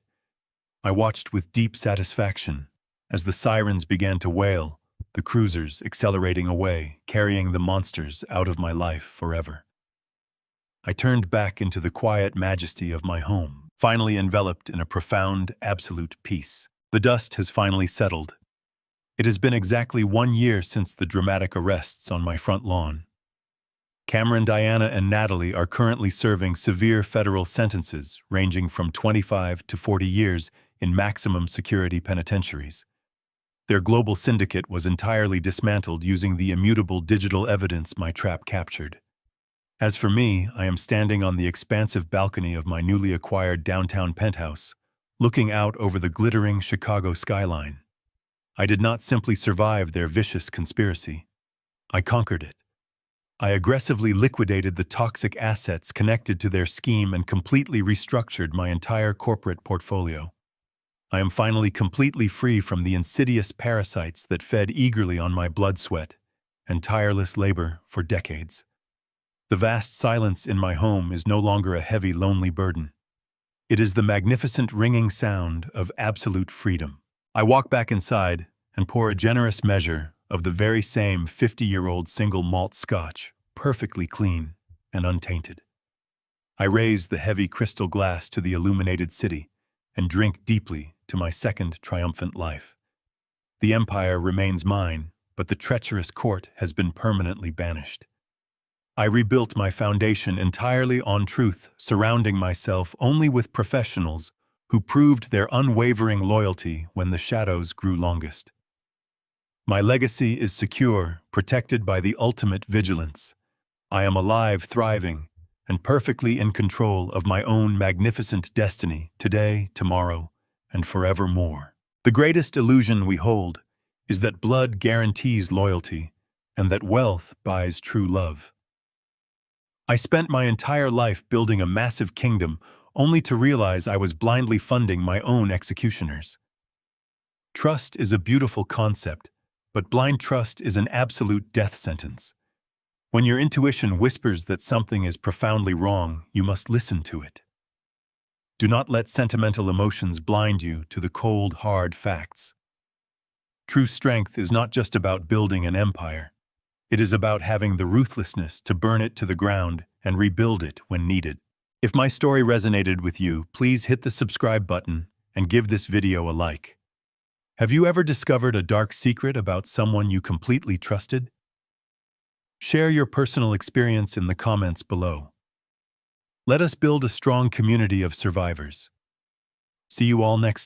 I watched with deep satisfaction as the sirens began to wail, the cruisers accelerating away, carrying the monsters out of my life forever. I turned back into the quiet majesty of my home, finally enveloped in a profound, absolute peace. The dust has finally settled. It has been exactly 1 year since the dramatic arrests on my front lawn. Cameron, Diana, and Natalie are currently serving severe federal sentences ranging from 25 to 40 years in maximum security penitentiaries. Their global syndicate was entirely dismantled using the immutable digital evidence my trap captured. As for me, I am standing on the expansive balcony of my newly acquired downtown penthouse, looking out over the glittering Chicago skyline. I did not simply survive their vicious conspiracy. I conquered it. I aggressively liquidated the toxic assets connected to their scheme and completely restructured my entire corporate portfolio. I am finally completely free from the insidious parasites that fed eagerly on my blood sweat and tireless labor for decades. The vast silence in my home is no longer a heavy, lonely burden. It is the magnificent ringing sound of absolute freedom. I walk back inside and pour a generous measure of the very same 50-year-old single malt scotch, perfectly clean and untainted. I raise the heavy crystal glass to the illuminated city and drink deeply to my second triumphant life. The empire remains mine, but the treacherous court has been permanently banished. I rebuilt my foundation entirely on truth, surrounding myself only with professionals who proved their unwavering loyalty when the shadows grew longest. My legacy is secure, protected by the ultimate vigilance. I am alive, thriving, and perfectly in control of my own magnificent destiny today, tomorrow, and forevermore. The greatest illusion we hold is that blood guarantees loyalty and that wealth buys true love. I spent my entire life building a massive kingdom only to realize I was blindly funding my own executioners. Trust is a beautiful concept, but blind trust is an absolute death sentence. When your intuition whispers that something is profoundly wrong, you must listen to it. Do not let sentimental emotions blind you to the cold, hard facts. True strength is not just about building an empire. It is about having the ruthlessness to burn it to the ground and rebuild it when needed. If my story resonated with you, please hit the subscribe button and give this video a like. Have you ever discovered a dark secret about someone you completely trusted? Share your personal experience in the comments below. Let us build a strong community of survivors. See you all next time.